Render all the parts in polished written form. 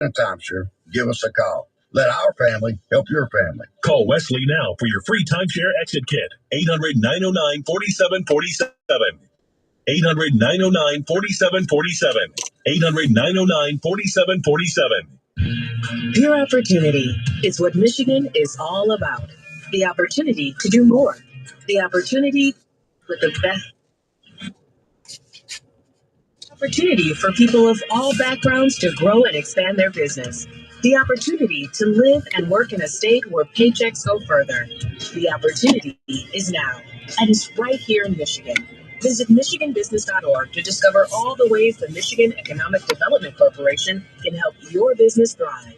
a timeshare, give us a call. Let our family help your family. Call Wesley now for your free timeshare exit kit. 800-909-4747. 800-909-4747. 800-909-4747. Pure opportunity is what Michigan is all about. The opportunity to do more. The opportunity with the best opportunity for people of all backgrounds to grow and expand their business. The opportunity to live and work in a state where paychecks go further. The opportunity is now, and it's right here in Michigan. Visit MichiganBusiness.org to discover all the ways the Michigan Economic Development Corporation can help your business thrive.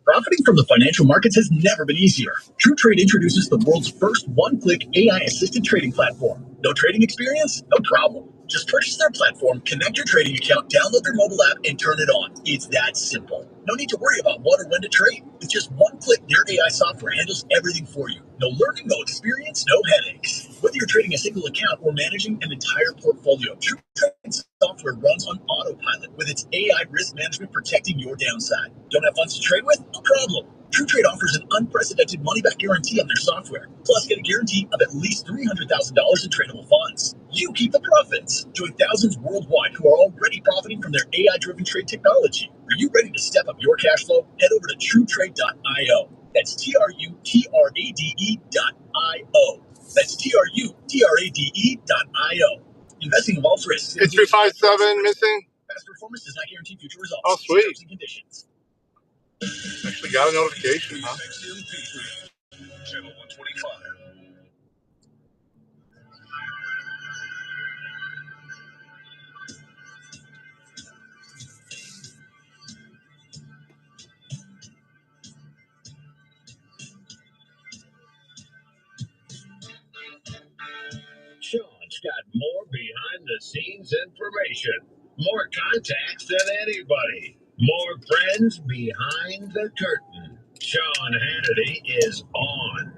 Profiting from the financial markets has never been easier. TrueTrade introduces the world's first one-click AI-assisted trading platform. No trading experience? No problem. Just purchase their platform, connect your trading account, download their mobile app, and turn it on. It's that simple. No need to worry about what or when to trade. With just one click, their AI software handles everything for you. No learning, no experience, no headaches. Whether you're trading a single account or managing an entire portfolio, TrueTrade software runs on autopilot with its AI risk management protecting your downside. Don't have funds to trade with? No problem. TrueTrade offers an unprecedented money-back guarantee on their software. Plus, get a guarantee of at least $300,000 in tradable funds. You keep the profits. Join thousands worldwide who are already profiting from their AI-driven trade technology. Are you ready to step up your cash flow? Head over to TrueTrade.io. That's TrueTrade.io. That's TrueTrade.io. Investing involves risk. It's 357 missing. Past performance does not guarantee future results. Oh, sweet. Terms and conditions. Actually got a notification, huh? Channel 125. Sean's got more behind-the-scenes information, more contacts than anybody, more friends behind the curtain. Sean Hannity is on.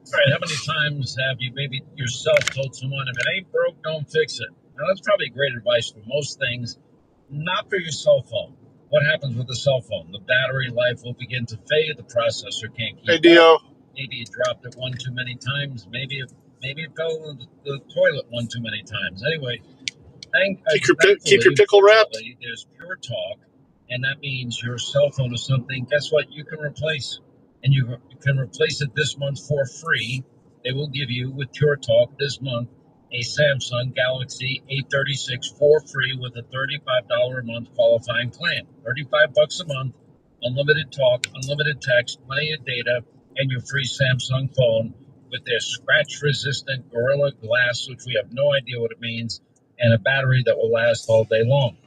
All right, how many times have you maybe yourself told someone, if it ain't broke, don't fix it? Now, that's probably great advice for most things, not for your cell phone. What happens with the cell phone? The battery life will begin to fade. The processor can't keep Hey, Dio. up. Maybe you dropped it one too many times. Maybe it fell in the toilet one too many times. Anyway, Keep your pickle wrapped. There's Pure Talk, and that means your cell phone is something, guess what, you can replace. And you can replace it this month for free. They will give you, with Pure Talk this month, a Samsung Galaxy A36 for free with a $35 a month qualifying plan. $35 a month, unlimited talk, unlimited text, plenty of data, and your free Samsung phone with their scratch-resistant Gorilla Glass, which we have no idea what it means, and a battery that will last all day long.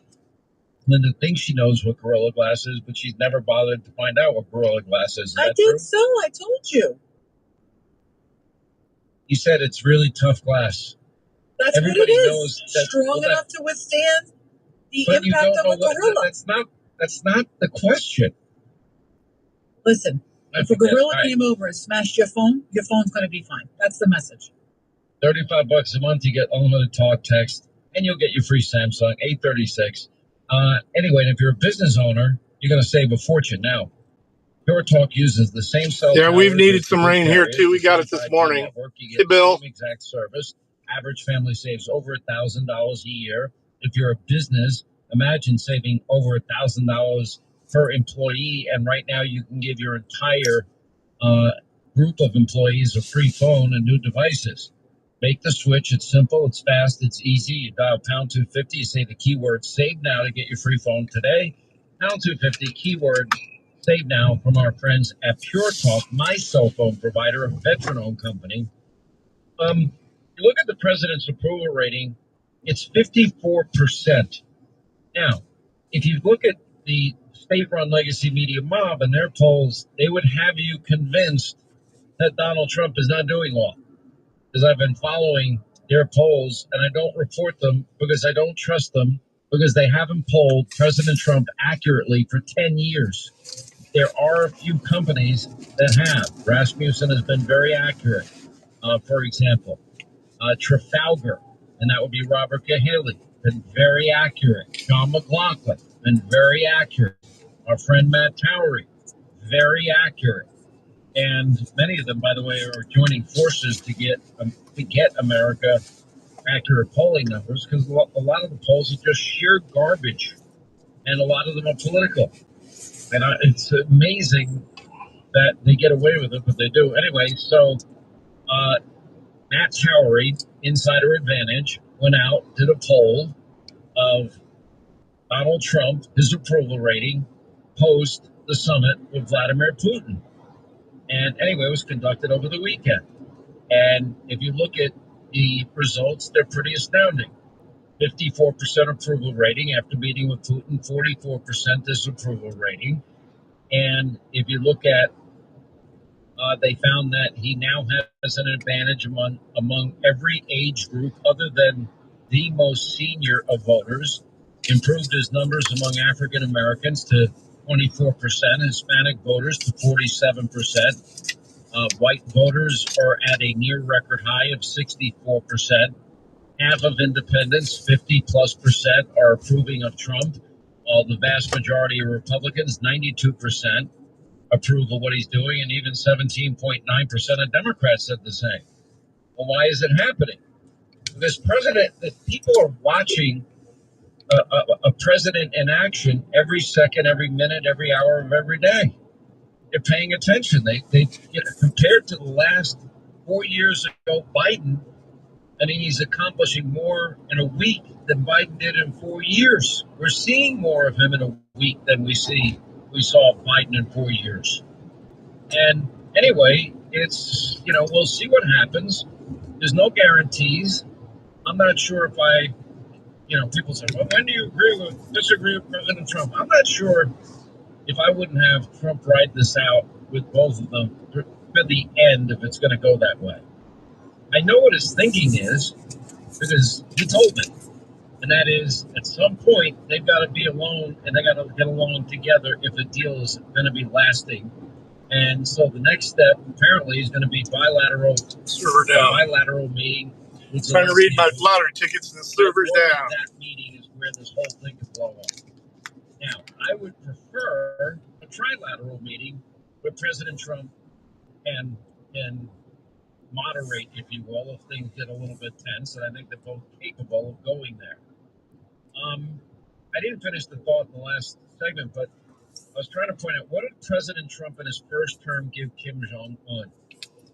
Linda thinks she knows what Gorilla Glass is, but she's never bothered to find out what Gorilla Glass is. I did so. I told you. You said it's really tough glass. That's Everybody what it knows is. that, Strong enough to withstand the impact of a gorilla. That's not the question. Listen, if a gorilla came over and smashed your phone's going to be fine. That's the message. $35 a month, you get unlimited talk, text, and you'll get your free Samsung A36. Anyway, and if you're a business owner, you're going to save a fortune. Now, Pure Talk uses the same cell. Yeah, we've needed some rain here too. We got it this morning. Hey, Bill. Exact service. Average family saves over $1,000 a year. If you're a business, imagine saving over $1,000 per employee. And right now, you can give your entire group of employees a free phone and new devices. Make the switch. It's simple. It's fast. It's easy. You dial pound 250. You say the keyword save now to get your free phone today. Pound 250, keyword save now from our friends at Pure Talk, my cell phone provider, a veteran-owned company. You look at the president's approval rating, it's 54%. Now, if you look at the state-run legacy media mob and their polls, they would have you convinced that Donald Trump is not doing well. Because I've been following their polls, and I don't report them because I don't trust them, because they haven't polled President Trump accurately for 10 years. There are a few companies that have. Rasmussen has been very accurate. For example, Trafalgar, and that would be Robert Gahaley, been very accurate. John McLaughlin, been very accurate. Our friend Matt Towery, very accurate. And many of them, by the way, are joining forces to get America accurate polling numbers, because a lot of the polls are just sheer garbage, and a lot of them are political. And it's amazing that they get away with it, but they do. Anyway, so Matt Towery, Insider Advantage, went out, did a poll of Donald Trump, his approval rating, post the summit with Vladimir Putin. And anyway, it was conducted over the weekend. And if you look at the results, they're pretty astounding. 54% approval rating after meeting with Putin, 44% disapproval rating. And if you look at, they found that he now has an advantage among every age group other than the most senior of voters, improved his numbers among African Americans to 24%, Hispanic voters to 47%. White voters are at a near record high of 64%. Half of independents, 50+%, are approving of Trump. The vast majority of Republicans, 92%, approve of what he's doing, and even 17.9% of Democrats said the same. Well, why is it happening? This president, that people are watching a president in action every second, every minute, every hour of every day. They're paying attention. They compared to the last 4 years ago, Biden, I mean, he's accomplishing more in a week than Biden did in 4 years. We're seeing more of him in a week than we saw Biden in 4 years. And anyway, it's, we'll see what happens. There's no guarantees. I'm not sure if people say, well, when do you disagree with President Trump? I'm not sure if I wouldn't have Trump ride this out with both of them to the end if it's going to go that way. I know what his thinking is because he told me. And that is, at some point, they've got to be alone and they got to get along together if a deal is going to be lasting. And so the next step, apparently, is going to be bilateral meeting. Trying to read my lottery tickets and the server's down. That meeting is where this whole thing could blow up. Now, I would prefer a trilateral meeting where President Trump can moderate, if you will, if things get a little bit tense, and I think they're both capable of going there. I didn't finish the thought in the last segment, but I was trying to point out, what did President Trump in his first term give Kim Jong-un?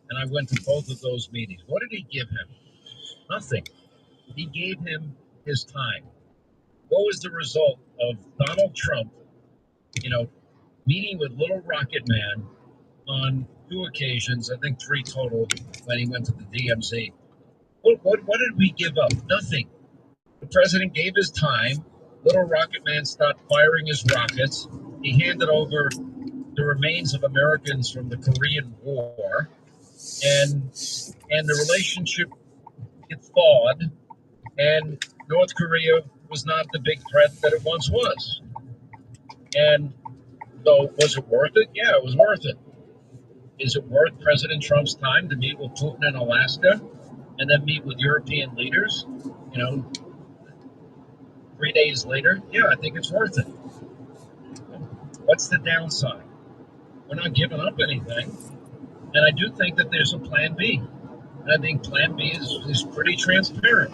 And I went to both of those meetings. What did he give him? Nothing. He gave him his time. What was the result of Donald Trump, meeting with Little Rocket Man on 2 occasions, I think 3 total, when he went to the DMZ? What did we give up? Nothing. The president gave his time. Little Rocket Man stopped firing his rockets. He handed over the remains of Americans from the Korean War, and the relationship it thawed, and North Korea was not the big threat that it once was. And so, was it worth it? Yeah, it was worth it. Is it worth President Trump's time to meet with Putin in Alaska and then meet with European leaders, 3 days later? Yeah, I think it's worth it. What's the downside? We're not giving up anything. And I do think that there's a plan B. And I think plan B is pretty transparent.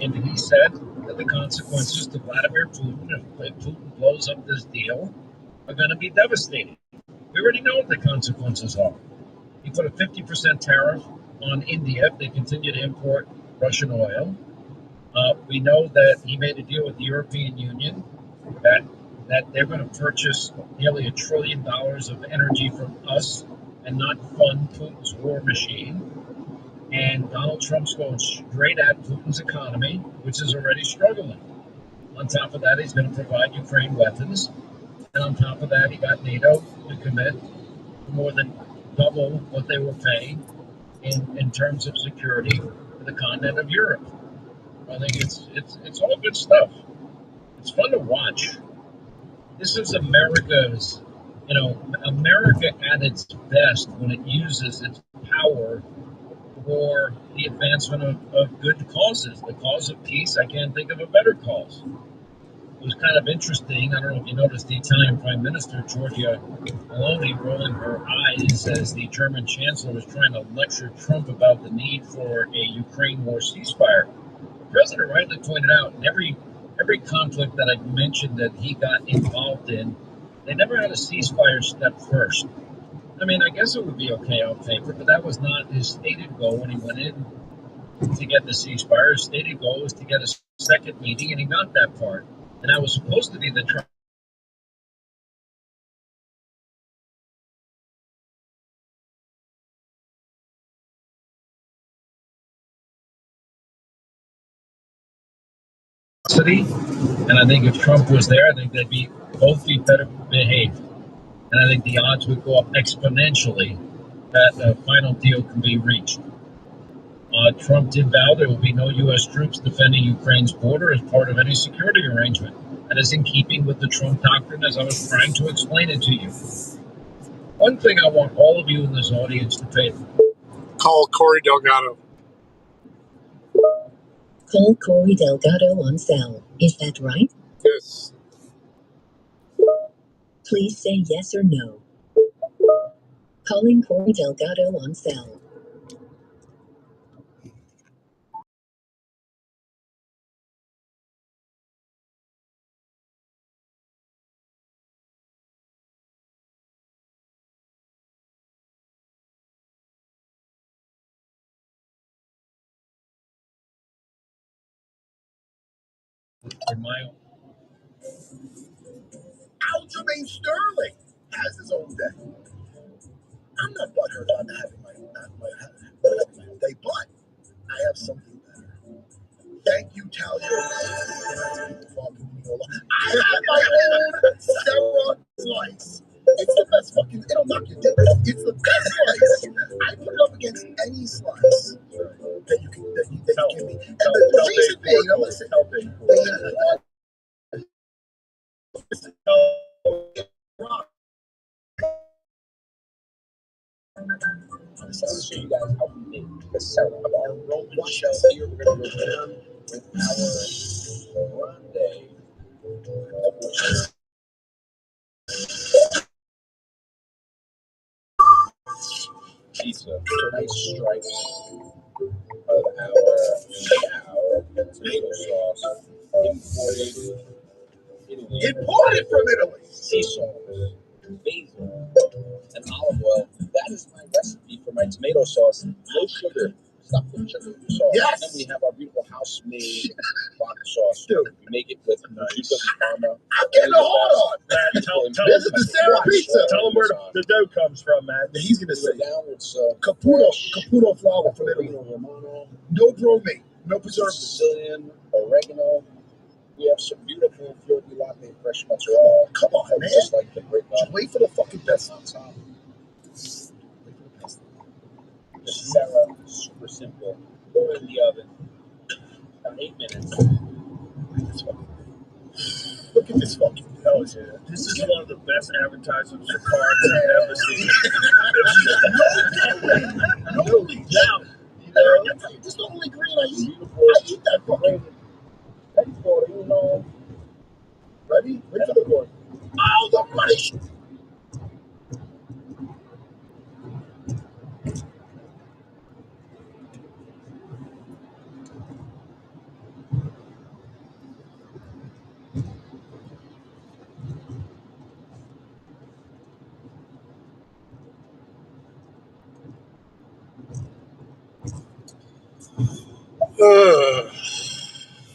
And he said that the consequences to Vladimir Putin, if Putin blows up this deal, are going to be devastating. We already know what the consequences are. He put a 50% tariff on India if they continue to import Russian oil. We know that he made a deal with the European Union that they're going to purchase nearly $1 trillion of energy from us and not fund Putin's war machine. And Donald Trump's going straight at Putin's economy, which is already struggling. On top of that, he's going to provide Ukraine weapons. And on top of that, he got NATO to commit more than double what they were paying in terms of security for the continent of Europe. I think it's all good stuff. It's fun to watch. This is America's, America at its best when it uses its power for the advancement of good causes. The cause of peace, I can't think of a better cause. was kind of interesting. I don't know if you noticed the Italian Prime Minister, Giorgia Meloni, rolling her eyes as the German Chancellor was trying to lecture Trump about the need for a Ukraine war ceasefire. The president rightly pointed out in every conflict that I mentioned that he got involved in, they never had a ceasefire step first. I mean, I guess it would be okay on paper, but that was not his stated goal when he went in to get the ceasefire. His stated goal was to get a second meeting, and he got that part. And that was supposed to be the city. And I think if Trump was there, I think they'd both be better behaved. And I think the odds would go up exponentially that a final deal can be reached. Trump did vow there will be no U.S. troops defending Ukraine's border as part of any security arrangement. That is in keeping with the Trump doctrine, as I was trying to explain it to you. One thing I want all of you in this audience to pay. Call Corey Delgado. Call Corey Delgado on cell. Is that right? Yes. Please say yes or no. Calling Corey Delgado on cell. In my Aljamain Sterling has his own day. I'm not butthurt on having my own day, but I have something better. Thank you, Talia. I have my own Sarah slice. It's the best fucking. It'll knock you dead. It's the best slice. I put it up against any slice that you can give me. And the reason being, listen, So I'll show you guys how we make the setup of our Roman shell here. We're going to go down with our grande, which is pizza. Nice stripes of our tomato sauce, imported from Italy. Sea salt, basil, and olive oil. That is my recipe for my tomato sauce. No sugar. Stop putting sugar in your sauce. Yes. And then we have our beautiful house-made vodka sauce. Dude. We make it with Chico's Parma. I'm getting a hold on. This is the Sarah pizza. Tell him where the dough comes from, Matt. He's going to say down with Caputo flour from Italy. Romano, No bromate. No preservatives. Sicilian, oregano. We have some beautiful fior di latte fresh mozzarella. Come on, man. Just like the break Just wait for the fucking best on top. The Sarah, super simple. Go in the oven. About 8 minutes. Look at this fucking. Oh, yeah. This is one of the best advertisements for cars I've ever seen. No leaf. Now, this is the only green I eat. I eat that fucking. Ready for it, you know. Ready? Wait for the board. Oh, the money.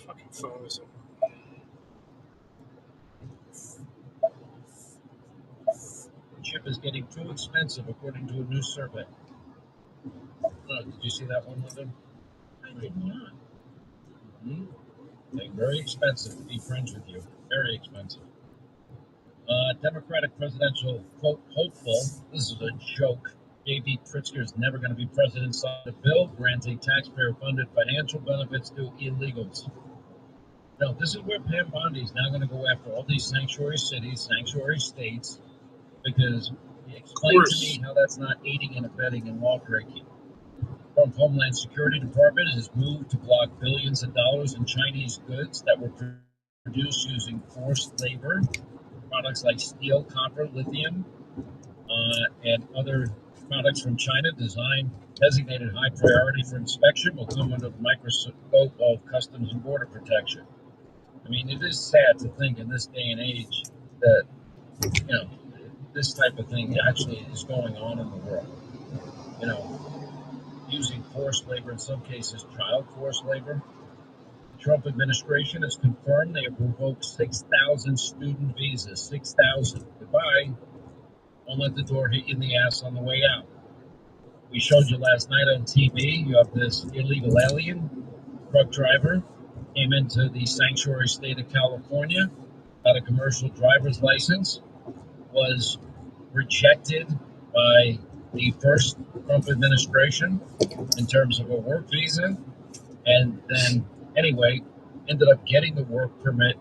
Fucking phone is chip is getting too expensive, according to a new survey. Did you see that one with them? I did not. Mm-hmm. They're very expensive to be friends with you. Very expensive. Democratic presidential quote hopeful. This is a joke. J.B. Pritzker is never going to be president. Signed a bill granting taxpayer-funded financial benefits to illegals. Now, this is where Pam Bondi is now going to go after all these sanctuary cities, sanctuary states, because explain to me how that's not aiding and abetting in law breaking. Trump Homeland Security Department has moved to block billions of dollars in Chinese goods that were produced using forced labor. Products like steel, copper, lithium, and other products from China designated high priority for inspection will come under the microscope of Customs and Border Protection. I mean, it is sad to think in this day and age that, this type of thing actually is going on in the world. Using forced labor, in some cases child forced labor. The Trump administration has confirmed they have revoked 6,000 student visas. 6,000. Goodbye. Don't let the door hit you in the ass on the way out. We showed you last night on TV, you have this illegal alien truck driver, came into the sanctuary state of California, got a commercial driver's license, was rejected by the first Trump administration in terms of a work visa, and then anyway ended up getting the work permit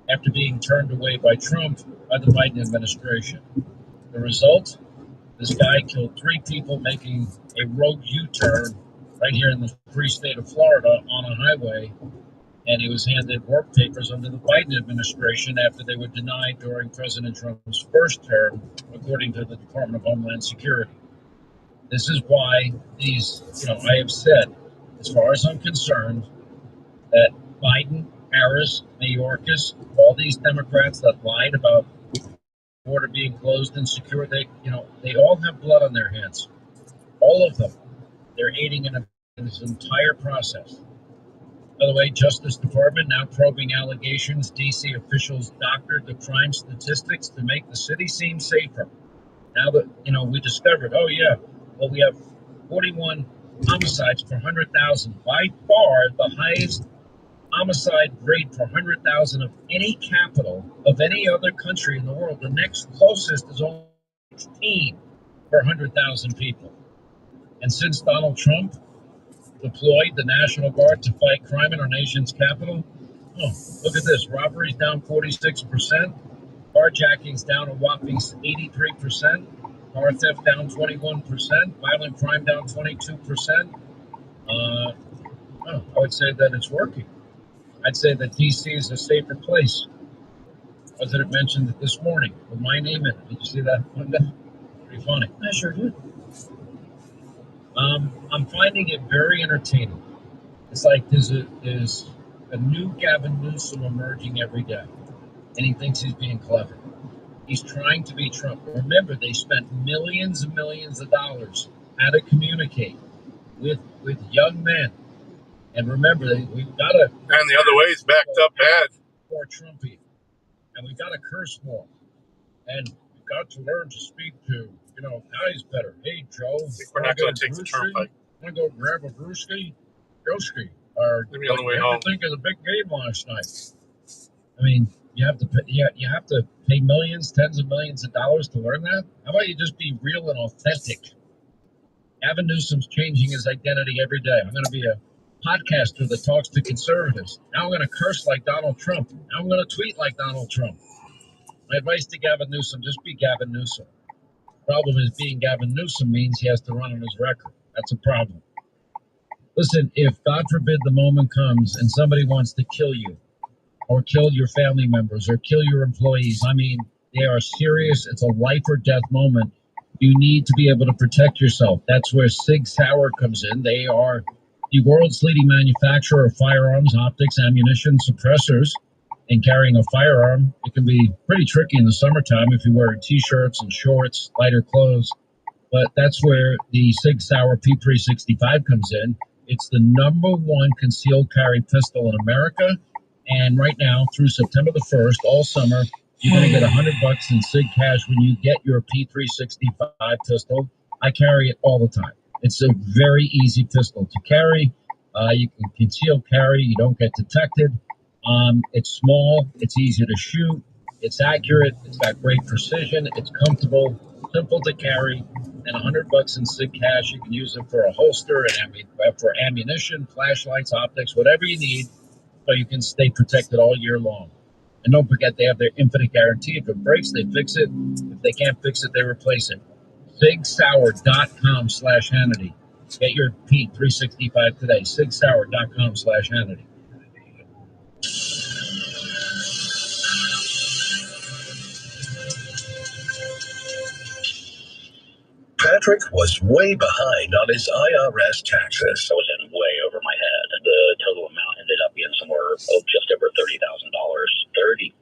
after being turned away by Trump by the Biden administration. The result, this guy killed 3 people making a rogue U-turn right here in the free state of Florida on a highway, and he was handed work papers under the Biden administration after they were denied during President Trump's first term, according to the Department of Homeland Security. This is why I have said, as far as I'm concerned, that Biden, Harris, Mayorkas, all these Democrats that lied about the border being closed and secure, they all have blood on their hands. All of them. They're aiding in this entire process. By the way, Justice Department now probing allegations D.C. officials doctored the crime statistics to make the city seem safer. Now that, we discovered, we have 41 homicides per 100,000. By far the highest homicide rate per 100,000 of any capital of any other country in the world. The next closest is only 16 per 100,000 people. And since Donald Trump deployed the National Guard to fight crime in our nation's capital, look at this. Robberies down 46%. Carjackings down a whopping 83%. Car theft down 21%. Violent crime down 22%. I would say that it's working. I'd say that D.C. is a safer place. President mentioned it this morning with my name in it. Did you see that, Linda? Pretty funny. I sure did. I'm finding it very entertaining. It's like there's a new Gavin Newsom emerging every day, and he thinks he's being clever. He's trying to be Trump. Remember, they spent millions and millions of dollars how to communicate with young men. And remember, we've got to... And the other way is backed up bad. For Trumpy. And we've got to curse more. And we've got to learn to speak to, guys better. Hey, Joe. I think we're not going to take the turnpike. Want to go grab a brewski? Broski. Or maybe on the way home. What do you think of the big game last night? I mean, you have to pay millions, tens of millions of dollars to learn that? How about you just be real and authentic? Gavin Newsom's changing his identity every day. I'm going to be a podcaster that talks to conservatives. Now I'm going to curse like Donald Trump. Now I'm going to tweet like Donald Trump. My advice to Gavin Newsom, just be Gavin Newsom. Problem is, being Gavin Newsom means he has to run on his record. That's a problem. Listen, if God forbid the moment comes and somebody wants to kill you or kill your family members or kill your employees, I mean, they are serious. It's a life or death moment. You need to be able to protect yourself. That's where Sig Sauer comes in. They are the world's leading manufacturer of firearms, optics, ammunition, suppressors. And carrying a firearm, it can be pretty tricky in the summertime if you're wearing T-shirts and shorts, lighter clothes. But that's where the Sig Sauer P365 comes in. It's the #1 concealed carry pistol in America. And right now, through September the 1st, all summer, you're going to get $100 in Sig cash when you get your P365 pistol. I carry it all the time. It's a very easy pistol to carry. You can conceal carry. You don't get detected. It's small. It's easy to shoot. It's accurate. It's got great precision. It's comfortable, simple to carry. And $100 in Sig cash. You can use it for a holster and for ammunition, flashlights, optics, whatever you need, so you can stay protected all year long. And don't forget, they have their infinite guarantee. If it breaks, they fix it. If they can't fix it, they replace it. SigSauer.com/Hannity. Get your P365 today. SigSauer.com/Hannity. Patrick was way behind on his IRS taxes. I was in way over my head. The total amount ended up being somewhere just over $30,000. $30,000.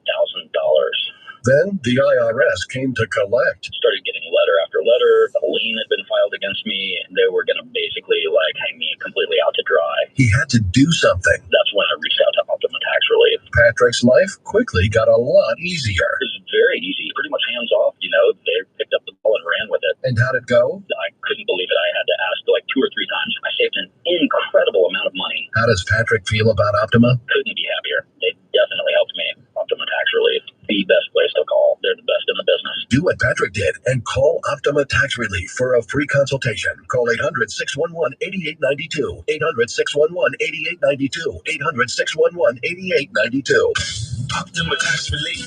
Then the IRS came to collect. Started getting letter after letter. A lien had been filed against me, and they were going to basically hang me completely out to dry. He had to do something. That's when I reached out to Optima Tax Relief. Patrick's life quickly got a lot easier. It was very easy, pretty much hands off. They picked up the ball and ran with it. And how'd it go? I couldn't believe it. I had to ask 2 or 3 times. I saved an incredible amount of money. How does Patrick feel about Optima? Couldn't be happier. They definitely helped me. Optima Tax Relief, the best place to call. They're the best in the business. Do what Patrick did and call Optima Tax Relief for a free consultation. Call 800-611-8892. 800-611-8892. 800-611-8892. Optima Tax Relief.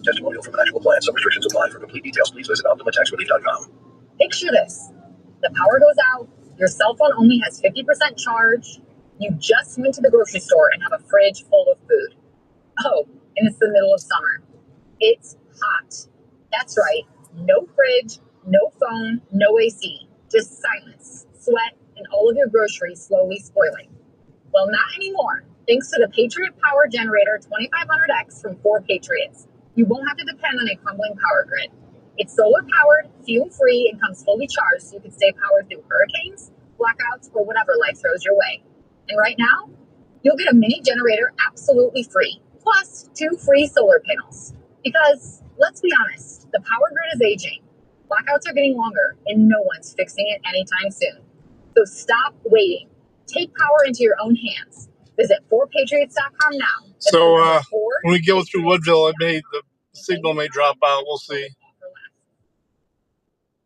Testimonial from an actual client. Some restrictions apply. For complete details, please visit OptimaTaxRelief.com. Picture this. The power goes out. Your cell phone only has 50% charge. You just went to the grocery store and have a fridge full of food. Oh, and it's the middle of summer. It's hot. That's right. No fridge, no phone, no AC. Just silence, sweat, and all of your groceries slowly spoiling. Well, not anymore. Thanks to the Patriot Power Generator 2500X from 4 Patriots. You won't have to depend on a crumbling power grid. It's solar-powered, fuel-free, and comes fully charged so you can stay powered through hurricanes, blackouts, or whatever life throws your way. And right now, you'll get a mini generator absolutely free, plus 2 free solar panels. Because, let's be honest, the power grid is aging. Blackouts are getting longer, and no one's fixing it anytime soon. So stop waiting. Take power into your own hands. Visit 4patriots.com now. So when we go through Woodville, the signal may drop out. We'll see.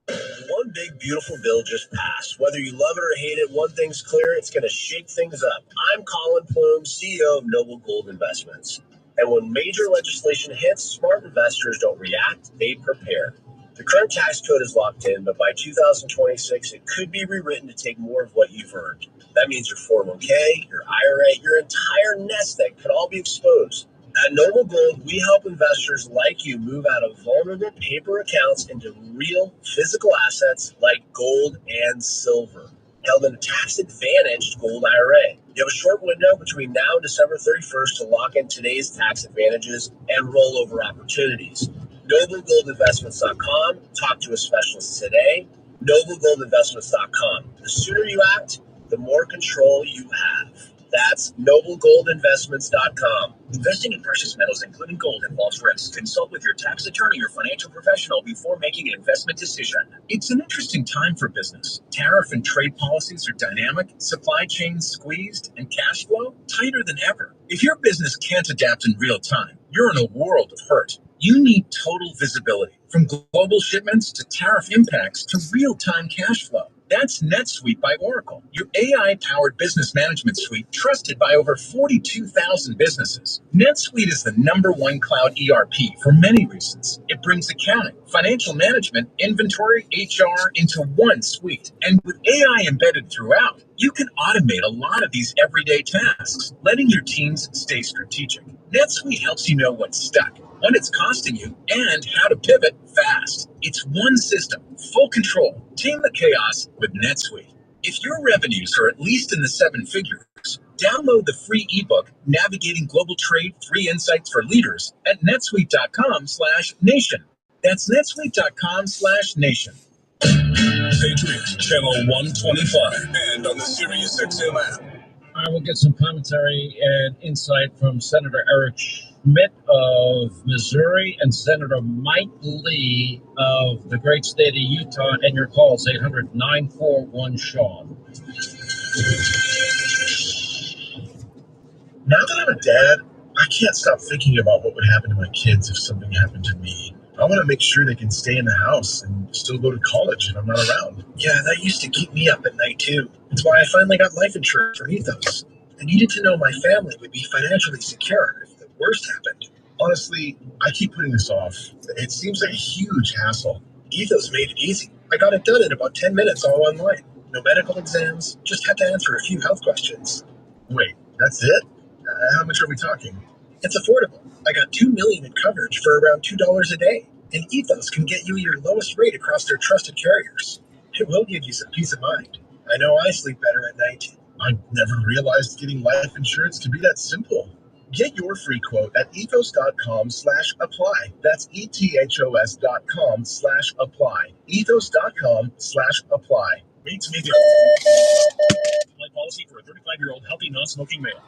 One big, beautiful bill just passed. Whether you love it or hate it, one thing's clear, it's going to shake things up. I'm Colin Plume, CEO of Noble Gold Investments. And when major legislation hits, smart investors don't react, they prepare. The current tax code is locked in, but by 2026, it could be rewritten to take more of what you've earned. That means your 401k, your IRA, your entire nest egg could all be exposed. At Noble Gold, we help investors like you move out of vulnerable paper accounts into real physical assets like gold and silver, held in a tax-advantaged gold IRA. You have a short window between now and December 31st to lock in today's tax advantages and rollover opportunities. NobleGoldInvestments.com. Talk to a specialist today. NobleGoldInvestments.com. The sooner you act, the more control you have. That's NobleGoldInvestments.com. Investing in precious metals, including gold, involves risk. Consult with your tax attorney or financial professional before making an investment decision. It's an interesting time for business. Tariff and trade policies are dynamic, supply chains squeezed, and cash flow tighter than ever. If your business can't adapt in real time, you're in a world of hurt. You need total visibility, from global shipments to tariff impacts to real-time cash flow. That's NetSuite by Oracle, your AI-powered business management suite trusted by over 42,000 businesses. NetSuite is the #1 cloud ERP for many reasons. It brings accounting, financial management, inventory, HR into one suite. And with AI embedded throughout, you can automate a lot of these everyday tasks, letting your teams stay strategic. NetSuite helps you know what's stuck, what it's costing you, and how to pivot fast. It's one system, full control. Tame the chaos with NetSuite. If your revenues are at least in the 7 figures, download the free ebook, Navigating Global Trade, 3 Insights for Leaders at netsuite.com/nation. That's netsuite.com/nation. Patriot Channel 125 and on the SiriusXM app. I will get some commentary and insight from Senator Eric Schmidt of Missouri and Senator Mike Lee of the great state of Utah, and your calls 800-941-SEAN. Now that I'm a dad, I can't stop thinking about what would happen to my kids if something happened to me. I want to make sure they can stay in the house and still go to college if I'm not around. Yeah, that used to keep me up at night too. That's why I finally got life insurance from Ethos. I needed to know my family would be financially secure if the worst happened. Honestly, I keep putting this off. It seems like a huge hassle. Ethos made it easy. I got it done in about 10 minutes all online. No medical exams, just had to answer a few health questions. Wait, that's it? How much are we talking? It's affordable. I got $2 million in coverage for around $2 a day. And Ethos can get you your lowest rate across their trusted carriers. It will give you some peace of mind. I know I sleep better at night. I never realized getting life insurance could be that simple. Get your free quote at ethos.com/apply. That's ethos.com/apply. Ethos.com/apply. Rates may vary. Policy for a 35-year-old healthy non-smoking male.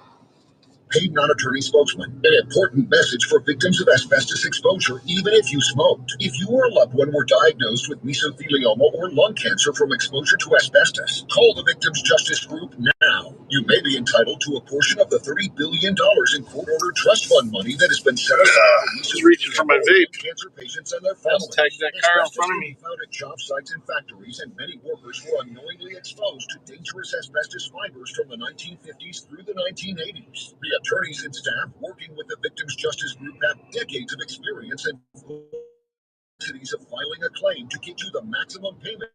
Paid non-attorney spokesman. An important message for victims of asbestos exposure, even if you smoked. If you or a loved one were diagnosed with mesothelioma or lung cancer from exposure to asbestos, call the Victims Justice Group now. You may be entitled to a portion of the $30 billion in court-ordered trust fund money that has been set aside for Reaching for my vape. cancer patients and their families. Tag that car in front of me. Found at job sites and factories, and many workers were unknowingly exposed to dangerous asbestos fibers from the 1950s through the 1980s. The attorneys and staff working with the Victims Justice Group have decades of experience and cities of filing a claim to get you the maximum payment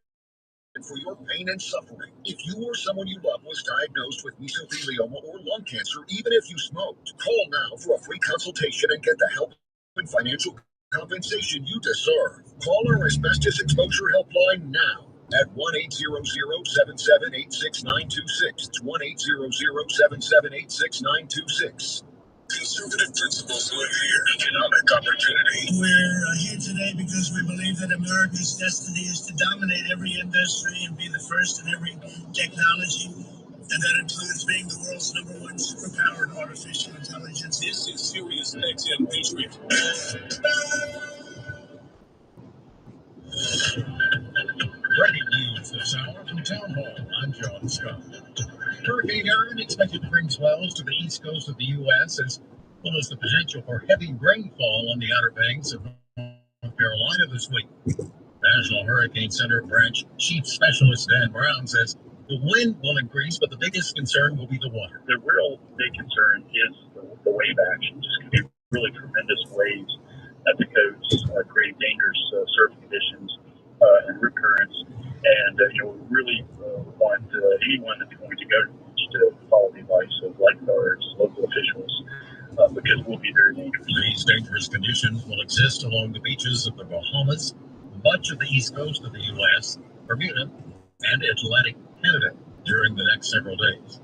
for your pain and suffering. If you or someone you love was diagnosed with mesothelioma or lung cancer, even if you smoked, call now for a free consultation and get the help and financial compensation you deserve. Call our asbestos exposure helpline now at 1-800-778-6926. It's 1-800-778-6926. Conservative principles live here. Economic opportunity. We're here today because we believe that America's destiny is to dominate every industry and be the first in every technology. And that includes being the world's #1 superpower in artificial intelligence. This is Sirius XM Patriot. Breaking news this hour from Town Hall. I'm John Scott. Hurricane Aaron expected to bring swells to the east coast of the U.S. as well as the potential for heavy rainfall on the Outer Banks of North Carolina this week. National Hurricane Center branch chief specialist Dan Brown says the wind will increase, but the biggest concern will be the water. The real big concern is the wave action. Just going to be really tremendous waves at the coast, creating dangerous surf conditions and rip currents. And we really want anyone that's going to go to the beach to follow the advice of lifeguards, local officials, because we'll be very dangerous. These dangerous conditions will exist along the beaches of the Bahamas, much of the east coast of the U.S., Bermuda, and Atlantic Canada during the next several days.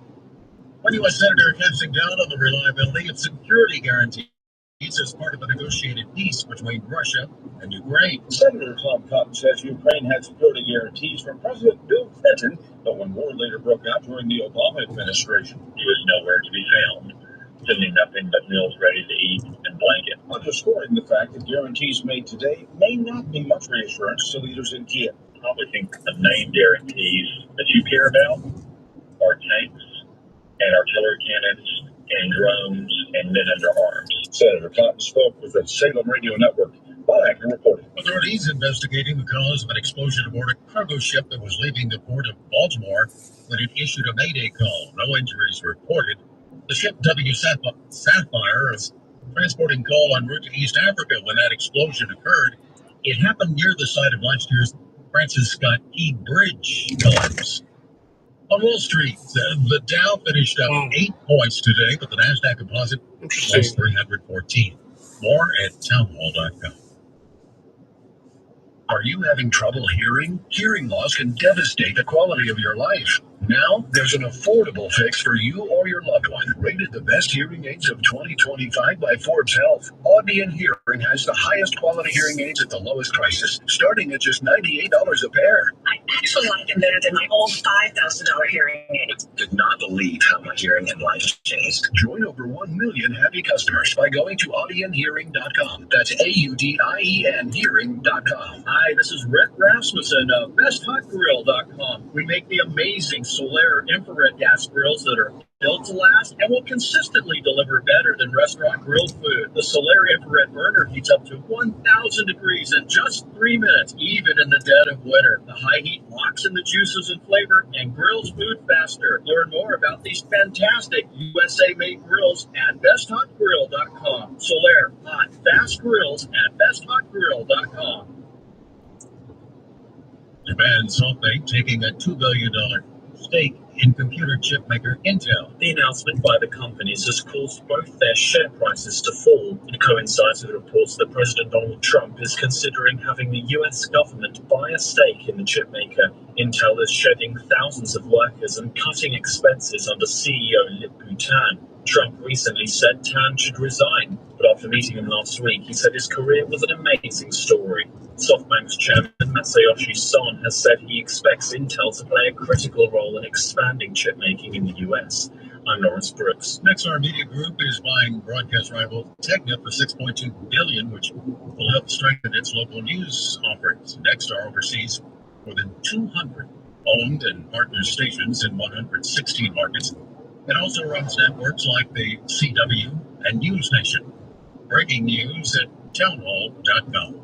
One U.S. Senator casting down on the reliability of security guarantees as part of a negotiated peace between Russia and Ukraine. Senator Tom Cotton says Ukraine had security guarantees from President Bill Clinton, but when war later broke out during the Obama administration, He was nowhere to be found, sending nothing but meals ready to eat and blanket. underscoring the fact that guarantees made today may not be much reassurance to leaders in Kiev. I probably think the main guarantees that you care about are tanks and artillery cannons and drones and men under arms. Senator Cotton spoke with the Salem Radio Network. Bob Agnew reporting. Authorities investigating the cause of an explosion aboard a cargo ship that was leaving the port of Baltimore when it issued a mayday call. No injuries reported. The ship W. Sapphire is transporting coal en route to East Africa when that explosion occurred. It happened near the site of last year's Francis Scott Key Bridge collapse. On Wall Street, the Dow finished up 8 points today, but the NASDAQ Composite lost 314. More at townhall.com. Are you having trouble hearing? Hearing loss can devastate the quality of your life. Now, there's an affordable fix for you or your loved one. Rated the best hearing aids of 2025 by Forbes Health. Audion Hearing has the highest quality hearing aids at the lowest prices, starting at just $98 a pair. I actually like them better than my old $5,000 hearing aid. Did not believe how my hearing and life changed. Join over 1 million happy customers by going to audionhearing.com. That's AUDIEN hearing.com. Hi, this is Rick Rasmussen of BestHotGrill.com. We make the amazing Solaire infrared gas grills that are built to last and will consistently deliver better than restaurant grilled food. The Solaire infrared burner heats up to 1,000 degrees in just 3 minutes, even in the dead of winter. The high heat locks in the juices and flavor and grills food faster. Learn more about these fantastic USA-made grills at BestHotGrill.com. Solaire, hot, fast grills at BestHotGrill.com. Japan SoftBank taking a $2 billion stake in computer chip maker Intel. The announcement by the companies has caused both their share prices to fall. It coincides with reports that President Donald Trump is considering having the US government buy a stake in the chip maker. Intel is shedding thousands of workers and cutting expenses under CEO Lip-Bu Tan. Trump recently said Tan should resign, but after meeting him last week, he said his career was an amazing story. SoftBank's chairman Masayoshi Son has said he expects Intel to play a critical role in expanding chip making in the US. I'm Lawrence Brooks. Nexar Media Group is buying broadcast rival Tegna for $6.2 billion, which will help strengthen its local news offerings. Nexar oversees more than 200 owned and partner stations in 116 markets. It also runs networks like the CW and News Nation. Breaking news at townhall.com.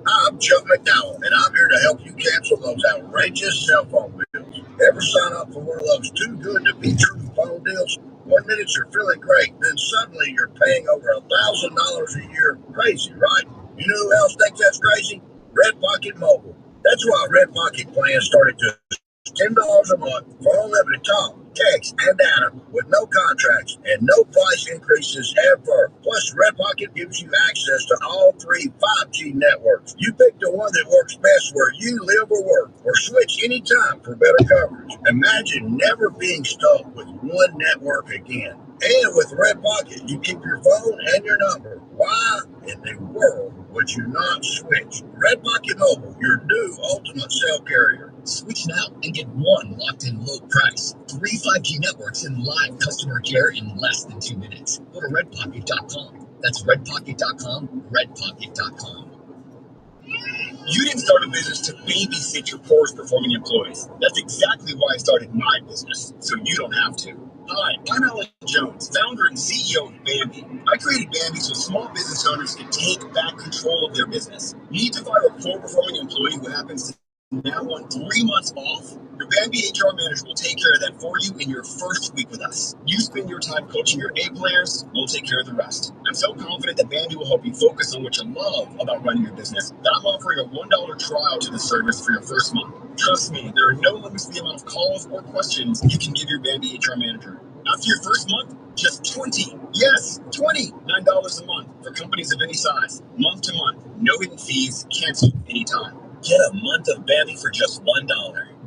I'm Chuck McDowell, and I'm here to help you cancel those outrageous cell phone bills. Ever sign up for one of those too good to be true phone deals? 1 minute you're feeling great, then suddenly you're paying over $1,000 a year. Crazy, right? You know who else thinks that's crazy? Red Pocket Mobile. That's why Red Pocket plans started to $10 a month for unlimited talk, text, and data with no contracts and no price increases ever. Plus, Red Pocket gives you access to all 3 5G networks. You pick the one that works best where you live or work, or switch anytime for better coverage. Imagine never being stuck with one network again. And with Red Pocket, you keep your phone and your number. Why in the world would you not switch? Red Pocket Mobile, your new ultimate cell carrier. Switch now and get one locked-in low price. 3 5G networks and live customer care in less than 2 minutes. Go to redpocket.com. That's redpocket.com, redpocket.com. You didn't start a business to babysit your poorest performing employees. That's exactly why I started my business, so you don't have to. Hi, I'm Alan Jones, founder and CEO of Bambi. I created Bambi so small business owners can take back control of their business. Need to fire a poor performing employee who happens to now want 3 months off? Your Bambi HR manager will take care of that for you in your first week with us. You spend your time coaching your A players, we'll take care of the rest. I'm so confident that Bambi will help you focus on what you love about running your business that I'm offering a $1 trial to the service for your first month. Trust me, there are no limits to the amount of calls or questions you can give your Bambi HR manager. After your first month, just $29 a month for companies of any size. Month to month, no hidden fees, cancel anytime. Get a month of Bambi for just $1.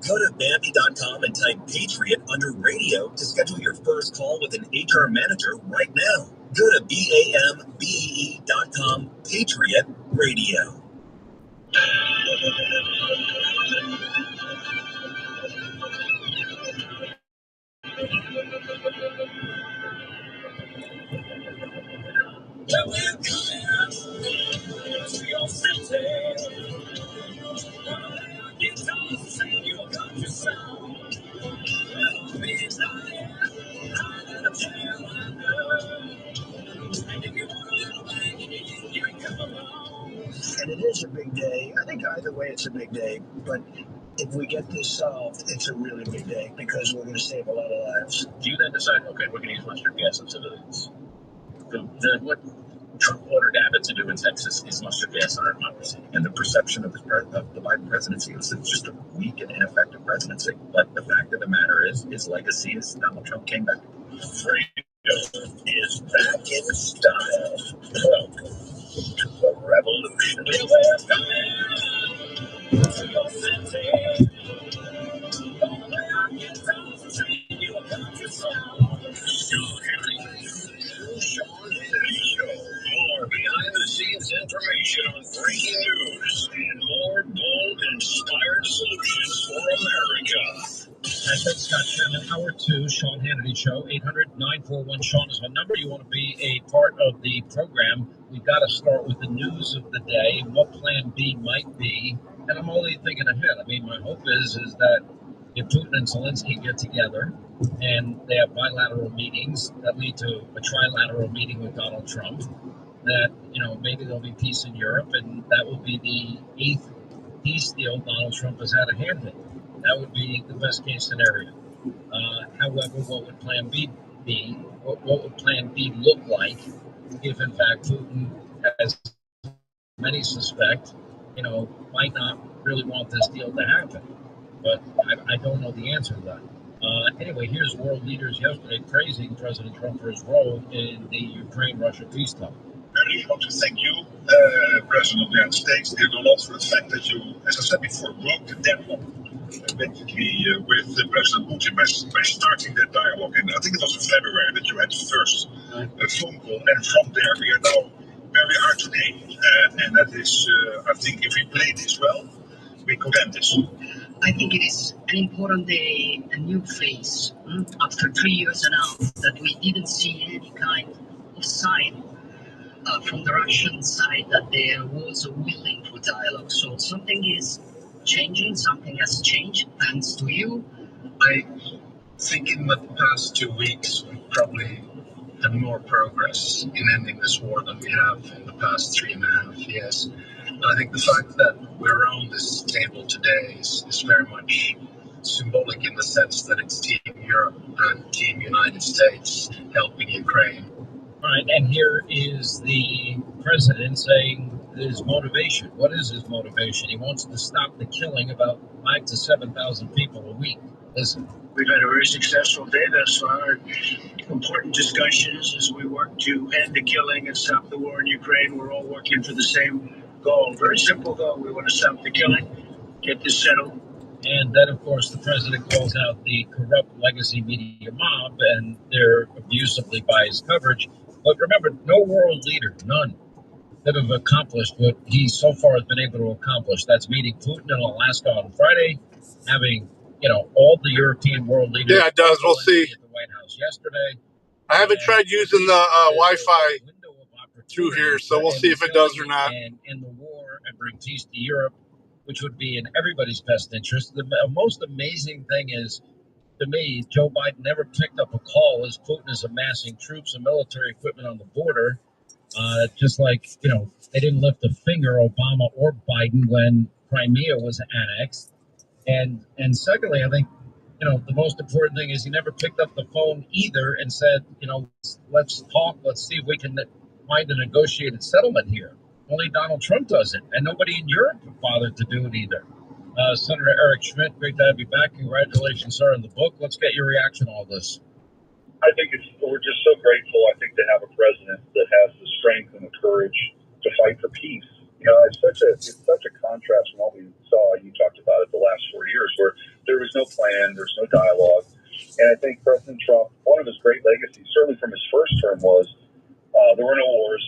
Go to Bambi.com and type Patriot under radio to schedule your first call with an HR manager right now. Go to BAMBEE.com, Patriot Radio. And it is a big day. I think either way it's a big day. But if we get this solved, it's a really big day because we're going to save a lot of lives. Do you then decide, okay, we're going to use mustard gas on civilians? What Trump ordered Abbott to do in Texas is mustard gas on our democracy. And the perception of the Biden presidency is it's just a weak and ineffective presidency. But the fact of the matter is, his legacy is Donald Trump came back. Freedom is back in style. Welcome to the revolution. Sean Hannity Show. More behind-the-scenes information on breaking news and more bold, inspired solutions for America. Hashtag Scott Shannon, Hour 2, Sean Hannity Show, 800-941-SEAN is my number. You want to be a part of the program, we've got to start with the news of the day and what Plan B might be. And I'm only thinking ahead. I mean, my hope is that if Putin and Zelensky get together and they have bilateral meetings that lead to a trilateral meeting with Donald Trump, that, maybe there'll be peace in Europe, and that will be the 8th peace deal Donald Trump has had a hand in. That would be the best case scenario. However, what would Plan B be? What would Plan B look like if, in fact, Putin, as many suspect, might not really want this deal to happen? but I don't know the answer to that. Anyway, here's world leaders yesterday praising President Trump for his role in the Ukraine-Russia peace talks. I really want to thank you, President of the United States, did a lot for the fact that you, as I said before, broke the deadlock basically with President Putin by starting that dialogue. And I think it was in February that you had the first phone call. And from there, we are now where we are today. And that is, I think, if we play this well, we could end this. I think it is an important day, a new phase. After 3 years and a half that we didn't see any kind of sign from the Russian side that there was a willing for dialogue. So something is changing, something has changed thanks to you. I think in the past 2 weeks, we've probably done more progress in ending this war than we have in the past 3.5 years. And I think the fact that we're around this table today is very much symbolic in the sense that it's Team Europe and Team United States helping Ukraine. All right, and here is the president saying his motivation. What is his motivation? He wants to stop the killing about 5,000 to 7,000 people a week. Listen. We've had a very successful day thus far. Important discussions as we work to end the killing and stop the war in Ukraine. We're all working for the same goal. Very simple goal. We want to stop the killing, get this settled. And then, of course, the president calls out the corrupt legacy media mob and their abusively biased coverage. But remember, no world leader, none, that have accomplished what he so far has been able to accomplish. That's meeting Putin in Alaska on Friday, having, all the European world leaders. Yeah, it does. We'll see. At the White House yesterday. I haven't tried using the Wi-Fi through here, so we'll see if it does or not. And in the war and bring peace to Europe, which would be in everybody's best interest. The most amazing thing is, to me, Joe Biden never picked up a call as Putin is amassing troops and military equipment on the border. Just like, they didn't lift a finger, Obama or Biden, when Crimea was annexed. And secondly, I think, the most important thing is he never picked up the phone either and said, let's talk, let's see if we can find a negotiated settlement here. Only Donald Trump does it, and nobody in Europe bothered to do it either. Senator Eric Schmidt, great to have you back. Congratulations, sir, on the book. Let's get your reaction to all this. I think we're just so grateful, I think, to have a president that has the strength and the courage to fight for peace. It's such a contrast from what we saw, you talked about it, the last 4 years, where there was no plan, there's no dialogue. And I think President Trump, one of his great legacies, certainly from his first term, was there were no wars.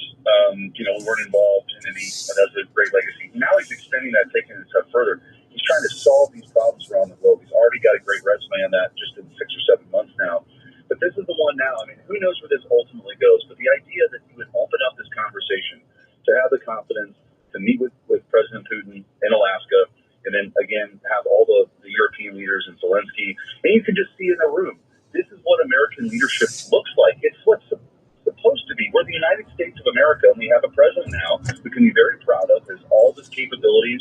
We weren't involved in any, and that's a great legacy. Now he's extending that, taking it a step further. He's trying to solve these problems around the globe. He's already got a great resume on that just in 6 or 7 months now. But this is the one now. I mean, who knows where this ultimately goes? But the idea that you would open up this conversation, to have the confidence to meet with President Putin in Alaska, and then again have all the European leaders and Zelensky, and you can just see in the room, this is what American leadership looks like. It's what's supposed to be. We're the United States of America, and we have a president now we can be very proud of. Has all his capabilities,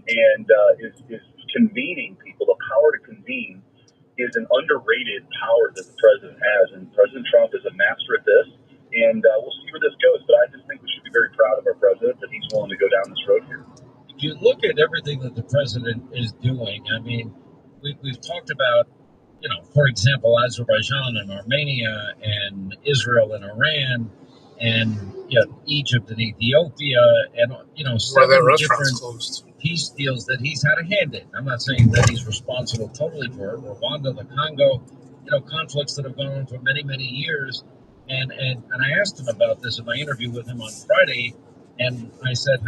and is convening people. The power to convene is an underrated power that the president has, and President Trump is a master at this. And we'll see where this goes, but I just think we should be very proud of our president that he's willing to go down this road here. If you look at everything that the president is doing, I mean, we've talked about, for example, Azerbaijan and Armenia and Israel and Iran and Egypt and Ethiopia and, several different peace deals that he's had a hand in. I'm not saying that he's responsible totally for it. Rwanda, the Congo, conflicts that have gone on for many, many years. And I asked him about this in my interview with him on Friday, and I said,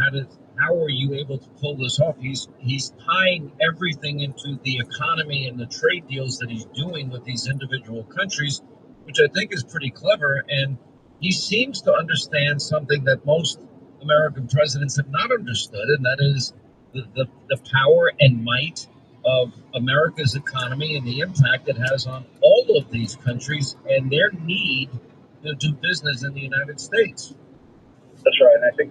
how are you able to pull this off? He's tying everything into the economy and the trade deals that he's doing with these individual countries, which I think is pretty clever. And he seems to understand something that most American presidents have not understood, and that is the power and might of America's economy and the impact it has on all of these countries and their need to do business in the United States. That's right, and I think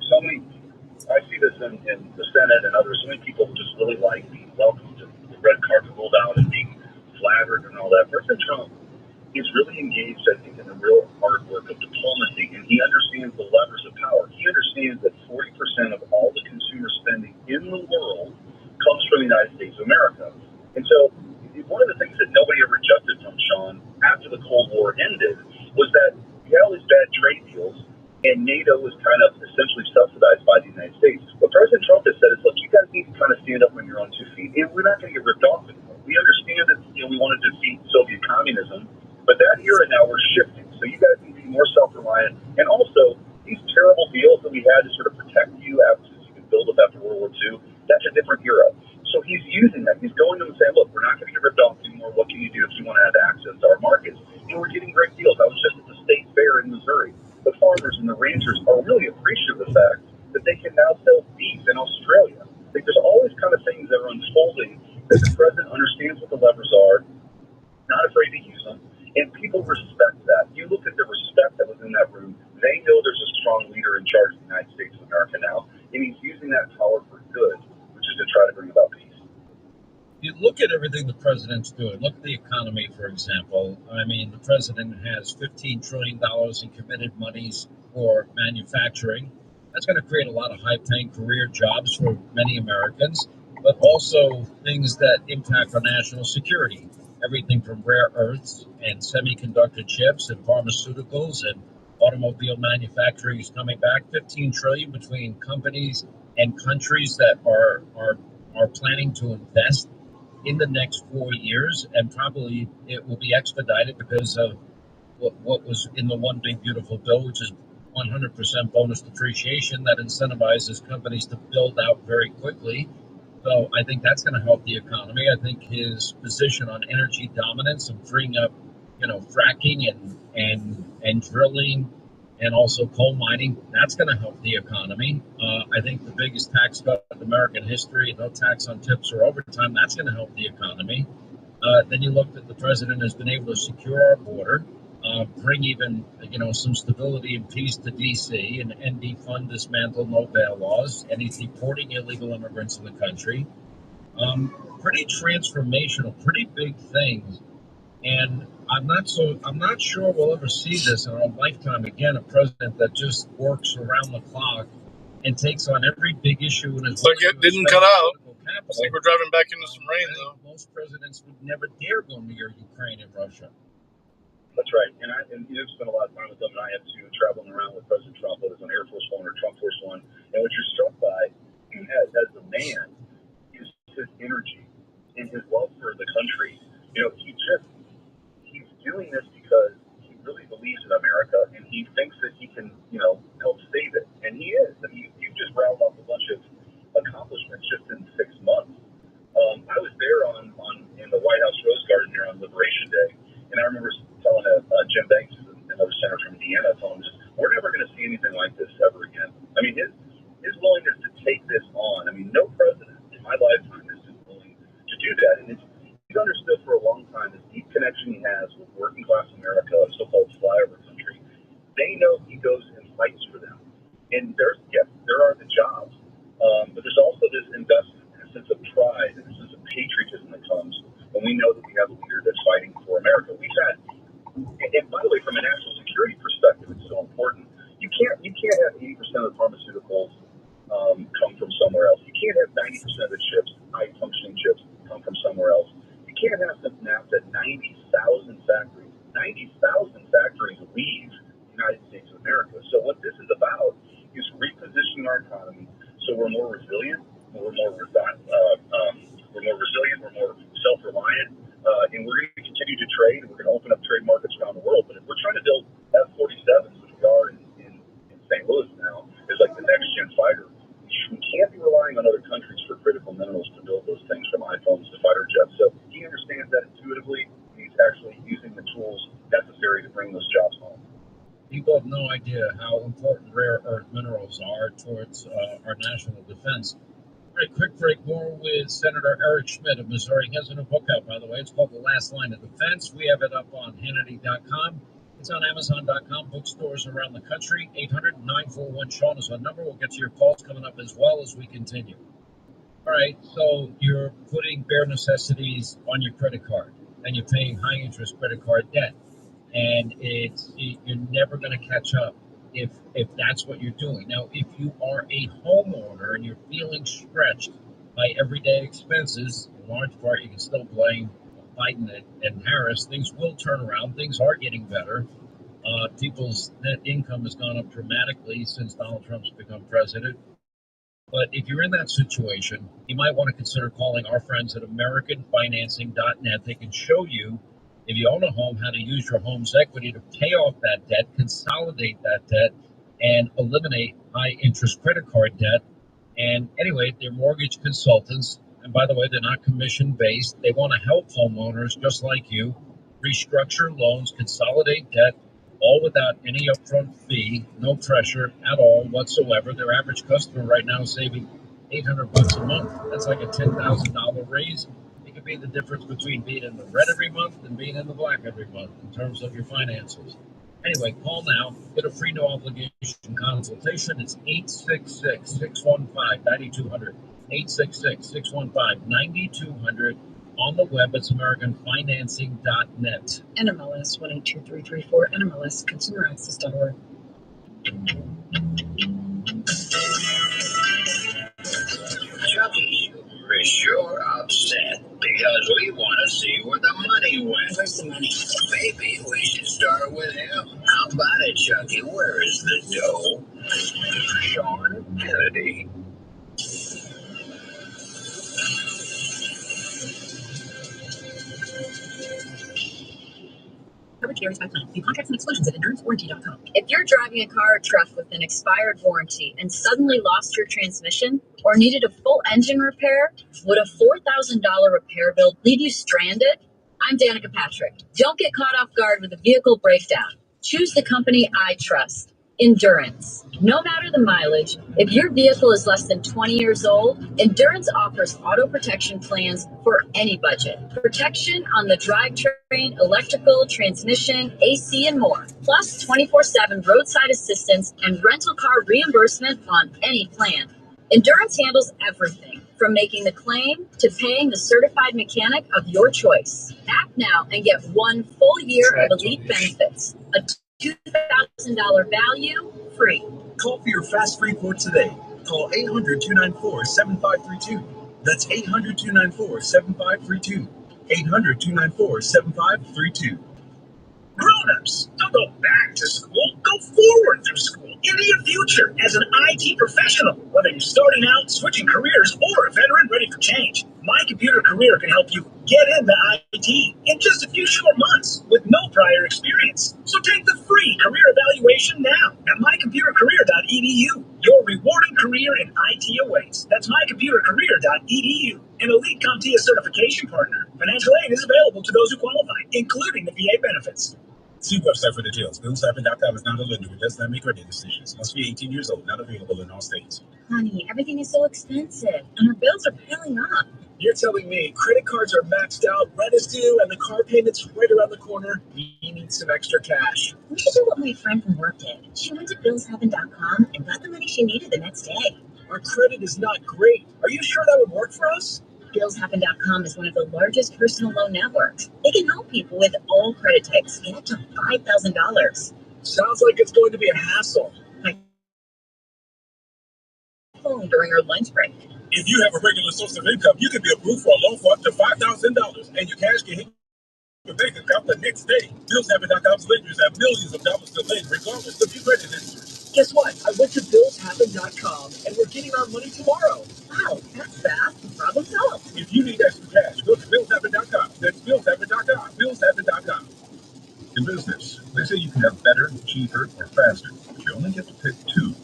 I see this in the Senate and others, so many people just really like being welcomed and the red carpet rolled out and being flattered and all that. President Trump is really engaged, I think, in the real hard work of diplomacy, and he understands the levers of power. He understands that 40% of all the consumer spending in the world comes from the United States of America. And so one of the things that nobody ever adjusted from, Sean, after the Cold War ended, was that we had all these bad trade deals, and NATO was kind of essentially subsidized by the United States. What President Trump has said is, look, you guys need to kind of stand up on your own 2 feet, and we're not going to get ripped off anymore. We understand that we want to defeat Soviet communism, but that era now we're shifting. So you guys need to be more self-reliant, and also these terrible deals that we had to sort of protect you after you could build up after World War II. That's a different era. So he's using that. He's going to them and saying, look, we're not going to get ripped off anymore. What can you do if you want to have access to our markets? And we're getting great deals. I was just at the state fair in Missouri. The farmers and the ranchers are really appreciative of the fact that they can now sell beef in Australia. Like, there's always kind of things that are unfolding that the president understands what the levers are, not afraid to use them, and people respect that. You look at the respect that was in that room. They know there's a strong leader in charge of the United States of America now, and he's using that power for good, which is to try to bring about peace. You look at everything the president's doing. Look at the economy, for example. I mean, the president has $15 trillion in committed monies for manufacturing. That's going to create a lot of high-paying career jobs for many Americans, but also things that impact our national security. Everything from rare earths and semiconductor chips and pharmaceuticals and automobile manufacturing is coming back. $15 trillion between companies and countries that are planning to invest in the next 4 years, and probably it will be expedited because of what was in the One Big Beautiful Bill, which is 100% bonus depreciation that incentivizes companies to build out very quickly. So I think that's going to help the economy. I think his position on energy dominance and freeing up, fracking and drilling and also coal mining, that's going to help the economy. I think the biggest tax cut in American history, no tax on tips or overtime, that's going to help the economy. Then you look at the president has been able to secure our border, bring even, some stability and peace to D.C. and defund, dismantle no bail laws, and he's deporting illegal immigrants in the country. Pretty transformational, pretty big things. And I'm not sure we'll ever see this in our lifetime again, a president that just works around the clock and takes on every big issue in his life. It didn't cut out. I think we're driving back into some rain, though. Most presidents would never dare go near Ukraine and Russia. That's right. And you've spent a lot of time with them, and I have too, traveling around with President Trump, whether it's on Air Force One or Trump Force One. And what you're struck by as a man is his energy and his love for the country. He's doing this because he really believes in America, and he thinks that he can, help save it. And he is. I mean, you've just rattled off a bunch of accomplishments just in 6 months. I was there in the White House Rose Garden here on Liberation Day, and I remember telling Jim Banks, another senator from Indiana, telling him, we're never going to see anything like this ever again. I mean, his willingness to take this on. I mean, no president in my lifetime has been willing to do that, and he's understood for a long time this deep connection he has with working class America, so-called flyover country. They know he goes and fights for them. And there are the jobs, but there's also this investment, and a sense of pride, and a sense of patriotism that comes when we know that we have a leader that's fighting for America. And by the way, from a national security perspective, it's so important. You can't have 80% of the pharmaceuticals come from somewhere else. You can't have 90% of the chips, high functioning chips, come from somewhere else. You can't have something that 90,000 factories leave the United States of America. So what this is about is repositioning our economy so we're more resilient, we're more self-reliant, and we're going to continue to trade, and we're going to open up trade markets around the world. But if we're trying to build F-47s, which we are in St. Louis now, is like the next-gen fighter, we can't be relying on other countries for critical minerals to build those things, from iPhones to fighter jets. So he understands that intuitively. He's actually using the tools necessary to bring those jobs home. People have no idea how important rare earth minerals are towards our national defense. All right, quick break. More with Senator Eric Schmidt of Missouri. He has a new book out, by the way. It's called The Last Line of Defense. We have it up on Hannity.com. It's on Amazon.com, bookstores around the country. 800-941-SEAN is our number. We'll get to your calls coming up as well as we continue. All right, so you're putting bare necessities on your credit card, and you're paying high-interest credit card debt. And you're never going to catch up if that's what you're doing. Now, if you are a homeowner and you're feeling stretched by everyday expenses, in large part, you can still blame Biden and Harris. Things will turn around. Things are getting better. People's net income has gone up dramatically since Donald Trump's become president. But if you're in that situation, you might want to consider calling our friends at AmericanFinancing.net. They can show you, if you own a home, how to use your home's equity to pay off that debt, consolidate that debt, and eliminate high interest credit card debt. And anyway, they're mortgage consultants. And by the way, they're not commission based. They want to help homeowners just like you restructure loans, consolidate debt, all without any upfront fee, no pressure at all whatsoever. Their average customer right now is saving $800 a month. That's like a $10,000 raise. It could be the difference between being in the red every month and being in the black every month in terms of your finances. Anyway, call now. Get a free no obligation consultation. It's 866-615-9200. 866-615-9200. On the web, it's AmericanFinancing.net. NMLS 182334, NMLS ConsumerAccess.org. Chucky, we're sure upset because we want to see where the money went. Where's the money? Maybe we should start with him. How about it, Chucky? Where is the dough? Sean Kennedy. Coverage varies by plan. View contracts and exclusions at EnduranceWarranty.com. If you're driving a car or truck with an expired warranty and suddenly lost your transmission or needed a full engine repair, would a $4,000 repair bill leave you stranded? I'm Danica Patrick. Don't get caught off guard with a vehicle breakdown. Choose the company I trust, Endurance. No matter the mileage, if your vehicle is less than 20 years old, Endurance offers auto protection plans for any budget. Protection on the drivetrain, electrical, transmission, AC, and more. Plus 24/7 roadside assistance and rental car reimbursement on any plan. Endurance handles everything, from making the claim to paying the certified mechanic of your choice. Act now and get 1 full year of elite benefits. A $2,000 value free. Call for your fast free quote today. Call 800-294-7532. That's 800-294-7532. 800-294-7532. Grown-ups, don't go back to school. Go forward through school into your future as an IT professional. Whether you're starting out, switching careers, or a veteran ready for change, My Computer Career can help you get into IT in just a few short months with no prior experience. So take the free career evaluation now at mycomputercareer.edu. Your rewarding career in IT awaits. That's mycomputercareer.edu. An elite CompTIA certification partner. Financial aid is available to those who qualify, including the VA benefits. See website for details. BillsHappen.com is not a lender and does not make credit decisions. Must be 18 years old. Not available in all states. Honey, everything is so expensive, and our bills are piling up. You're telling me credit cards are maxed out, rent is due, and the car payment's right around the corner? You need some extra cash. We should do what my friend from work did. She went to BillsHappen.com and got the money she needed the next day. Our credit is not great. Are you sure that would work for us? BillsHappen.com is one of the largest personal loan networks. They can help people with all credit types get up to $5,000. Sounds like it's going to be a hassle. Phone during our lunch break. If you have a regular source of income, you can be approved for a loan for up to $5,000, and your cash can hit your bank account the next day. BillsHappen.com's lenders have millions of dollars to lend, regardless of your credit history. Guess what? I went to BillsHappen.com, and we're getting our money tomorrow. Wow, that's fast. Problem solved. If you need extra cash, go to BillsHappen.com. That's BillsHappen.com. BillsHappen.com. In business, they say you can have better, cheaper, or faster, but you only get to pick two.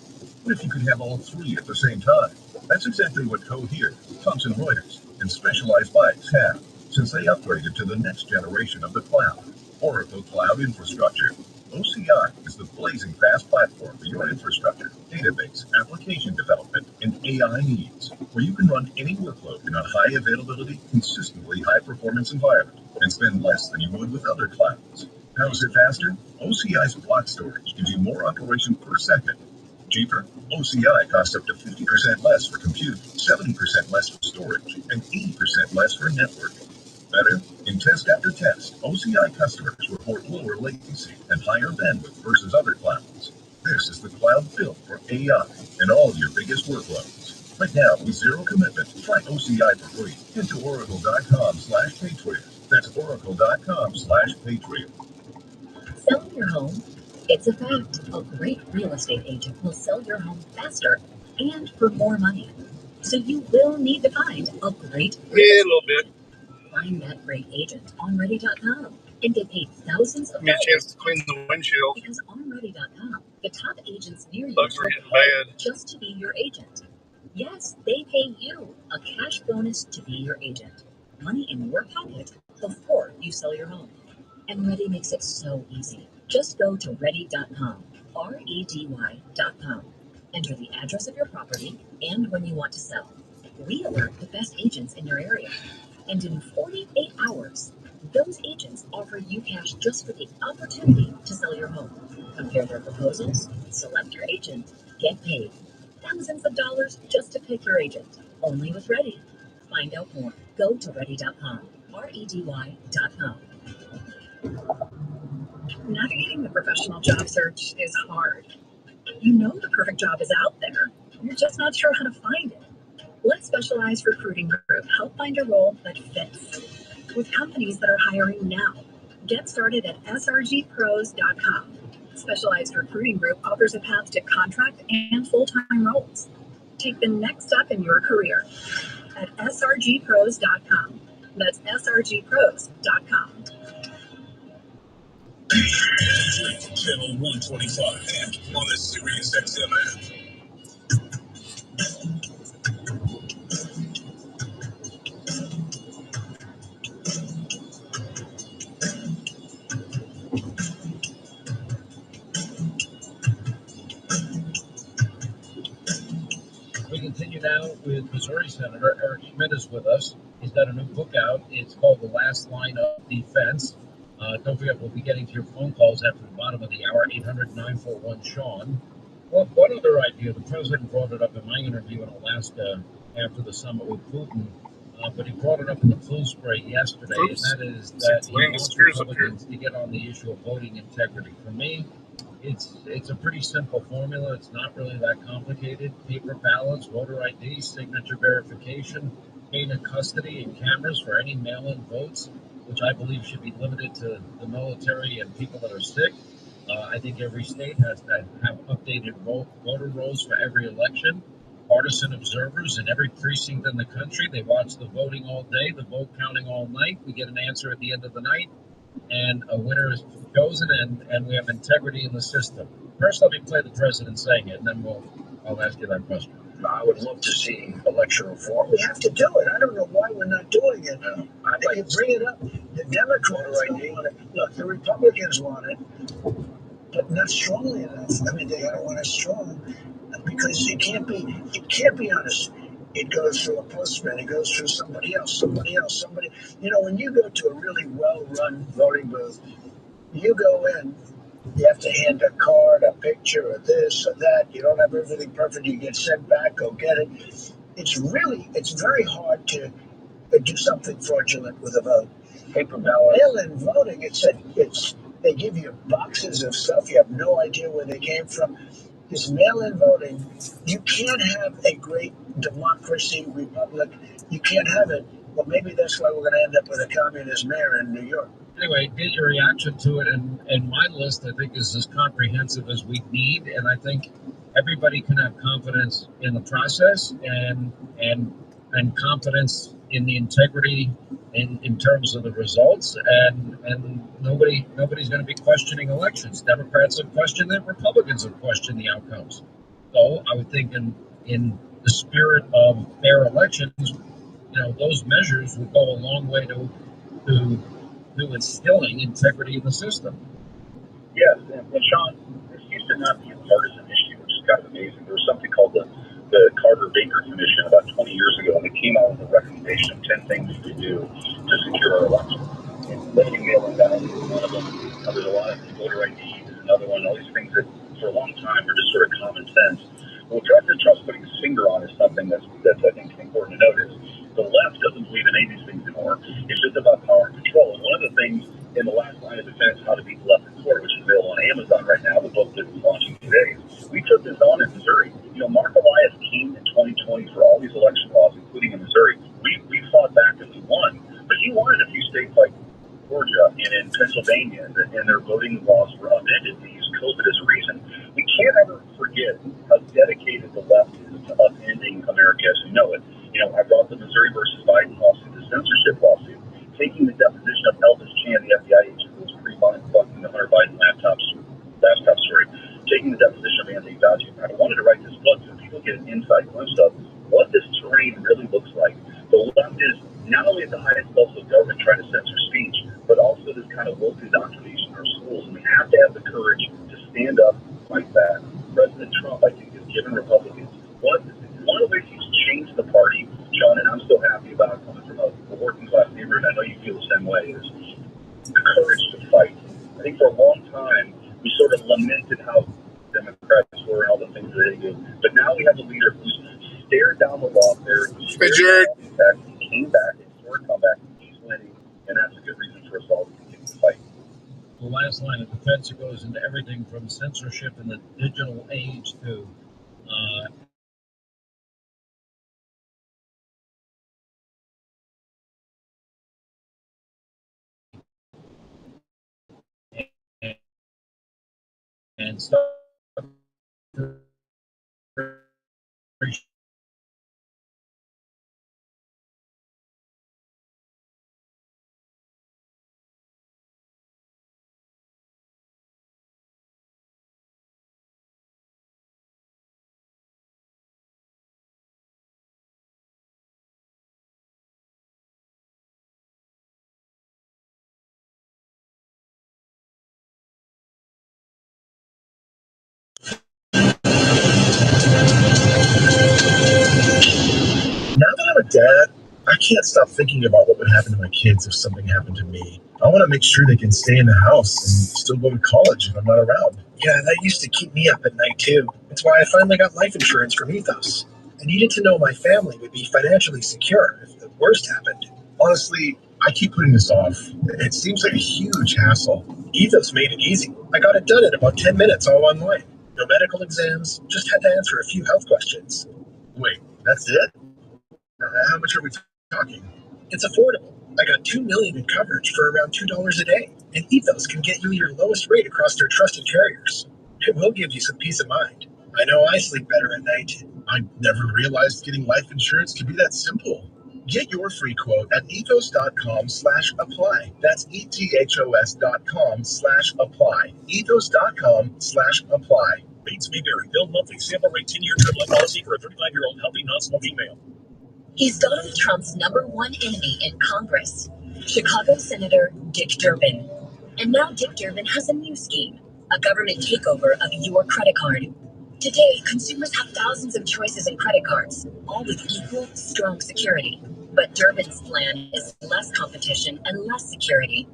What if you could have all three at the same time? That's exactly what Cohere, Thomson Reuters, and Specialized Bikes have, since they upgraded to the next generation of the cloud, Oracle Cloud Infrastructure. OCI is the blazing fast platform for your infrastructure, database, application development, and AI needs, where you can run any workload in a high availability, consistently high performance environment and spend less than you would with other clouds. How's it faster? OCI's block storage gives you more operation per second. Cheaper? OCI costs up to 50% less for compute, 70% less for storage, and 80% less for networking. Better? In test after test, OCI customers report lower latency and higher bandwidth versus other clouds. This is the cloud built for AI and all your biggest workloads. Right now, with zero commitment, try OCI for free. Into oracle.com/patriot. That's oracle.com/patriot. Selling your home? It's a fact. A great real estate agent will sell your home faster and for more money. So you will need to find a great Yeah, a little bit. Find that great agent on Ready.com and get paid thousands of Give me a dollars chance to clean the windshield. because on Ready.com, the top agents near you Bugs are will getting pay bad. just to be your agent. Yes, they pay you a cash bonus to be your agent. Money in your pocket before you sell your home. And Ready makes it so easy. Just go to Ready.com, REDY.com. Enter the address of your property and when you want to sell. We alert the best agents in your area. And in 48 hours, those agents offer you cash just for the opportunity to sell your home. Compare their proposals, select your agent, get paid. Thousands of dollars just to pick your agent. Only with Ready. Find out more. Go to Ready.com, REDY.com. Navigating the professional job search is hard. You know the perfect job is out there. You're just not sure how to find it. Let Specialized Recruiting Group help find a role that fits. With companies that are hiring now. Get started at srgpros.com. Specialized Recruiting Group offers a path to contract and full-time roles. Take the next step in your career at srgpros.com. That's srgpros.com. Channel 125 and on the Sirius XM app. We continue now with Missouri Senator Eric Schmidt is with us. He's got a new book out. It's called The Last Line of Defense. Don't forget, we'll be getting to your phone calls after the bottom of the hour, 800-941-SEAN. Well, one other idea, the president brought it up in my interview in Alaska after the summit with Putin, but he brought it up in the flu spray yesterday, and that is that he wants Republicans to get on the issue of voting integrity. For me, it's a pretty simple formula. It's not really that complicated. Paper ballots, voter ID, signature verification, chain of custody, and cameras for any mail-in votes, which I believe should be limited to the military and people that are sick. I think every state has to have updated voter rolls for every election. Partisan observers in every precinct in the country. They watch the voting all day, the vote counting all night. We get an answer at the end of the night, and a winner is chosen, and we have integrity in the system. First, let me play the president saying it, and then I'll ask you that question. I would love to see election reform. We have to do it. I don't know why we're not doing it. If you bring it up, the Democrats don't want it. Look, the Republicans want it, but not strongly enough. I mean, they don't want it strong because it can't be honest. It goes through a postman. It goes through somebody else. You know, when you go to a really well-run voting booth, you go in. You have to hand a card, a picture, or this or that. You don't have everything perfect. You get sent back. Go get it. It's very hard to do something fraudulent with a vote. Paper ballot. Mail-in voting. They give you boxes of stuff. You have no idea where they came from. This mail-in voting, you can't have a great democracy republic. You can't have it. Well, maybe that's why we're going to end up with a communist mayor in New York. Anyway, get your reaction to it, and my list, I think, is as comprehensive as we need, and I think everybody can have confidence in the process and confidence in the integrity in terms of the results, and nobody's going to be questioning elections. Democrats have questioned it, Republicans have questioned the outcomes. So I would think in the spirit of fair elections, those measures would go a long way to instilling integrity in the system. Yes, and Sean, this used to not be a partisan issue, which is kind of amazing. There was something called the Carter-Baker Commission about 20 years ago, and it came out with a recommendation of 10 things to do to secure our election. And limiting mail-in ballots is one of them. There's a lot of voter ID is another one. All these things that for a long time are just sort of common sense. What President Trump's putting his finger on is something that's I think important to note is the left doesn't believe in any of these things anymore. It's just about power and control. And one of the things in the last line of defense, How to Beat the Left in Court, which is available on Amazon right now, the book that's launching today, we took this on in Missouri. Mark Elias came in 2020 for all Pennsylvania, and their voting laws were amended to use COVID as a reason. We can't ever forget how dedicated the left is to upending America as we know it. I brought the Missouri versus Biden lawsuit, the censorship lawsuit, taking the deposition of Elvis Chan, the FBI agent who was pre-fucking the Hunter Biden laptop story, taking the deposition of Anthony Fauci. I wanted to write this book so people get an inside glimpse of what this terrain really looks like. The left is not only at the highest levels of government trying to censor speech, but also this kind of woke indoctrination in our schools. And we have to have the courage to stand up, fight back. President Trump, I think, has given Republicans one of the ways he's changed the party, Sean, and I'm so happy about it coming from a working class neighborhood. I know you feel the same way. Is the courage to fight. I think for a long time we sort of lamented how Democrats were and all the things that they did, but now we have a leader who's stared down the lawfare, he came back, and swore to come back, he's winning, and that's a good reason for us all to continue to fight. The last line of defense goes into everything from censorship in the digital age to and stuff. Now that I'm a dad, I can't stop thinking about what would happen to my kids if something happened to me. I want to make sure they can stay in the house and still go to college if I'm not around. Yeah, that used to keep me up at night too. That's why I finally got life insurance from Ethos. I needed to know my family would be financially secure if the worst happened. Honestly, I keep putting this off. It seems like a huge hassle. Ethos made it easy. I got it done in about 10 minutes all online. No medical exams, just had to answer a few health questions. Wait, that's it? How much are we talking? It's affordable. I got $2 million in coverage for around $2 a day, and Ethos can get you your lowest rate across their trusted carriers. It will give you some peace of mind. I know I sleep better at night. I never realized getting life insurance could be that simple. Get your free quote at ethos.com/apply. That's ethos.com/apply. Ethos.com/apply. Rates may vary. Bill monthly sample rate 10-year term life policy for a 35-year-old healthy non-smoking male. He's Donald Trump's #1 enemy in Congress, Chicago Senator Dick Durbin. And now Dick Durbin has a new scheme, a government takeover of your credit card. Today, consumers have thousands of choices in credit cards, all with equal, strong security. But Durbin's plan is less competition and less security.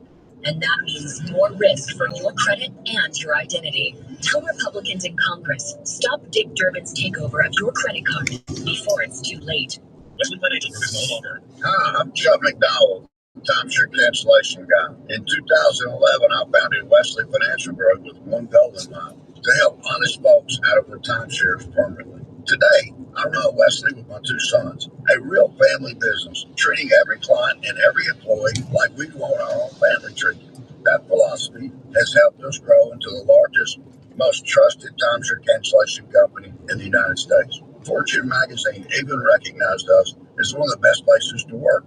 And that means more risk for your credit and your identity. Tell Republicans in Congress, stop Dick Durbin's takeover of your credit card before it's too late. Wesley Financial Group is no longer. Hi, I'm Chuck McDowell, timeshare cancellation guy. In 2011, I founded Wesley Financial Group with one goal in mind, to help honest folks out of their timeshares permanently. Today, I run Wesley with my 2 sons, a real family business, treating every client and every employee like we want our own family treatment. That philosophy has helped us grow into the largest, most trusted timeshare cancellation company in the United States. Fortune magazine even recognized us as one of the best places to work.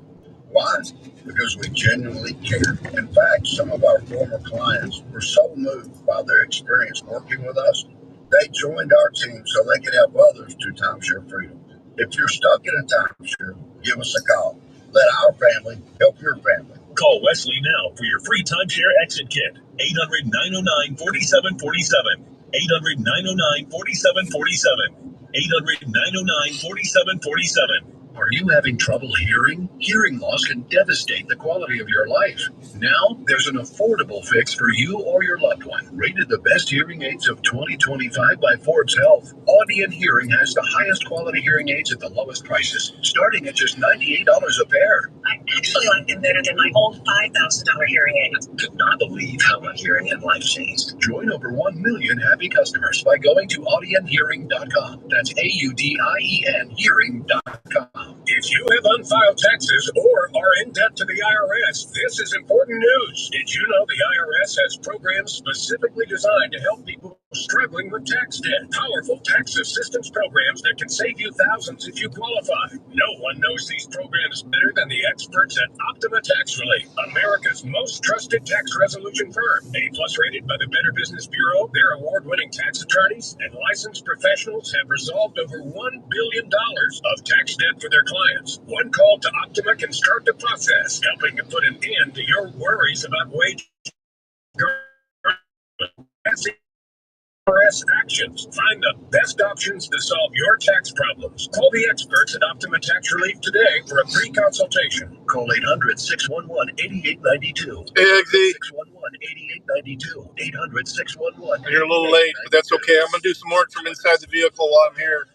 Why? Because we genuinely care. In fact, some of our former clients were so moved by their experience working with us, they joined our team so they could help others to timeshare freedom. If you're stuck in a timeshare, give us a call. Let our family help your family. Call Wesley now for your free timeshare exit kit. 800-909-4747. 800-909-4747. 800-909-4747. Are you having trouble hearing? Hearing loss can devastate the quality of your life. Now, there's an affordable fix for you or your loved one. Rated the best hearing aids of 2025 by Forbes Health, Audion Hearing has the highest quality hearing aids at the lowest prices, starting at just $98 a pair. I actually like them better than my old $5,000 hearing aids. Could not believe how my hearing in life changed. Join over 1 million happy customers by going to audionhearing.com. That's AUDIEN hearing.com. If you have unfiled taxes or are in debt to the IRS, this is important news. Did you know the IRS has programs specifically designed to help people struggling with tax debt? Powerful tax assistance programs that can save you thousands if you qualify. No one knows these programs better than the experts at Optima Tax Relief, America's most trusted tax resolution firm. A+ rated by the Better Business Bureau, their award-winning tax attorneys and licensed professionals have resolved over $1 billion of tax debt for their clients. One call to Optima can start the process, helping to put an end to your worries about wage IRS actions. Find the best options to solve your tax problems. Call the experts at Optima Tax Relief today for a free consultation. Call 800-611-8892. Hey, Eggsy. 611-8892. 800-611. You're a little late, but that's okay. I'm going to do some work from inside the vehicle while I'm here.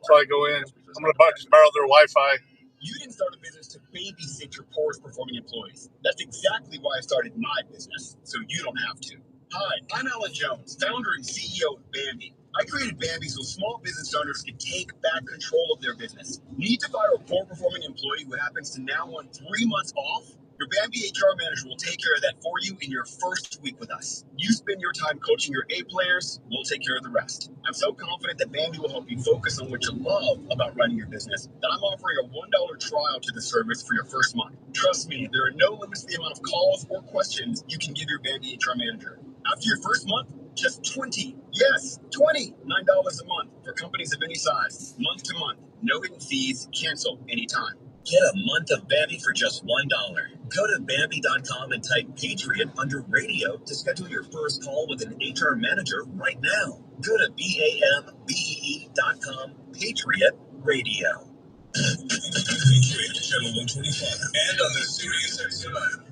So I go in. I'm going to just borrow their Wi-Fi. You didn't start a business to babysit your poorest performing employees. That's exactly why I started my business, so you don't have to. Hi, I'm Alan Jones, founder and CEO of Bambi. I created Bambi so small business owners can take back control of their business. Need to fire a poor performing employee who happens to now want 3 months off? Your Bambi HR manager will take care of that for you in your first week with us. You spend your time coaching your A players, we'll take care of the rest. I'm so confident that Bambi will help you focus on what you love about running your business that I'm offering a $1 trial to the service for your first month. Trust me, there are no limits to the amount of calls or questions you can give your Bambi HR manager. After your first month, just $29 a month for companies of any size, month to month, no hidden fees, cancel anytime. Get a month of Bambi for just $1. Go to Bambi.com and type Patriot under radio to schedule your first call with an HR manager right now. Go to BAMBEE.com, Patriot Radio. Patriot Channel 125 and on the Sirius XM.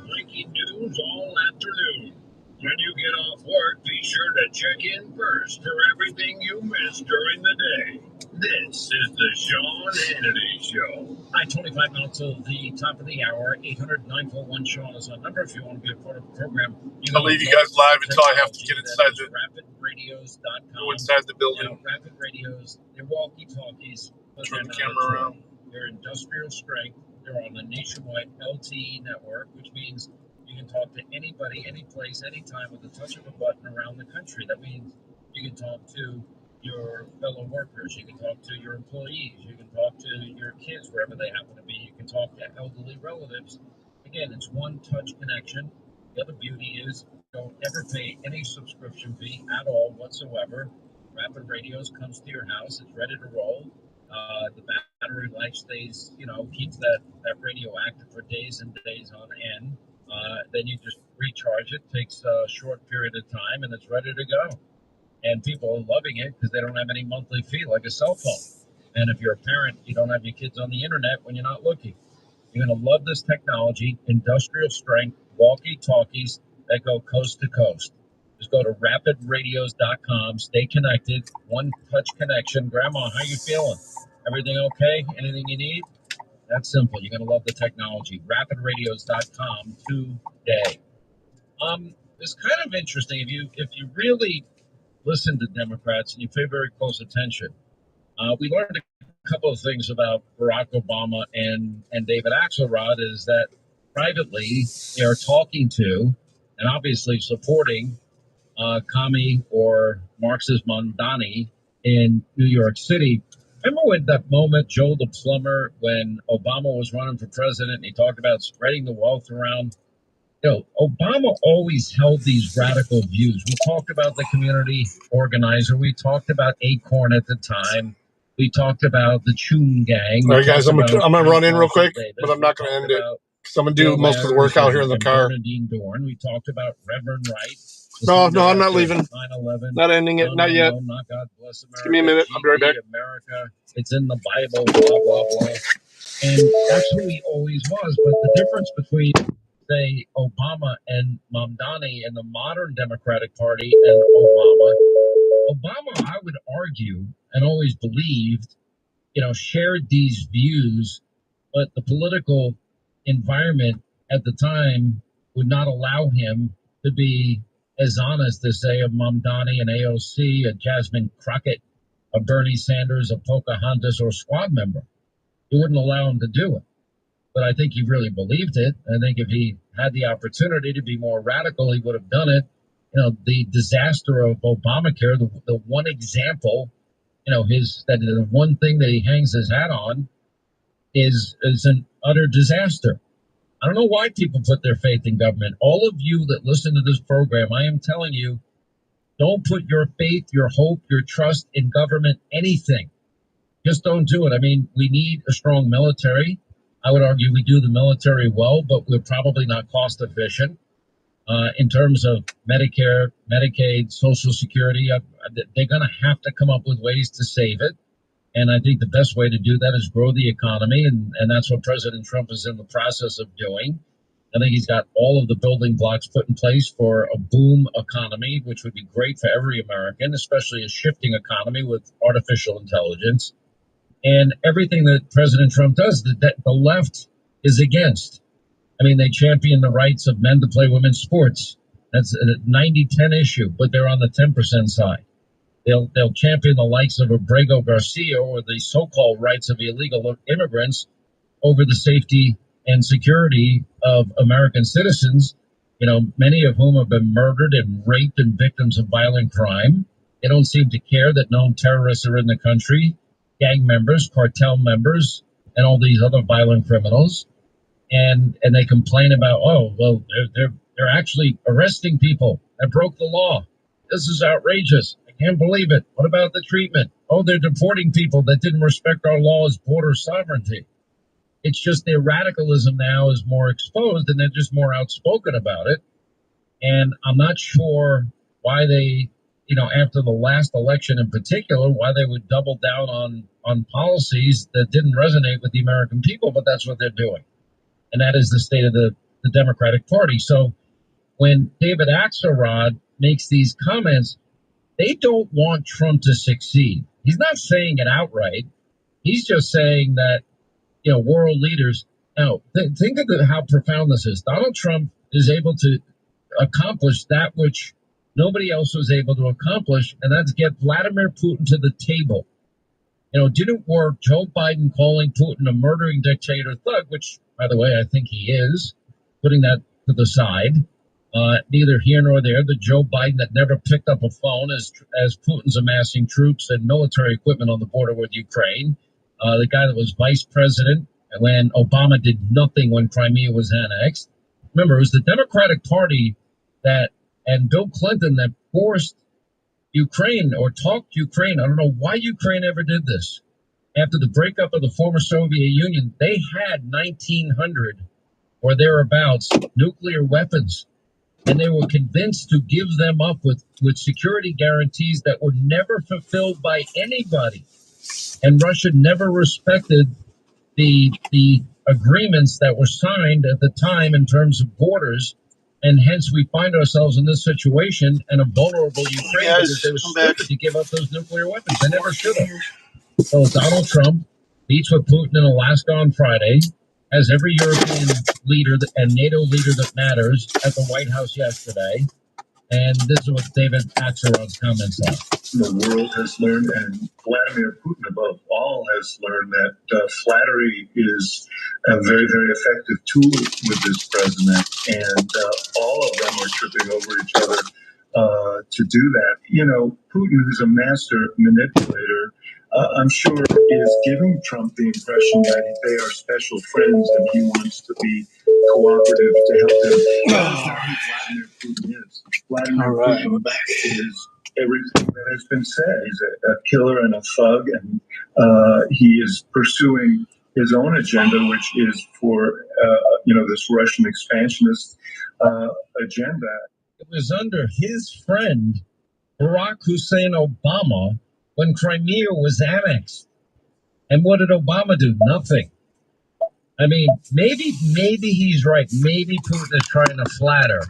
Breaking news all afternoon. When you get off work, be sure to check in first for everything you missed during the day. This is the Sean Hannity Show. Hi, 25 minutes till the top of the hour. 800-941-SEAN is our number if you want to be a part of the program. I'll leave you guys live until I have to get inside the rapidradios.com. Go inside the building. Now, Rapid Radios, they're walkie-talkies. Turn the camera around. They're industrial strength. They're on the nationwide LTE network, which means you can talk to anybody, any place, anytime with the touch of a button around the country. That means you can talk to your fellow workers. You can talk to your employees. You can talk to your kids, wherever they happen to be. You can talk to elderly relatives. Again, it's one touch connection. The other beauty is you don't ever pay any subscription fee at all whatsoever. Rapid Radios comes to your house. It's ready to roll. The battery life stays, keeps that radio active for days and days on end. Then you just recharge it. Takes a short period of time, and it's ready to go. And people are loving it because they don't have any monthly fee like a cell phone. And if you're a parent, you don't have your kids on the internet when you're not looking. You're going to love this technology, industrial strength, walkie-talkies that go coast to coast. Just go to rapidradios.com. Stay connected. One-touch connection. Grandma, how you feeling? Everything okay? Anything you need? That's simple. You're going to love the technology. Rapidradios.com today. It's kind of interesting if you really listen to Democrats and you pay very close attention. We learned a couple of things about Barack Obama and David Axelrod is that privately they are talking to and obviously supporting commie or Marxist Mamdani in New York City. Remember when that moment, Joe the plumber, when Obama was running for president and he talked about spreading the wealth around? Obama always held these radical views. We talked about the community organizer. We talked about Acorn at the time. We talked about the Choon Gang. All right, guys, I'm gonna run in real quick, but I'm not gonna end it because I'm gonna do most of the work out here in the car. Bernadine Dorn. We talked about Reverend Wright. No, I'm not leaving. 9/11. Not ending it. Not yet. Not God bless America. Just give me a minute. I'll be right back. America. It's in the Bible. Blah blah blah. And that's who he always was. But the difference between, say, Obama and Mamdani and the modern Democratic Party and Obama, I would argue, and always believed, shared these views, but the political environment at the time would not allow him to be as honest as, say, a Mamdani and AOC, a Jasmine Crockett, a Bernie Sanders, a Pocahontas, or squad member. He wouldn't allow him to do it. But I think he really believed it. I think if he had the opportunity to be more radical, he would have done it. The disaster of Obamacare, the one example, that the one thing that he hangs his hat on is an utter disaster. I don't know why people put their faith in government. All of you that listen to this program, I am telling you, don't put your faith, your hope, your trust in government, anything. Just don't do it. I mean, we need a strong military. I would argue we do the military well, but we're probably not cost efficient. In terms of Medicare, Medicaid, Social Security, they're going to have to come up with ways to save it. And I think the best way to do that is grow the economy. And that's what President Trump is in the process of doing. I think he's got all of the building blocks put in place for a boom economy, which would be great for every American, especially a shifting economy with artificial intelligence. And everything that President Trump does, the left is against. I mean, they champion the rights of men to play women's sports. That's a 90-10 issue, but they're on the 10% side. They'll champion the likes of Abrego Garcia or the so-called rights of illegal immigrants over the safety and security of American citizens, many of whom have been murdered and raped and victims of violent crime. They don't seem to care that known terrorists are in the country, gang members, cartel members, and all these other violent criminals. And they complain about, they're actually arresting people that broke the law. This is outrageous. I can't believe it. What about the treatment? Oh, they're deporting people that didn't respect our laws, border sovereignty. It's just their radicalism now is more exposed and they're just more outspoken about it. And I'm not sure why they, after the last election in particular, why they would double down on policies that didn't resonate with the American people, but that's what they're doing. And that is the state of the Democratic Party. So when David Axelrod makes these comments, they don't want Trump to succeed. He's not saying it outright. He's just saying that, world leaders. Now, think of how profound this is. Donald Trump is able to accomplish that which nobody else was able to accomplish, and that's get Vladimir Putin to the table. Didn't work. Joe Biden calling Putin a murdering dictator thug, which, by the way, I think he is, putting that to the side. Neither here nor there. The Joe Biden that never picked up a phone as Putin's amassing troops and military equipment on the border with Ukraine. The guy that was vice president when Obama did nothing when Crimea was annexed. Remember, it was the Democratic Party and Bill Clinton that forced Ukraine or talked Ukraine. I don't know why Ukraine ever did this. After the breakup of the former Soviet Union, they had 1,900 or thereabouts nuclear weapons. And they were convinced to give them up with security guarantees that were never fulfilled by anybody. And Russia never respected the agreements that were signed at the time in terms of borders. And hence we find ourselves in this situation and a vulnerable Ukraine because they were stupid to give up those nuclear weapons. They never should have. So Donald Trump meets with Putin in Alaska on Friday, has every European leader and NATO leader that matters at the White House yesterday. And this is what David Axelrod's comments are. The world has learned, and Vladimir Putin above all has learned, that flattery is a very, very effective tool with this president. And all of them are tripping over each other to do that. Putin, who's a master manipulator, I'm sure is giving Trump the impression that they are special friends and he wants to be cooperative to help him. That's not who Vladimir Putin is. Vladimir Putin is everything that has been said. He's a killer and a thug, and he is pursuing his own agenda, which is for this Russian expansionist agenda. It was under his friend Barack Hussein Obama when Crimea was annexed. And what did Obama do? Nothing. I mean, maybe he's right. Maybe Putin is trying to flatter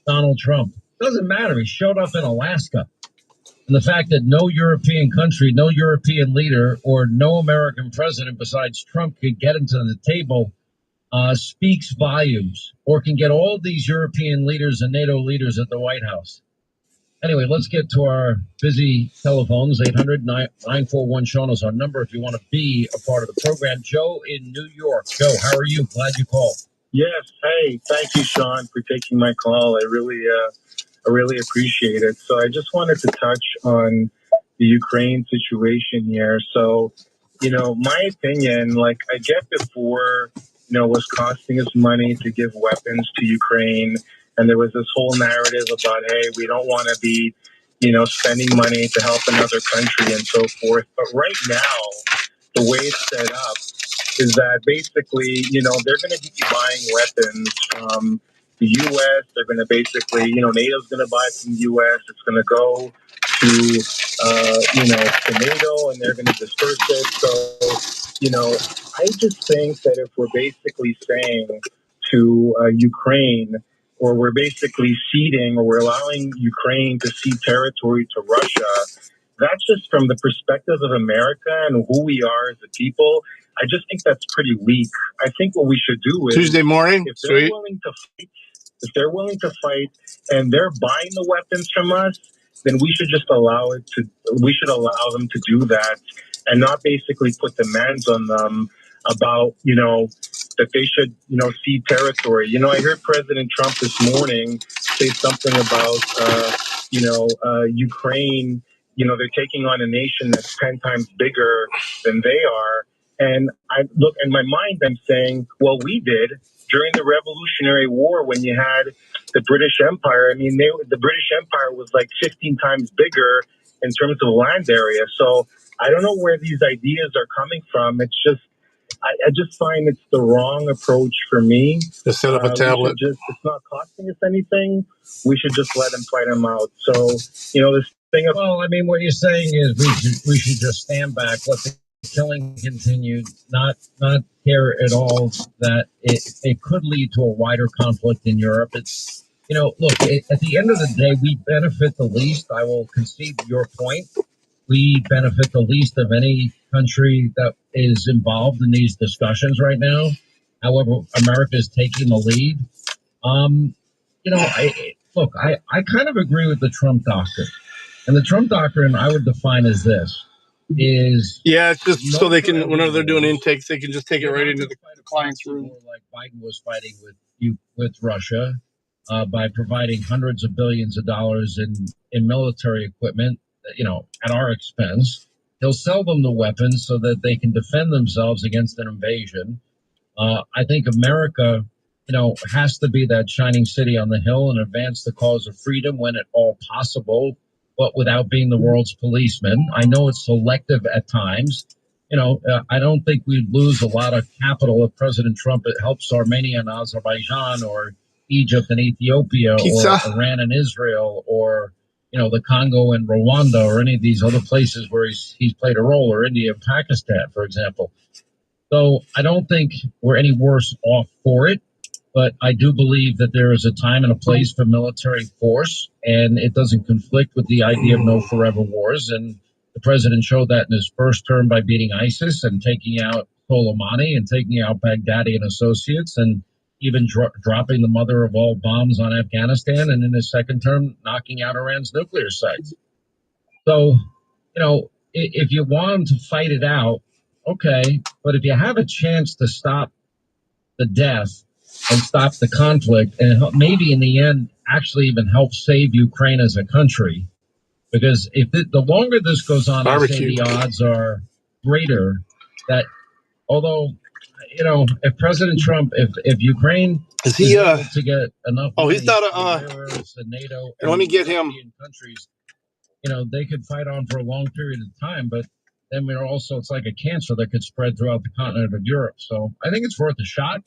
Donald Trump. Doesn't matter. He showed up in Alaska. And the fact that no European country, no European leader, or no American president besides Trump could get him to the table, speaks volumes, or can get all these European leaders and NATO leaders at the White House. Anyway, let's get to our busy telephones. 800-941-SEAN is our number if you want to be a part of the program. Joe in New York. Joe, how are you? Glad you called. Yes. Hey, thank you, Sean, for taking my call. I really appreciate it. So I just wanted to touch on the Ukraine situation here. So, my opinion, like I get before, it was costing us money to give weapons to Ukraine. And there was this whole narrative about, hey, we don't want to be, spending money to help another country and so forth. But right now, the way it's set up is that basically, they're going to be buying weapons from the U.S. They're going to basically, NATO's going to buy from the U.S. It's going to go to NATO, and they're going to disperse it. So, I just think that if we're basically saying to Ukraine, or we're basically ceding, or we're allowing Ukraine to cede territory to Russia, that's just from the perspective of America and who we are as a people. I just think that's pretty weak. I think what we should do is Tuesday morning. if they're willing to fight and they're buying the weapons from us, then we should just allow them to do that and not basically put demands on them about, that they should, cede territory. I heard President Trump this morning say something about, Ukraine, they're taking on a nation that's 10 times bigger than they are. And I look in my mind, I'm saying, well, we did during the Revolutionary War when you had the British Empire. I mean, the British Empire was like 15 times bigger in terms of land area. So I don't know where these ideas are coming from. It's just, I just find it's the wrong approach for me. To set up a tablet. It's not costing us anything. We should just let them fight them out. So, this thing of... Well, I mean, what you're saying is we should just stand back, let the killing continue, not care at all that it could lead to a wider conflict in Europe. It's, look, at the end of the day, we benefit the least. I will concede your point. We benefit the least of any country that is involved in these discussions right now. However, America is taking the lead. I kind of agree with the Trump doctrine. And the Trump doctrine I would define as this is... Yeah, it's just so they can, whenever they're doing intakes, they can just take it right into the client's room. Like Biden was fighting with Russia by providing hundreds of billions of dollars in military equipment, at our expense. He'll sell them the weapons so that they can defend themselves against an invasion. I think America, has to be that shining city on the hill and advance the cause of freedom when at all possible, but without being the world's policeman. I know it's selective at times. I don't think we'd lose a lot of capital if President Trump helps Armenia and Azerbaijan, or Egypt and Ethiopia, or Iran and Israel, or the Congo and Rwanda, or any of these other places where he's played a role, or India and Pakistan, for example. So I don't think we're any worse off for it, but I do believe that there is a time and a place for military force, and it doesn't conflict with the idea of no forever wars. And the president showed that in his first term by beating ISIS and taking out Soleimani and taking out Baghdadi and associates, and even dropping the mother of all bombs on Afghanistan, and in his second term, knocking out Iran's nuclear sites. So, if you want him to fight it out, okay, but if you have a chance to stop the death and stop the conflict, and maybe in the end actually even help save Ukraine as a country, because if the longer this goes on, I say the odds are greater that, although, if President Trump, if Ukraine is able to get enough, he's not NATO, let me get him. Countries, they could fight on for a long period of time, but then it's like a cancer that could spread throughout the continent of Europe. So I think it's worth a shot.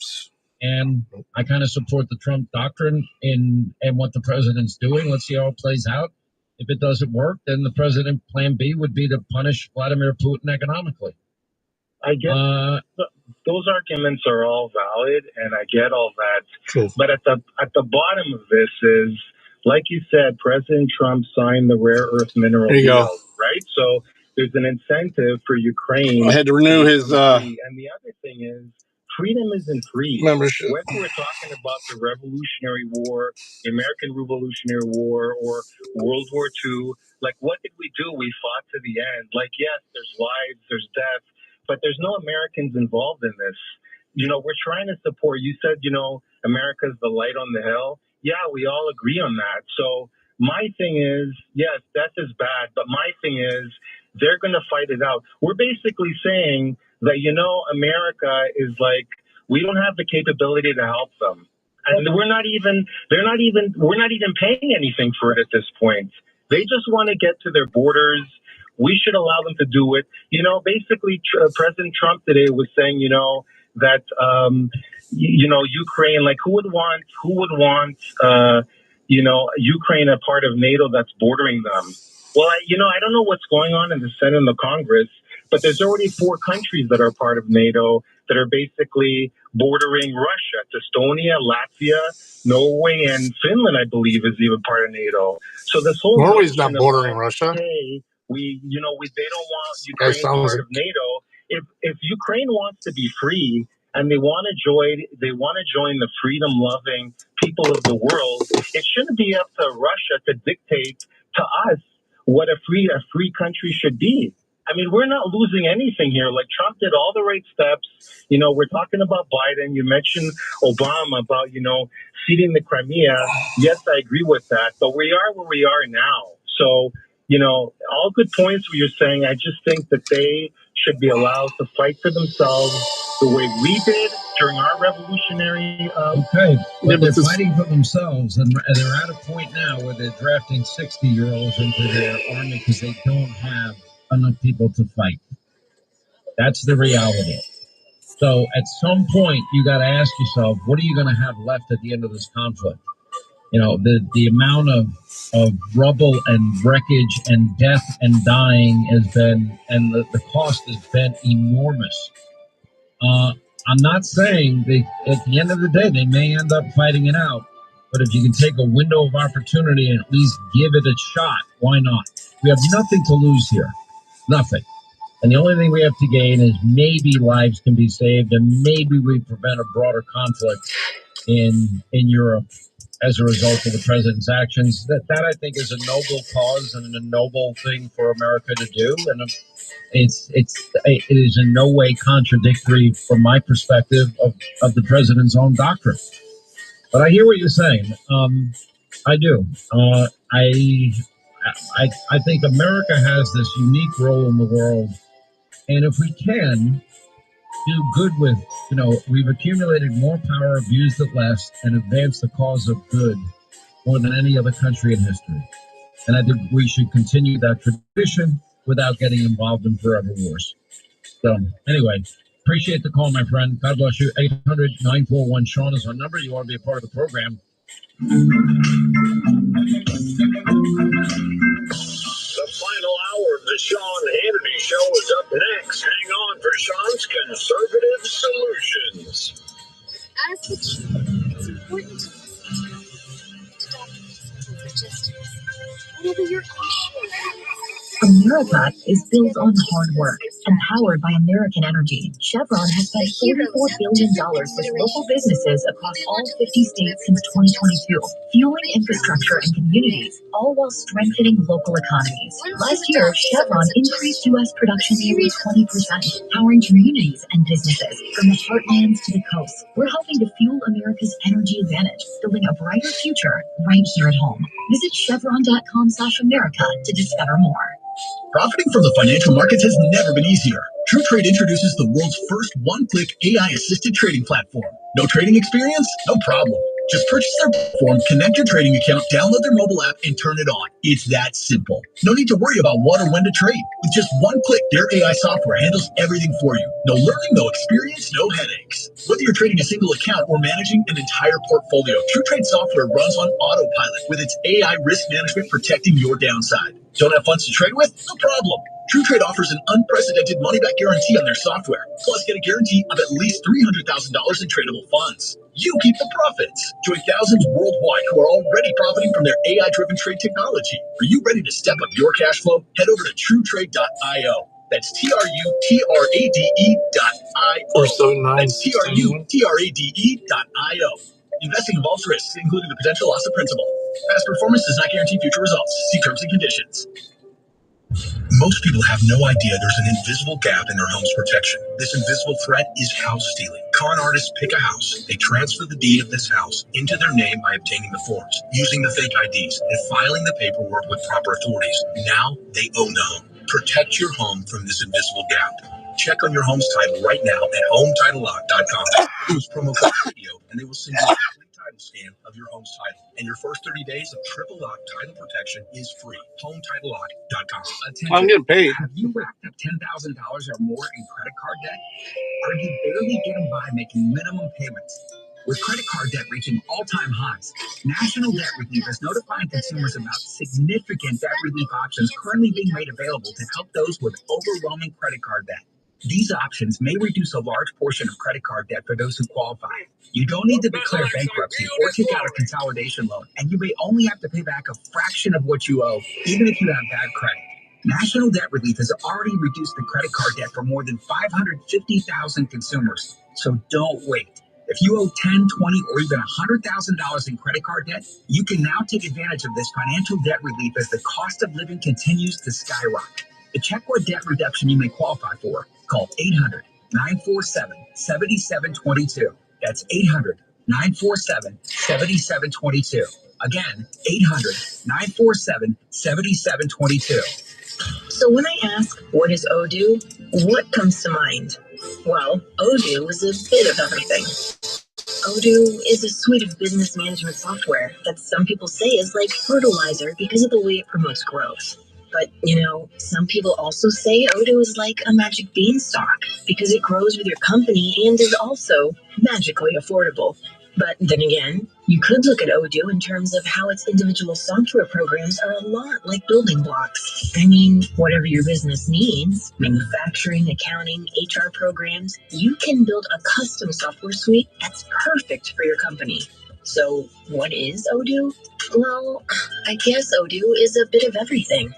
And I kind of support the Trump doctrine and what the president's doing. Let's see how it plays out. If it doesn't work, then the president plan B would be to punish Vladimir Putin economically. I guess those arguments are all valid, and I get all that. Cool. But at the bottom of this is, like you said, President Trump signed the rare earth mineral deal, right? So there's an incentive for Ukraine. I had to renew his. And the other thing is, freedom isn't free. Membership. Whether we're talking about the Revolutionary War, the American Revolutionary War, or World War II, like, what did we do? We fought to the end. Like, yes, there's lives, there's death, but there's no Americans involved in this. You know, we're trying to support, you said, you know, America's the light on the hill. Yeah, we all agree on that. So my thing is, yes, death is bad, but my thing is, they're going to fight it out. We're basically saying that, you know, America is like, we don't have the capability to help them. And we're not even paying anything for it at this point. They just want to get to their borders. We should allow them to do it. You know, basically, President Trump today was saying, you know, that, you know, Ukraine, like who would want, you know, Ukraine a part of NATO that's bordering them? Well, you know, I don't know what's going on in the Senate and the Congress, but there's already 4 countries that are part of NATO that are basically bordering Russia. It's Estonia, Latvia, Norway, and Finland, I believe, is even part of NATO. So this whole Norway's not bordering Russia. Hey, they don't want Ukraine part of NATO. If Ukraine wants to be free and they want to join the freedom-loving people of the world, it shouldn't be up to Russia to dictate to us what a free country should be. I mean, we're not losing anything here. Like, Trump did all the right steps. You know, we're talking about Biden. You mentioned Obama about, you know, ceding the Crimea. Yes, I agree with that. But we are where we are now. So, you know, all good points what you're saying. I just think that they should be allowed to fight for themselves the way we did during our revolutionary. Okay, but they're fighting for themselves, and they're at a point now where they're drafting 60-year-olds into their army because they don't have enough people to fight. That's the reality. So at some point, you got to ask yourself, what are you going to have left at the end of this conflict? You know, the amount of rubble and wreckage and death and dying has been, and the cost has been enormous. I'm not saying at the end of the day, they may end up fighting it out, but if you can take a window of opportunity and at least give it a shot, why not? We have nothing to lose here. Nothing. And the only thing we have to gain is maybe lives can be saved and maybe we prevent a broader conflict in Europe as a result of the president's actions. That I think is a noble cause and a noble thing for America to do. And it is in no way contradictory from my perspective of the president's own doctrine. But I hear what you're saying. I do. I think America has this unique role in the world. And if we can do good with, you know, we've accumulated more power, abused it less, and advanced the cause of good more than any other country in history. And I think we should continue that tradition without getting involved in forever wars. So anyway, appreciate the call, my friend. God bless you. 800-941-SEAN is our number. You want to be a part of the program. The final hour of the Sean Hannity Show is up next. Hang on for Sean's Conservative Solutions. It's important to stop just whatever you're America is built on hard work and powered by American energy. Chevron has spent $44 billion with local businesses across all 50 states since 2022, fueling infrastructure and communities, all while strengthening local economies. Last year, Chevron increased U.S. production nearly 20%, powering communities and businesses from the heartlands to the coast. We're helping to fuel America's energy advantage, building a brighter future right here at home. Visit chevron.com/America to discover more. Profiting from the financial markets has never been easier. TrueTrade introduces the world's first one-click AI-assisted trading platform. No trading experience? No problem. Just purchase their platform, connect your trading account, download their mobile app, and turn it on. It's that simple. No need to worry about what or when to trade. With just one click, their AI software handles everything for you. No learning, no experience, no headaches. Whether you're trading a single account or managing an entire portfolio, TrueTrade software runs on autopilot with its AI risk management protecting your downside. Don't have funds to trade with? No problem. TrueTrade offers an unprecedented money-back guarantee on their software. Plus, get a guarantee of at least $300,000 in tradable funds. You keep the profits. Join thousands worldwide who are already profiting from their AI-driven trade technology. Are you ready to step up your cash flow? Head over to TrueTrade.io. That's TRUTRADE.io. Or 79. That's TRUTRADE.io. Investing involves risks, including the potential loss of principal. Past performance does not guarantee future results. See terms and conditions. Most people have no idea there's an invisible gap in their home's protection. This invisible threat is house stealing. Con artists pick a house. They transfer the deed of this house into their name by obtaining the forms, using the fake IDs, and filing the paperwork with proper authorities. Now they own the home. Protect your home from this invisible gap. Check on your home's title right now at HomeTitleLock.com. Use promo code radio, and they will send you a complete title scan of your home's title. And your first 30 days of triple lock title protection is free. HomeTitleLock.com. I'm getting paid. Have you racked up $10,000 or more in credit card debt? Are you barely getting by making minimum payments? With credit card debt reaching all-time highs, National Debt Relief is notifying consumers about significant debt relief options currently being made available to help those with overwhelming credit card debt. These options may reduce a large portion of credit card debt for those who qualify. You don't need to declare bankruptcy or take out a consolidation loan, and you may only have to pay back a fraction of what you owe, even if you have bad credit. National Debt Relief has already reduced the credit card debt for more than 550,000 consumers. So don't wait. If you owe $10, $20, or even $100,000 in credit card debt, you can now take advantage of this financial debt relief as the cost of living continues to skyrocket. To check what debt reduction you may qualify for, call 800-947-7722. That's 800-947-7722. Again, 800-947-7722. So when I ask, what is Odoo? What comes to mind? Well, Odoo is a bit of everything. Odoo is a suite of business management software that some people say is like fertilizer because of the way it promotes growth. But, some people also say Odoo is like a magic beanstalk because it grows with your company and is also magically affordable. But then again, you could look at Odoo in terms of how its individual software programs are a lot like building blocks. I mean, whatever your business needs, manufacturing, accounting, HR programs, you can build a custom software suite that's perfect for your company. So what is Odoo? Well, I guess Odoo is a bit of everything.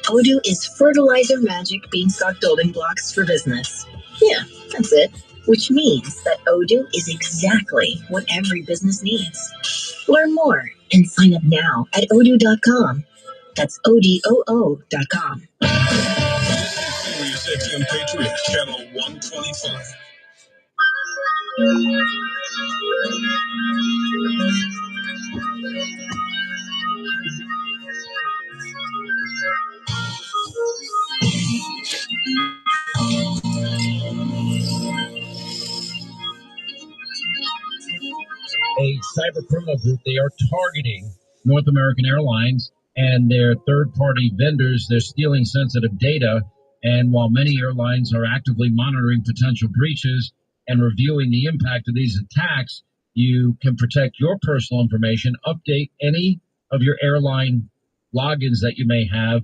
Odoo is fertilizer magic beanstalk building blocks for business. Yeah, that's it. Which means that Odoo is exactly what every business needs. Learn more and sign up now at odoo.com. That's ODOO.com. Sirius XM Patriot, channel 125. A cyber criminal group, they are targeting North American Airlines and their third-party vendors. They're stealing sensitive data. And while many airlines are actively monitoring potential breaches and reviewing the impact of these attacks, you can protect your personal information, update any of your airline logins that you may have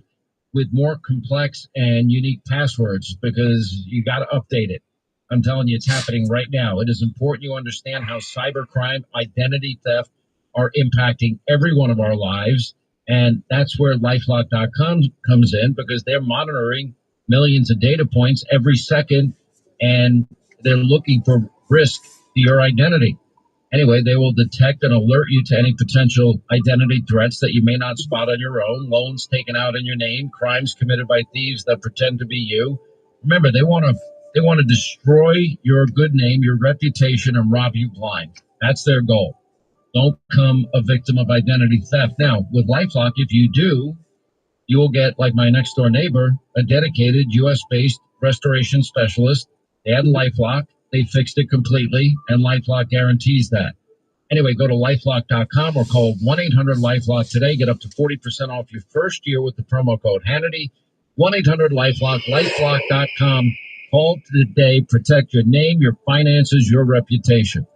with more complex and unique passwords because you got to update it. I'm telling you, it's happening right now. It is important you understand how cybercrime, identity theft are impacting every one of our lives. And that's where LifeLock.com comes in because they're monitoring millions of data points every second, and they're looking for risk to your identity. Anyway, they will detect and alert you to any potential identity threats that you may not spot on your own, loans taken out in your name, crimes committed by thieves that pretend to be you. Remember, they want to destroy your good name, your reputation, and rob you blind. That's their goal. Don't become a victim of identity theft. Now, with LifeLock, if you do, you will get, like my next door neighbor, a dedicated U.S.-based restoration specialist. They had LifeLock. They fixed it completely, and LifeLock guarantees that. Anyway, go to LifeLock.com or call 1-800-LifeLock today. Get up to 40% off your first year with the promo code Hannity. 1-800-LifeLock, LifeLock.com. Call today. Protect your name, your finances, your reputation.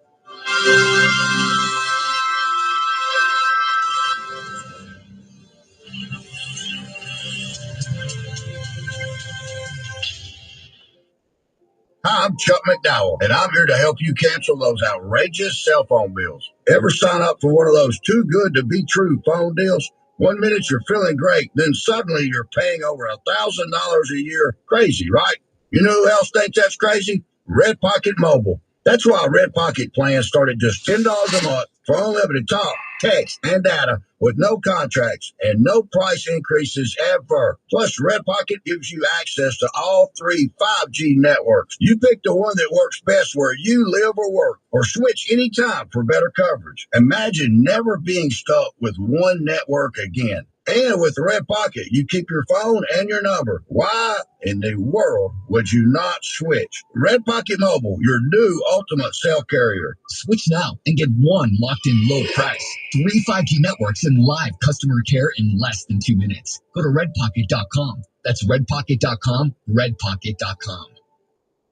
Hi, I'm Chuck McDowell, and I'm here to help you cancel those outrageous cell phone bills. Ever sign up for one of those too good to be true phone deals? One minute you're feeling great, then suddenly you're paying over $1,000 a year. Crazy, right? You know who else thinks that's crazy? Red Pocket Mobile. That's why Red Pocket plans start at just $10 a month for unlimited talk, text, and data with no contracts and no price increases ever. Plus, Red Pocket gives you access to all 3 5G networks. You pick the one that works best where you live or work, or switch anytime for better coverage. Imagine never being stuck with one network again. And with Red Pocket, you keep your phone and your number. Why in the world would you not switch? Red Pocket Mobile, your new ultimate cell carrier. Switch now and get one locked-in low price. 3 5G networks and live customer care in less than 2 minutes. Go to redpocket.com. That's redpocket.com, redpocket.com.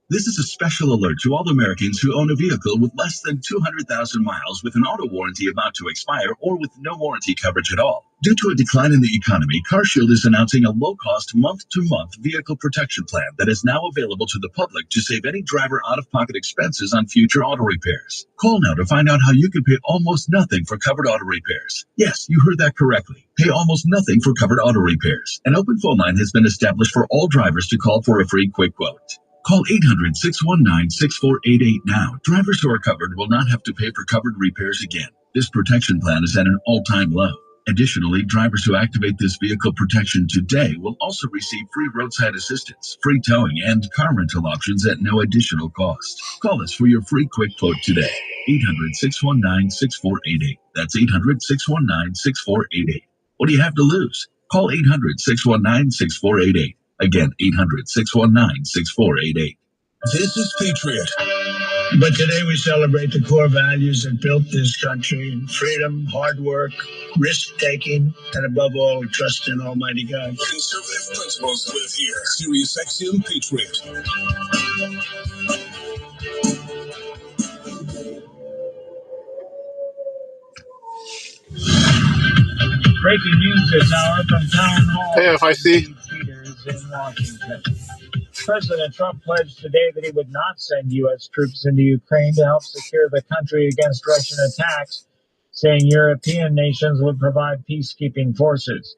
This is a special alert to all Americans who own a vehicle with less than 200,000 miles with an auto warranty about to expire or with no warranty coverage at all. Due to a decline in the economy, CarShield is announcing a low-cost month-to-month vehicle protection plan that is now available to the public to save any driver out-of-pocket expenses on future auto repairs. Call now to find out how you can pay almost nothing for covered auto repairs. Yes, you heard that correctly. Pay almost nothing for covered auto repairs. An open phone line has been established for all drivers to call for a free quick quote. Call 800-619-6488 now. Drivers who are covered will not have to pay for covered repairs again. This protection plan is at an all-time low. Additionally, drivers who activate this vehicle protection today will also receive free roadside assistance, free towing, and car rental options at no additional cost. Call us for your free quick quote today. 800-619-6488. That's 800-619-6488. What do you have to lose? Call 800-619-6488. Again, 800-619-6488. This is Patriot. But today we celebrate the core values that built this country: freedom, hard work, risk-taking, and above all, trust in Almighty God. Conservative principles live here. Sirius XM Patriot. Breaking news this hour from Town Hall. Hey, if I see. Peters in Washington. President Trump pledged today that he would not send U.S. troops into Ukraine to help secure the country against Russian attacks, saying European nations would provide peacekeeping forces.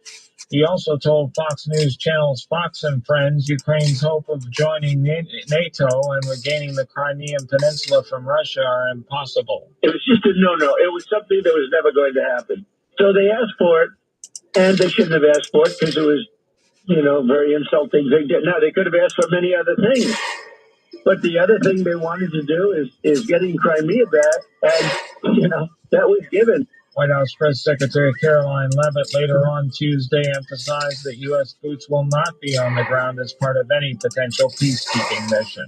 He also told Fox News channels Fox and Friends Ukraine's hope of joining NATO and regaining the Crimean Peninsula from Russia are impossible. It was just a no-no. It was something that was never going to happen. So they asked for it, and they shouldn't have asked for it because it was, very insulting thing. Now, they could have asked for many other things. But the other thing they wanted to do is getting Crimea back, and, that was given. White House Press Secretary Caroline Leavitt later on Tuesday emphasized that U.S. boots will not be on the ground as part of any potential peacekeeping mission.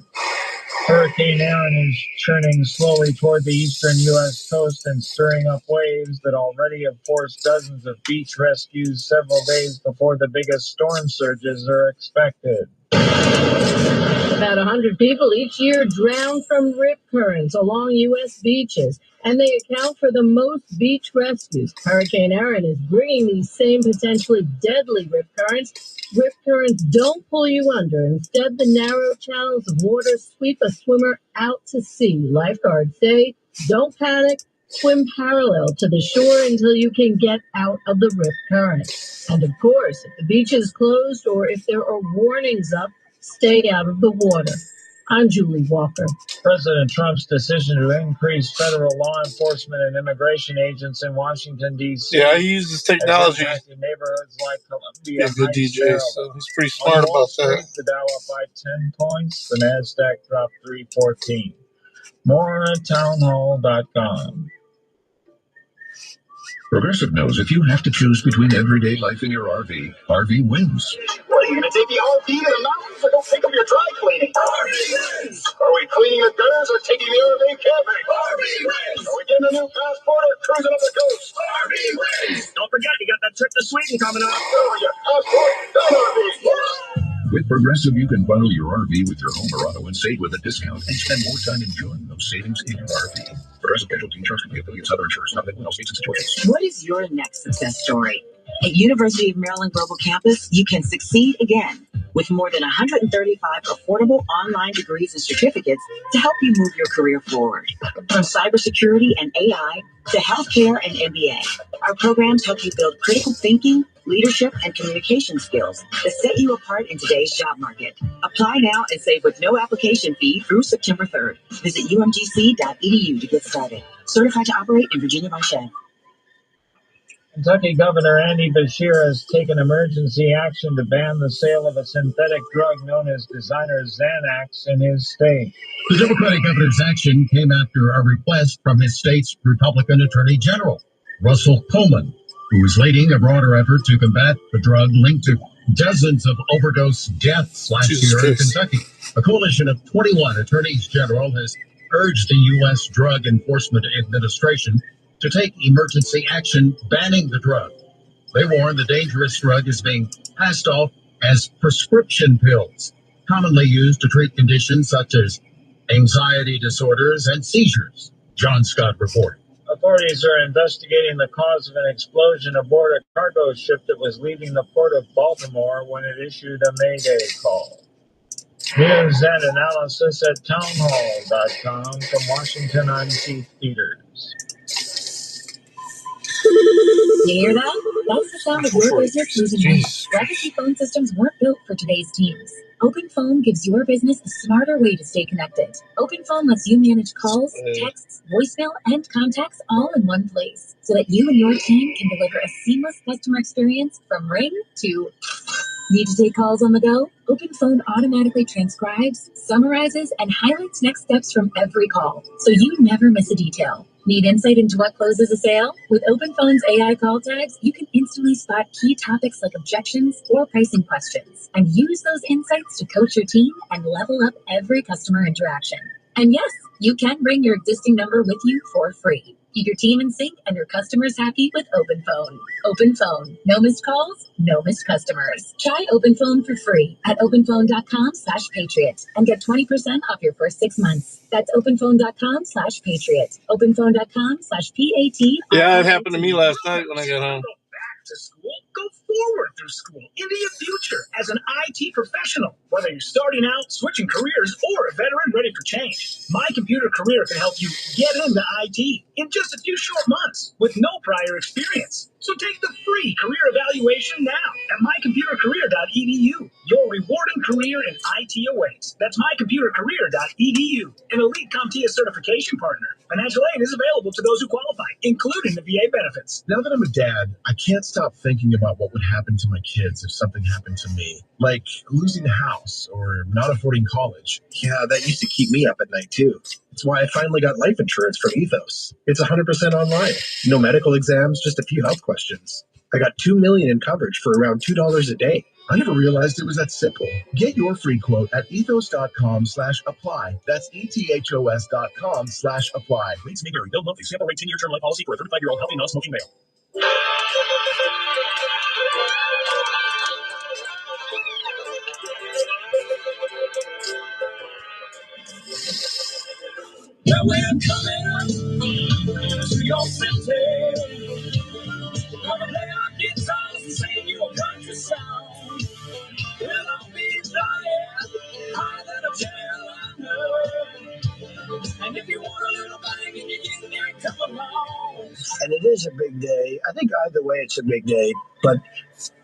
Hurricane Aaron is churning slowly toward the eastern U.S. coast and stirring up waves that already have forced dozens of beach rescues several days before the biggest storm surges are expected. About 100 people each year drown from rip currents along U.S. beaches, and they account for the most beach rescues. Hurricane Aaron is bringing these same potentially deadly rip currents. Rip currents don't pull you under. Instead, the narrow channels of water sweep a swimmer out to sea. Lifeguards say, don't panic. Swim parallel to the shore until you can get out of the rip current. And of course, if the beach is closed or if there are warnings up, stay out of the water. I'm Julie Walker. President Trump's decision to increase federal law enforcement and immigration agents in Washington, D.C. Yeah, he uses technology. In neighborhoods like Columbia, He's a good DJ, so he's pretty smart about that. The Dow up by 10 points. The NASDAQ dropped 314. More at townhall.com. Progressive knows if you have to choose between everyday life and your RV, RV wins. What, are you going to take the RV to the mountains, or go pick up your dry cleaning? RV wins! Are we cleaning the gutters or taking the RV camping? RV wins! Are we getting a new passport or cruising up the coast? RV wins! Don't forget, you got that trip to Sweden coming up. Oh, your passport, don't RV. With Progressive, you can bundle your RV with your home or auto and save with a discount and spend more time enjoying those savings in your RV. Progressive Casualty Insurance Company affiliates, other insurers, not in all states and situations. What is your next success story? At University of Maryland Global Campus, you can succeed again. with more than 135 affordable online degrees and certificates to help you move your career forward. From cybersecurity and AI to healthcare and MBA, our programs help you build critical thinking, leadership, and communication skills that set you apart in today's job market. Apply now and save with no application fee through September 3rd. Visit umgc.edu to get started. Certified to operate in Virginia by SHED. Kentucky Governor Andy Beshear has taken emergency action to ban the sale of a synthetic drug known as designer Xanax in his state. The Democratic governor's action came after a request from his state's Republican Attorney General, Russell Coleman, who is leading a broader effort to combat the drug linked to dozens of overdose deaths last year in Kentucky. A coalition of 21 attorneys general has urged the U.S. Drug Enforcement Administration to take emergency action banning the drug. They warn the dangerous drug is being passed off as prescription pills, commonly used to treat conditions such as anxiety disorders and seizures. John Scott reports. Authorities are investigating the cause of an explosion aboard a cargo ship that was leaving the port of Baltimore when it issued a Mayday call. News and analysis at townhall.com. From Washington, I'm Keith Peters. You hear that? That's the sound of your business losing money. Legacy phone systems weren't built for today's teams. Open Phone gives your business a smarter way to stay connected. Open Phone lets you manage calls, texts, voicemail, and contacts all in one place, so that you and your team can deliver a seamless customer experience from ring to... Need to take calls on the go? Open Phone automatically transcribes, summarizes, and highlights next steps from every call, so you never miss a detail. Need insight into what closes a sale? With Open Phone's AI call tags, you can instantly spot key topics like objections or pricing questions, and use those insights to coach your team and level up every customer interaction. And yes, you can bring your existing number with you for free. Keep your team in sync and your customers happy with Open Phone. Open Phone. No missed calls, no missed customers. Try Open Phone for free at openphone.com/patriot and get 20% off your first 6 months. That's openphone.com/patriot. Openphone.com/PAT. Yeah, it happened to me last night when I got home. To school, go forward through school into your future as an IT professional. Whether you're starting out, switching careers, or a veteran ready for change, My Computer Career can help you get into IT in just a few short months with no prior experience. So take the free career evaluation now at mycomputercareer.edu. Your rewarding career in IT awaits. That's mycomputercareer.edu. An elite CompTIA certification partner. Financial aid is available to those who qualify, including the VA benefits. Now that I'm a dad, I can't stop thinking about what would happen to my kids if something happened to me. Like losing a house or not affording college. Yeah, that used to keep me up at night too. That's why I finally got life insurance from Ethos. It's 100% online. No medical exams, just a few health questions. I got $2 million in coverage for around $2 a day. I never realized it was that simple. Get your free quote at ethos.com/apply. That's ethos.com/apply. Rates may vary. Bill monthly. Sample rate 10-year term life policy for a 35-year-old healthy non-smoking male. Well, we're coming up to your city. Gonna play our guitars and sing you a country song. We'll all be flying higher than a jail, I know. And if you want a little bang and you get there, come along. And it is a big day. I think either way it's a big day. But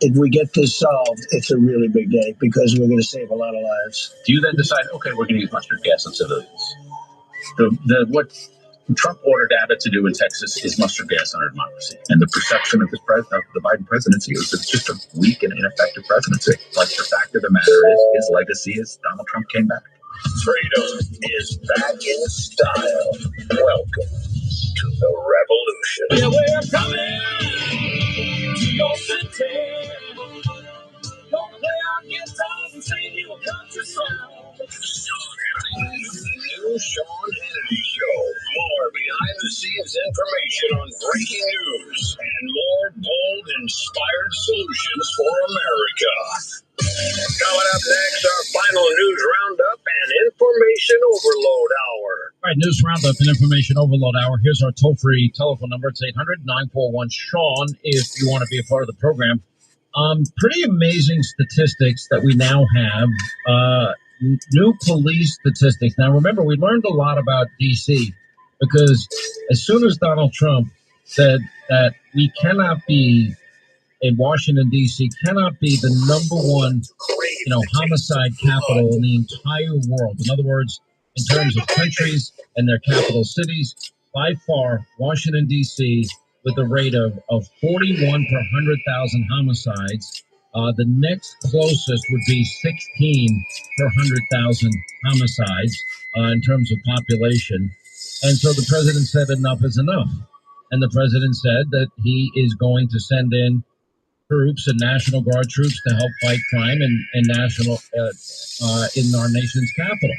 if we get this solved, it's a really big day because we're going to save a lot of lives. Do you then decide, okay, we're going to use mustard gas on civilians? What Trump ordered Abbott to do in Texas is mustard gas on our democracy. And the perception of the Biden presidency is it's just a weak and ineffective presidency. But the fact of the matter is, his legacy is Donald Trump came back. Freedom is back in style. Welcome to the revolution. Yeah, we're coming to your city. Gonna play our guitars and sing you a country song. New Sean Hannity Show. More behind-the-scenes information on breaking news and more bold, inspired solutions for America. Coming up next, our final news roundup and information overload hour. All right, news roundup and information overload hour. Here's our toll-free telephone number. It's 800-941-SEAN if you want to be a part of the program. Pretty amazing statistics that we now have. New police statistics. Now, remember, we learned a lot about D.C. because as soon as Donald Trump said that we cannot be in Washington, D.C., cannot be the number one, homicide capital in the entire world. In other words, in terms of countries and their capital cities, by far, Washington, D.C., with a rate of 41 per 100,000 homicides. The next closest would be 16 per 100,000 homicides in terms of population. And so the president said enough is enough. And the president said that he is going to send in troops and National Guard troops to help fight crime in our nation's capital.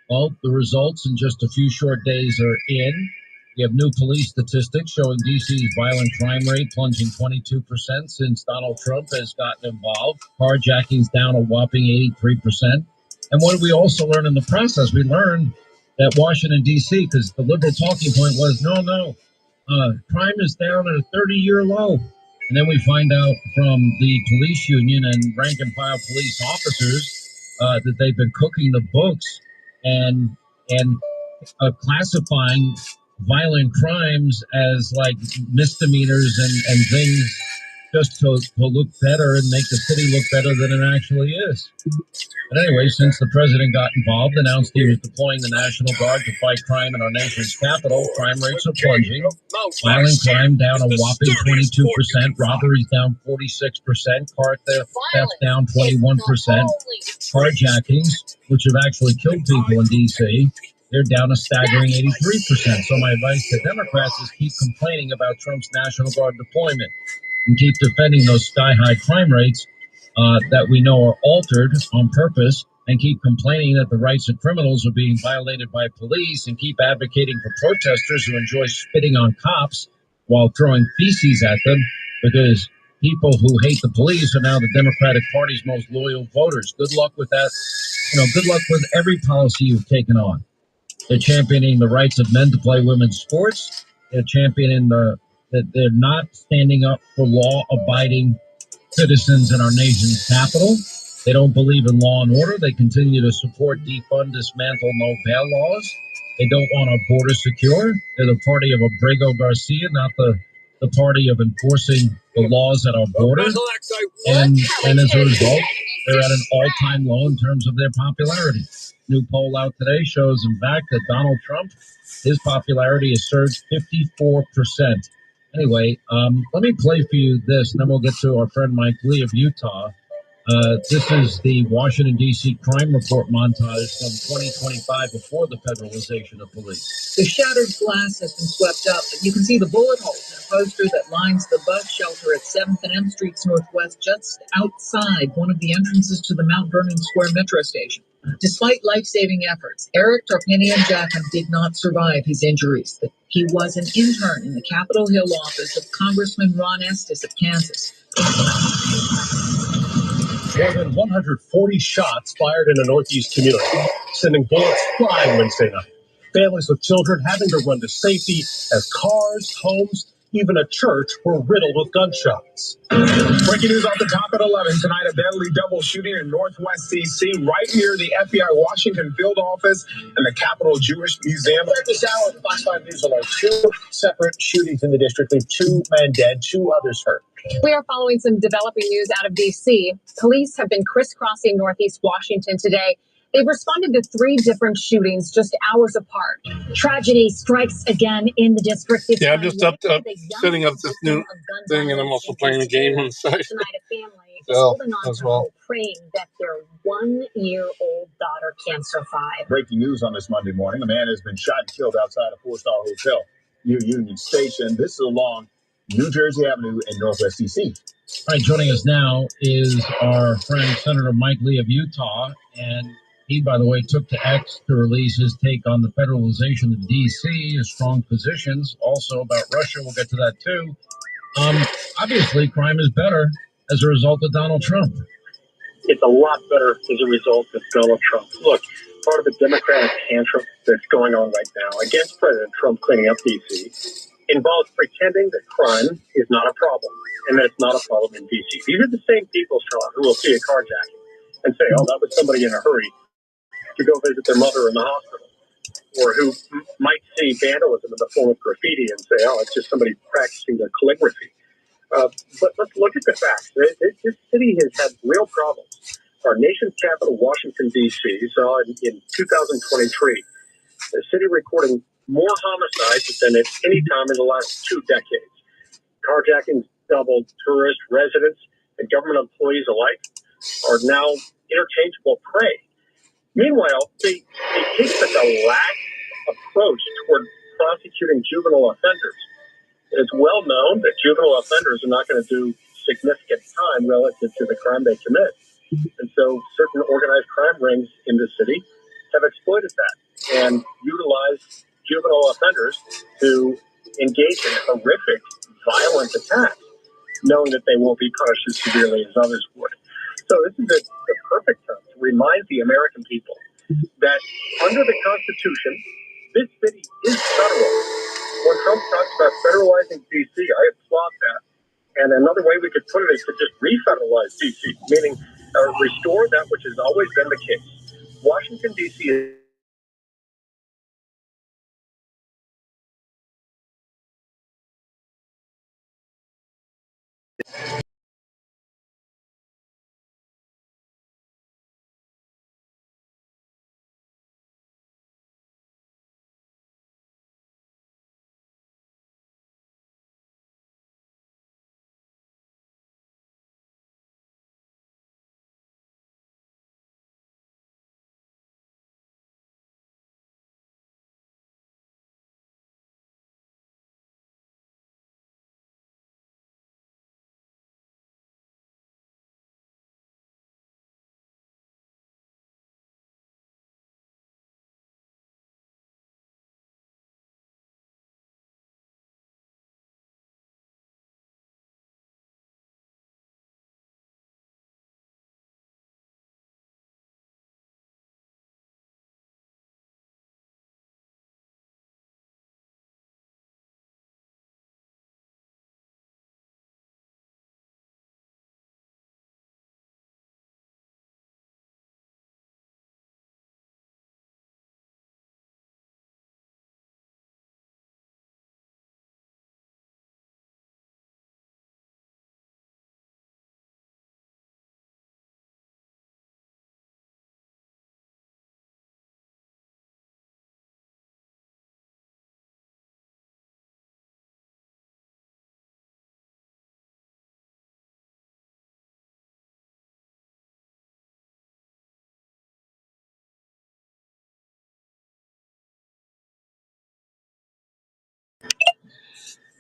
Well, the results in just a few short days are in. We have new police statistics showing D.C.'s violent crime rate plunging 22% since Donald Trump has gotten involved. Carjackings down a whopping 83%. And what did we also learn in the process? We learned that Washington, D.C., because the liberal talking point was, no, crime is down at a 30-year low. And then we find out from the police union and rank and file police officers that they've been cooking the books and classifying violent crimes as like misdemeanors and things just to look better and make the city look better than it actually is. But anyway, since the president got involved, announced he was deploying the National Guard to fight crime in our nation's capital, crime rates are plunging. Violent crime down a whopping 22%, robberies down 46%, car theft down 21%, carjackings, which have actually killed people in D.C., they're down a staggering 83%. So my advice to Democrats is keep complaining about Trump's National Guard deployment and keep defending those sky-high crime rates that we know are altered on purpose, and keep complaining that the rights of criminals are being violated by police, and keep advocating for protesters who enjoy spitting on cops while throwing feces at them, because people who hate the police are now the Democratic Party's most loyal voters. Good luck with that. Good luck with every policy you've taken on. They're championing the rights of men to play women's sports. They're championing that they're not standing up for law-abiding citizens in our nation's capital. They don't believe in law and order. They continue to support defund, dismantle, no bail laws. They don't want our border secure. They're the party of Abrego Garcia, not the party of enforcing the laws at our border. And as a result, they're at an all-time low in terms of their popularity. New poll out today shows, in fact, that Donald Trump, his popularity has surged 54%. Anyway, let me play for you this, and then we'll get to our friend Mike Lee of Utah. This is the Washington, D.C. crime report montage from 2025 before the federalization of police. The shattered glass has been swept up, but you can see the bullet holes in a poster that lines the bus shelter at 7th and M Streets Northwest, just outside one of the entrances to the Mount Vernon Square metro station. Despite life-saving efforts, Eric Tarpinian-Jackham did not survive his injuries. He was an intern in the Capitol Hill office of Congressman Ron Estes of Kansas. More than 140 shots fired in a Northeast community, sending bullets flying Wednesday night. Families with children having to run to safety as cars, homes, even a church were riddled with gunshots. Breaking news off the top at 11 tonight, a deadly double shooting in Northwest D.C., right near the FBI Washington field office and the Capitol Jewish Museum. At this hour, the Fox 5 News alert, 2 separate shootings in the district, leave 2 men dead, 2 others hurt. We are following some developing news out of D.C. Police have been crisscrossing Northeast Washington today. They've responded to 3 different shootings just hours apart. Tragedy strikes again in the district. Yeah, I'm just setting up this new thing, and I'm also playing a game on the side. Tonight, a family is holding on to hope, praying that their 1-year-old daughter can survive. Breaking news on this Monday morning. A man has been shot and killed outside a 4-star hotel near Union Station. This is along New Jersey Avenue in Northwest D.C. All right, joining us now is our friend Senator Mike Lee of Utah, and he, by the way, took to X to release his take on the federalization of D.C., his strong positions, also about Russia. We'll get to that, too. Obviously, crime is better as a result of Donald Trump. It's a lot better as a result of Donald Trump. Look, part of the Democratic tantrum that's going on right now against President Trump cleaning up D.C. involves pretending that crime is not a problem and that it's not a problem in D.C. These are the same people, Sean, who will see a carjacking and say, oh, that was somebody in a hurry to go visit their mother in the hospital, or who might see vandalism in the form of graffiti and say, oh, it's just somebody practicing their calligraphy. But let's look at the facts. This city has had real problems. Our nation's capital, Washington, D.C., saw in 2023 the city recording more homicides than at any time in the last 2 decades. Carjackings doubled. Tourists, residents, and government employees alike are now interchangeable prey. Meanwhile, they take such a lax approach toward prosecuting juvenile offenders. It's well known that juvenile offenders are not going to do significant time relative to the crime they commit. And so certain organized crime rings in the city have exploited that and utilized juvenile offenders to engage in horrific, violent attacks, knowing that they won't be punished as severely as others would. So this is the perfect time to remind the American people that under the Constitution, this city is federal. When Trump talks about federalizing D.C., I applaud that. And another way we could put it is to just refederalize D.C., meaning restore that which has always been the case. Washington, D.C. is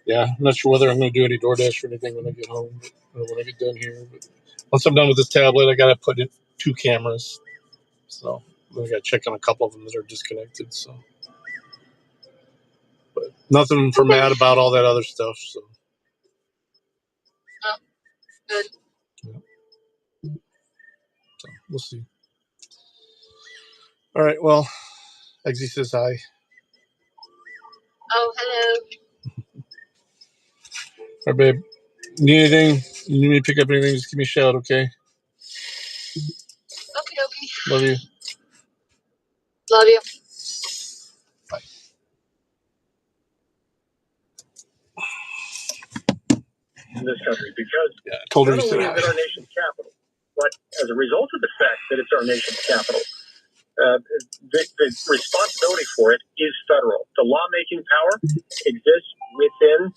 Yeah, I'm not sure whether I'm going to do any DoorDash or anything when I get home, or when I get done here. But once I'm done with this tablet, I got to put in 2 cameras. So I got to check on a couple of them that are disconnected. So, but nothing for Matt about all that other stuff. So. Oh, good. Yeah. So we'll see. All right. Well, Eggsy says hi. Oh, hello. All right, babe. Need anything? You need me to pick up anything? Just give me a shout, okay? Okay, okay. Love you. Love you. Bye. in this country because I told her not to only say is it hi. our nation's capital, but as a result of the fact that it's our nation's capital, the responsibility for it is federal. The lawmaking power exists within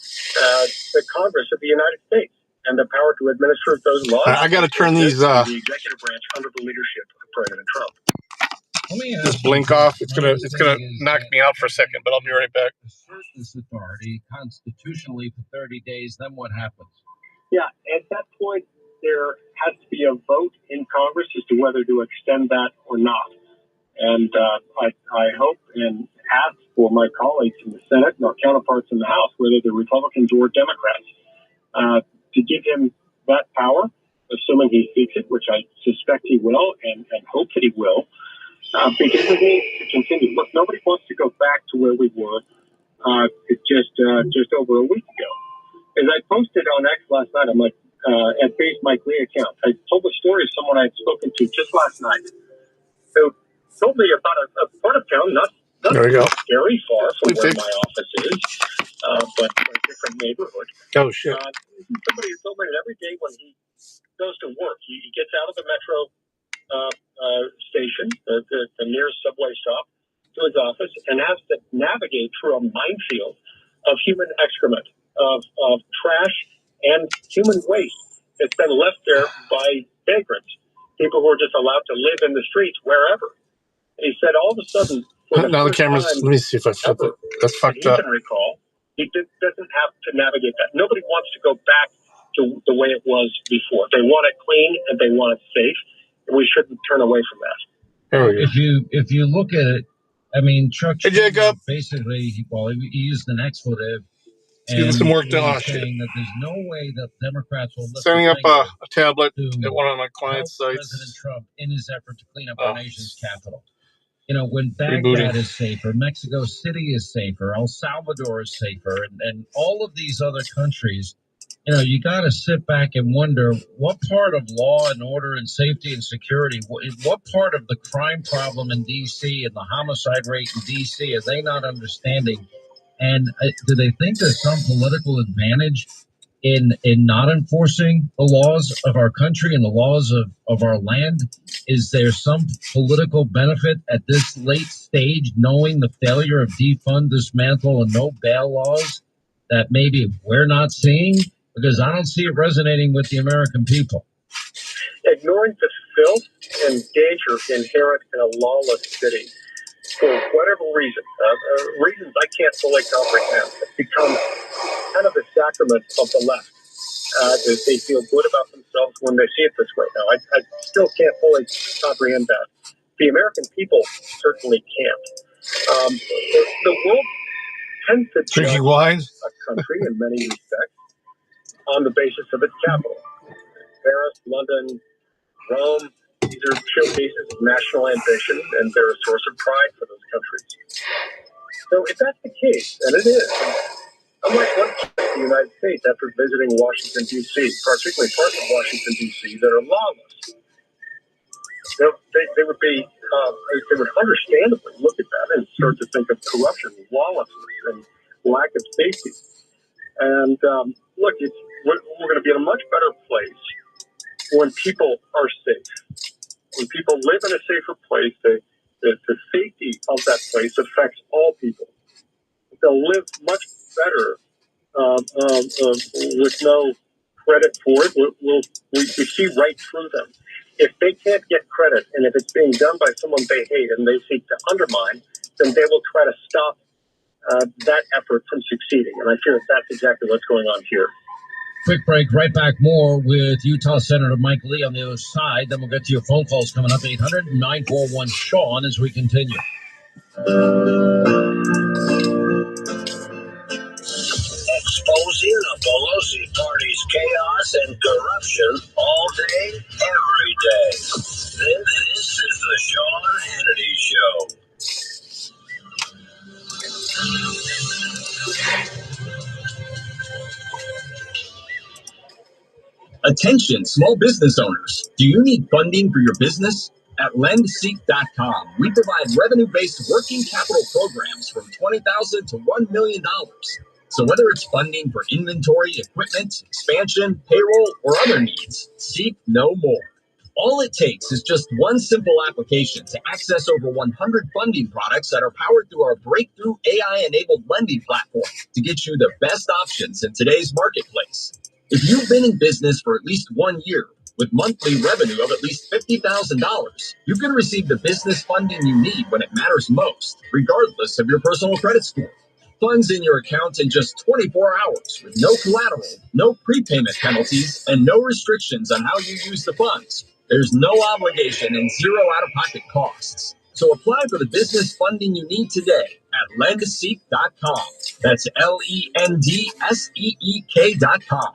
the Congress of the United States, and the power to administer those laws. I got to turn these. The executive branch under the leadership of President Trump. This blink off. It's gonna knock me out for a second, but I'll be right back. Assert this authority constitutionally for 30 days. Then what happens? Yeah, at that point, there has to be a vote in Congress as to whether to extend that or not. And I hope and ask for my colleagues in the Senate and our counterparts in the House, whether they're Republicans or Democrats, to give him that power, assuming he seeks it, which I suspect he will and hope that he will, because it needs to continue. Look, nobody wants to go back to where we were just over a week ago. As I posted on X last night, I'm like, at Base Mike Lee account, I told the story of someone I'd spoken to just last night who told me about a part of town not there we go. very far from where my office is, but a different neighborhood. Oh, shit. Somebody told me that every day when he goes to work, he gets out of the metro station, the nearest subway stop, to his office, and has to navigate through a minefield of human excrement, of trash and human waste that's been left there by vagrants, people who are just allowed to live in the streets wherever. And he said all of a sudden, Now the camera's, let me see if I flip it. That's fucked up. He can recall, he doesn't have to navigate that. Nobody wants to go back to the way it was before. They want it clean and they want it safe. And we shouldn't turn away from that. If you look at it, I mean, Chuck Jacob basically, well, he used an expletive. He's getting some work done. Saying that there's no way that Democrats will lift setting up a tablet at one of my clients' sites. President Trump in his effort to clean up our nation's capital. You know, when Baghdad is safer, Mexico City is safer, El Salvador is safer, and all of these other countries, you know, you got to sit back and wonder what part of law and order and safety and security, what part of the crime problem in D.C. and the homicide rate in D.C. are they not understanding? And do they think there's some political advantage in not enforcing the laws of our country and the laws of our land? Is there some political benefit at this late stage, knowing the failure of defund, dismantle, and no bail laws that maybe we're not seeing? Because I don't see it resonating with the American people. Ignoring the filth and danger inherent in a lawless city, for whatever reason, reasons I can't fully comprehend, it becomes kind of the sacrament of the left. They feel good about themselves when they see it this way. Now, I still can't fully comprehend that. The American people certainly can't. The world tends to judge a country in many respects on the basis of its capital. Paris, London, Rome, these are showcases of national ambition, and they're a source of pride for those countries. So if that's the case, and it is, I might want to check the United States after visiting Washington, D.C., particularly parts of Washington, D.C. that are lawless. They would be, they would understandably look at that and start to think of corruption, lawlessness, and lack of safety. And look, we're going to be in a much better place when people are safe. When people live in a safer place, the safety of that place affects all people. They'll live much better with no credit for it. We see right through them. If they can't get credit, and if it's being done by someone they hate and they seek to undermine, then they will try to stop that effort from succeeding. And I fear that's exactly what's going on here. Quick break, right back more with Utah Senator Mike Lee on the other side. Then we'll get to your phone calls coming up, 800-941-SEAN as we continue. Exposing the Pelosi party's chaos and corruption all day, every day. Then this is the Sean Hannity Show. Attention, small business owners. Do you need funding for your business? At lendseek.com, we provide revenue-based working capital programs from $20,000 to $1 million. So whether it's funding for inventory, equipment, expansion, payroll, or other needs, seek no more. All it takes is just one simple application to access over 100 funding products that are powered through our breakthrough AI-enabled lending platform to get you the best options in today's marketplace. If you've been in business for at least 1 year with monthly revenue of at least $50,000, you can receive the business funding you need when it matters most, regardless of your personal credit score. Funds in your account in just 24 hours with no collateral, no prepayment penalties, and no restrictions on how you use the funds. There's no obligation and zero out-of-pocket costs. So apply for the business funding you need today at lendseek.com. That's LENDSEEK.com.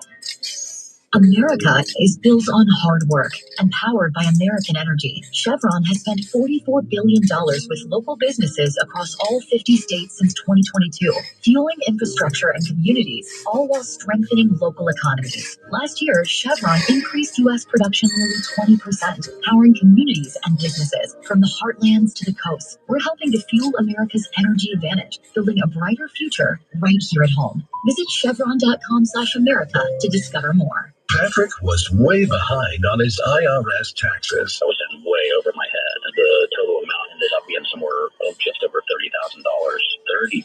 America is built on hard work and powered by American energy. Chevron has spent $44 billion with local businesses across all 50 states since 2022, fueling infrastructure and communities, all while strengthening local economies. Last year, Chevron increased U.S. production nearly 20%, powering communities and businesses from the heartlands to the coast. We're helping to fuel America's energy advantage, building a brighter future right here at home. Visit chevron.com/America to discover more. Patrick was way behind on his IRS taxes. I was in way over my head. The total amount ended up being somewhere just over $30,000. $30,000.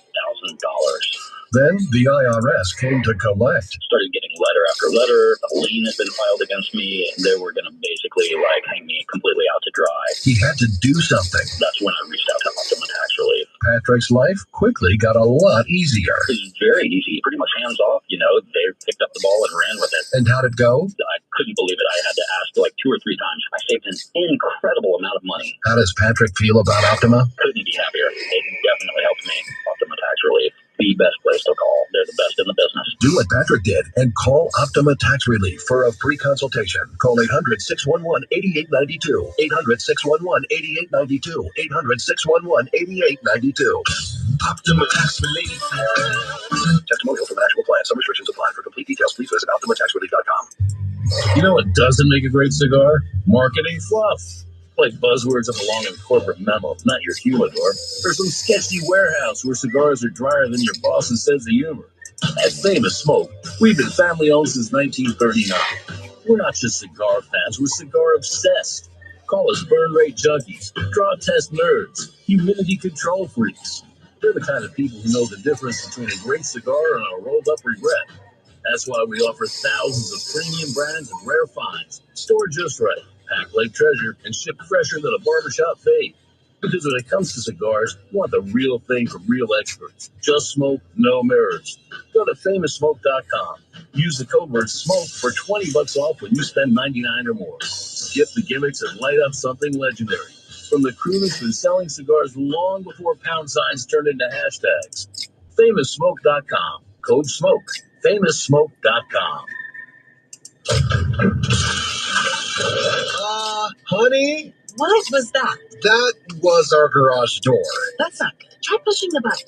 Then the IRS came to collect. Started getting letter after letter. A lien had been filed against me, and they were going to basically hang me completely out to dry. He had to do something. That's when I reached out to Optima Tax Relief. Patrick's life quickly got a lot easier. It was very easy, pretty much hands off. They picked up the ball and ran with it. And how'd it go? I couldn't believe it. I had to ask 2 or 3 times. I saved an incredible amount of money. How does Patrick feel about Optima? Couldn't be happier. It definitely helped me. Optima Tax Relief, the best place to call. They're the best in the business. Do what Patrick did and call Optima Tax Relief for a free consultation. Call 800-611-8892. 800-611-8892. 800-611-8892. Optima Tax Relief. Testimonial from an actual client. Some restrictions apply. For complete details, please visit OptimaTaxRelief.com. You know what doesn't make a great cigar? Marketing fluff. Like buzzwords that belong in corporate memo, not your humidor. Or some sketchy warehouse where cigars are drier than your boss's sense of humor. At Famous Smoke, we've been family owned since 1939. We're not just cigar fans, we're cigar obsessed. Call us burn rate junkies, draw test nerds, humidity control freaks. They're the kind of people who know the difference between a great cigar and a rolled up regret. That's why we offer thousands of premium brands and rare finds, stored just right, packed like treasure, and shipped fresher than a barbershop fade. Because when it comes to cigars, you want the real thing from real experts. Just smoke, no mirrors. Go to FamousSmoke.com. Use the code word SMOKE for $20 off when you spend $99 or more. Skip the gimmicks and light up something legendary. From the crew that's been selling cigars long before pound signs turned into hashtags. FamousSmoke.com. Code SMOKE. FamousSmoke.com. Honey? What was that? That was our garage door. That's not good. Try pushing the button.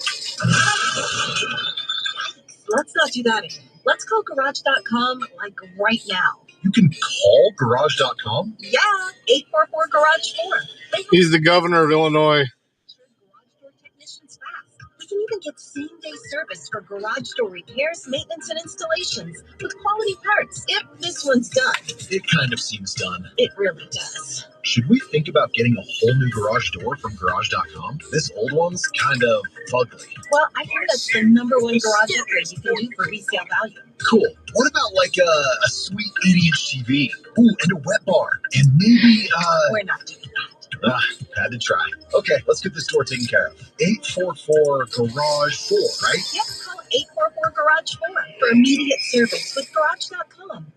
Let's not do that again. Let's call Garage.com right now. You can call Garage.com? Yeah, 844-GARAGE-4. He's the governor of Illinois. We can even get same-day service for garage door repairs, maintenance, and installations with quality parts if this one's done. It kind of seems done. It really does. Should we think about getting a whole new garage door from Garage.com? This old one's kind of ugly. Well, I hear that's the #1 garage upgrade you can do for resale value. Cool. What about a sweet 80-inch TV? Ooh, and a wet bar. And maybe, We're not doing that. Had to try. Okay, let's get this door taken care of. 844-GARAGE-4, right? Yep, call 844-GARAGE-4 for immediate service with Garage.com.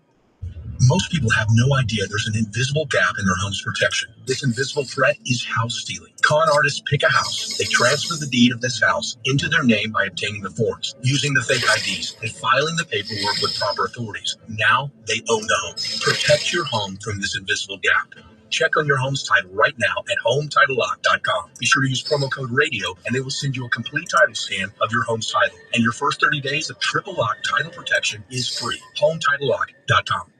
Most people have no idea there's an invisible gap in their home's protection. This invisible threat is house stealing. Con artists pick a house. They transfer the deed of this house into their name by obtaining the forms, using the fake IDs, and filing the paperwork with proper authorities. Now they own the home. Protect your home from this invisible gap. Check on your home's title right now at HomeTitleLock.com. Be sure to use promo code RADIO, and they will send you a complete title scan of your home's title. And your first 30 days of triple lock title protection is free. HomeTitleLock.com.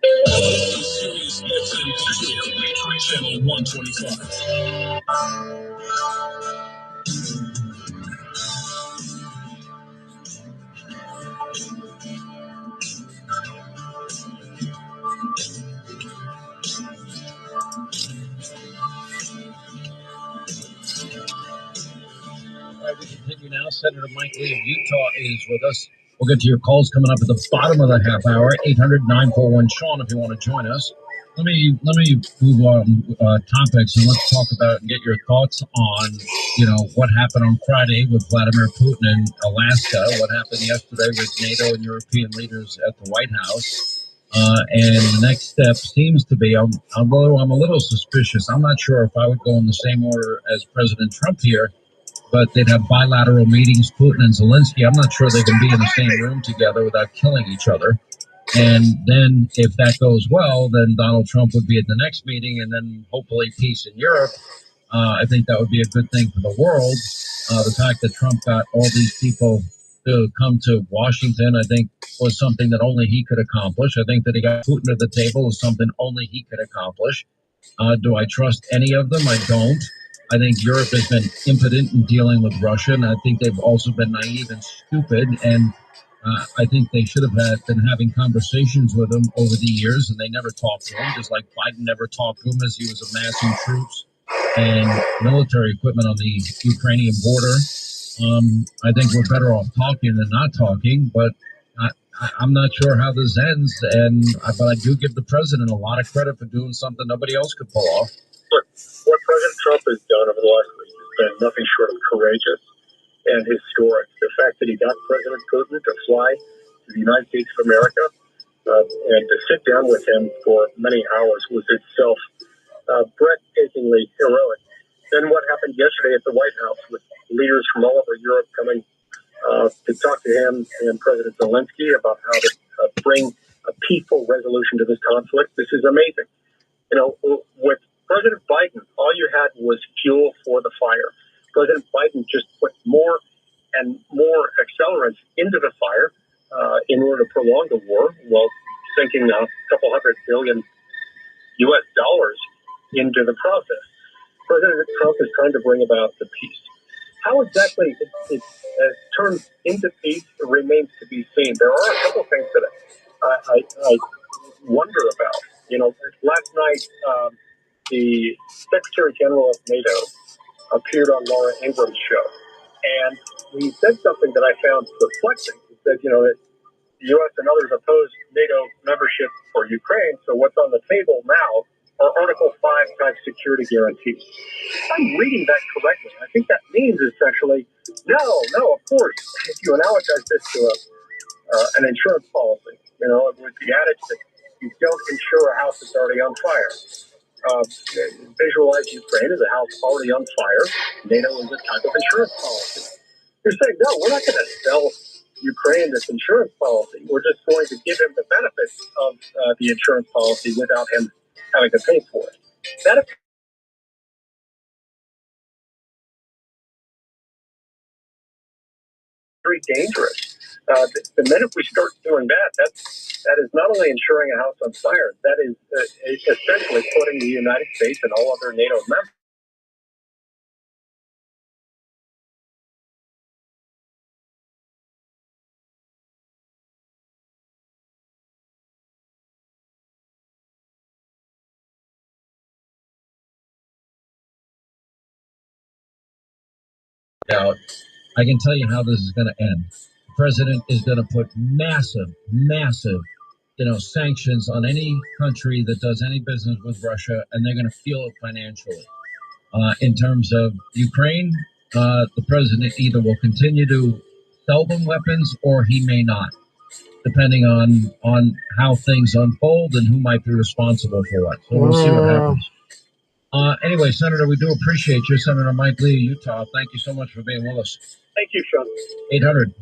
Channel 125. All right, we continue now. Senator Mike Lee of Utah is with us. We'll get to your calls coming up at the bottom of the half hour. 800-941-SEAN if you want to join us. Let me move on topics and let's talk about and get your thoughts on what happened on Friday with Vladimir Putin in Alaska. What happened yesterday with NATO and European leaders at the White House. And the next step seems to be I'm a little suspicious. I'm not sure if I would go in the same order as President Trump here. But they'd have bilateral meetings, Putin and Zelensky. I'm not sure they can be in the same room together without killing each other. And then if that goes well, then Donald Trump would be at the next meeting, and then hopefully peace in Europe. I think that would be a good thing for the world. The fact that Trump got all these people to come to Washington, I think, was something that only he could accomplish. I think that he got Putin to the table is something only he could accomplish. Do I trust any of them? I don't. I think Europe has been impotent in dealing with Russia, and I think they've also been naive and stupid. And I think they should have been having conversations with him over the years, and they never talked to him, just like Biden never talked to him as he was amassing troops and military equipment on the Ukrainian border. I think we're better off talking than not talking, but I'm not sure how this ends. But I do give the president a lot of credit for doing something nobody else could pull off. Look, what President Trump has done over the last week has been nothing short of courageous and historic. The fact that he got President Putin to fly to the United States of America and to sit down with him for many hours was itself breathtakingly heroic. Then what happened yesterday at the White House with leaders from all over Europe coming to talk to him and President Zelensky about how to bring a peaceful resolution to this conflict. This is amazing. You know, with President Biden, all you had was fuel for the fire. President Biden just put more and more accelerants into the fire in order to prolong the war while sinking a couple $100 billion US dollars into the process. President Trump is trying to bring about the peace. How exactly it turns into peace remains to be seen. There are a couple things that I wonder about. You know, last night the Secretary General of NATO appeared on Laura Ingraham's show, and he said something that I found perplexing. He said, you know, that the U.S. and others oppose NATO membership for Ukraine, so what's on the table now are Article 5 type security guarantees. If I'm reading that correctly, I think that means essentially, no, of course, if you analogize this to an insurance policy, you know, with the adage that you don't insure a house that's already on fire. Visualize Ukraine as a house already on fire. NATO is a type of insurance policy. You're saying, no, we're not going to sell Ukraine this insurance policy. We're just going to give him the benefits of the insurance policy without him having to pay for it. That is very dangerous. The minute we start doing that, that is not only insuring a house on fire, that is essentially putting the United States and all other NATO members out. I can tell you how this is going to end. The president is going to put massive, sanctions on any country that does any business with Russia, and they're going to feel it financially. In terms of Ukraine, the president either will continue to sell them weapons or he may not, depending on how things unfold and who might be responsible for what. So we'll see what happens. Anyway, Senator, we do appreciate you. Senator Mike Lee, Utah, thank you so much for being with us. Thank you, Sean.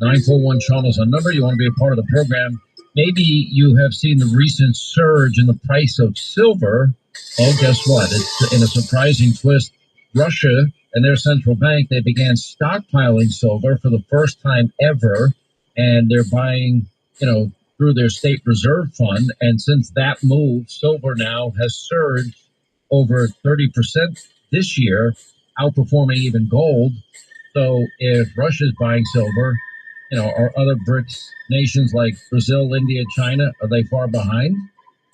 800-941-SEAN is our number. You want to be a part of the program. Maybe you have seen the recent surge in the price of silver. Oh, guess what? It's in a surprising twist. Russia and their central bank, they began stockpiling silver for the first time ever, and they're buying, through their state reserve fund. And since that move, silver now has surged over 30% this year, outperforming even gold. So if Russia's buying silver, are other BRICS nations like Brazil, India, China, are they far behind?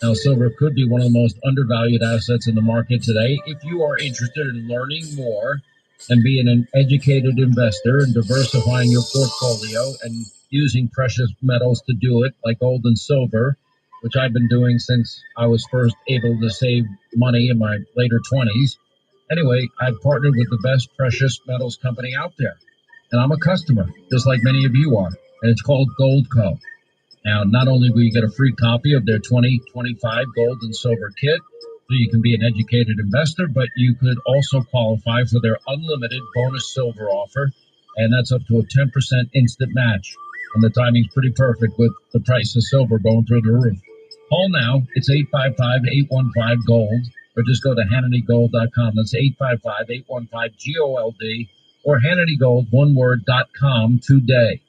Now, silver could be one of the most undervalued assets in the market today. If you are interested in learning more and being an educated investor and diversifying your portfolio and using precious metals to do it, like gold and silver, which I've been doing since I was first able to save money in my later 20s. Anyway, I've partnered with the best precious metals company out there. And I'm a customer, just like many of you are. And it's called Goldco. Now, not only will you get a free copy of their 2025 gold and silver kit, so you can be an educated investor, but you could also qualify for their unlimited bonus silver offer, and that's up to a 10% instant match. And the timing's pretty perfect with the price of silver going through the roof. Call now. It's 855-815-GOLD. Or just go to HannityGold.com. That's 855-815-GOLD. Or HannityGold, one word.com today.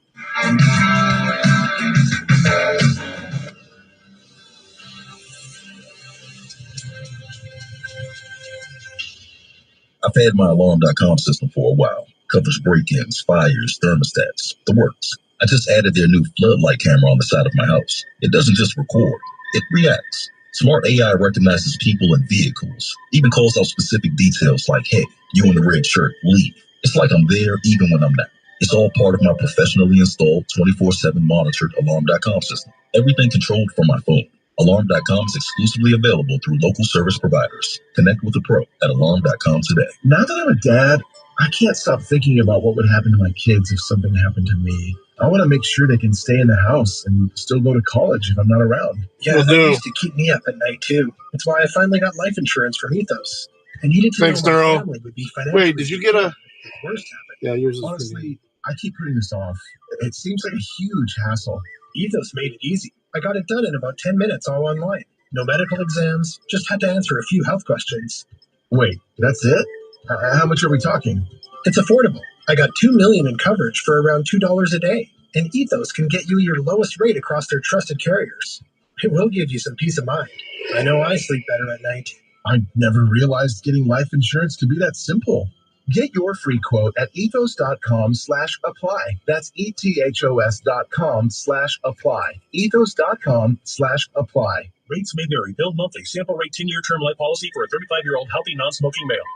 I've had my alarm.com system for a while. Covers break-ins, fires, thermostats, the works. I just added their new floodlight camera on the side of my house. It doesn't just record, it reacts. Smart AI recognizes people and vehicles, even calls out specific details like, hey, you in the red shirt, leave. It's like I'm there even when I'm not. It's all part of my professionally installed 24/7 monitored alarm.com system. Everything controlled from my phone. Alarm.com is exclusively available through local service providers. Connect with a pro at alarm.com today. Now that I'm a dad, I can't stop thinking about what would happen to my kids if something happened to me. I want to make sure they can stay in the house and still go to college if I'm not around. Yeah, that used to keep me up at night too. That's why I finally got life insurance from Ethos. I needed to Thanks, know my Neuro. family would be financially Wait, did you get a... secure if the worst happened. Yeah, yours is Honestly, I keep putting this off. It seems like a huge hassle. Ethos made it easy. I got it done in about 10 minutes all online. No medical exams, just had to answer a few health questions. Wait, that's it? How much are we talking? It's affordable. I got $2 million in coverage for around $2 a day. And Ethos can get you your lowest rate across their trusted carriers. It will give you some peace of mind. I know I sleep better at night. I never realized getting life insurance could be that simple. Get your free quote at ethos.com/apply. That's ethos.com/apply. Ethos.com/apply. Rates may vary. Billed monthly. Sample rate 10-year term life policy for a 35-year-old healthy non-smoking male.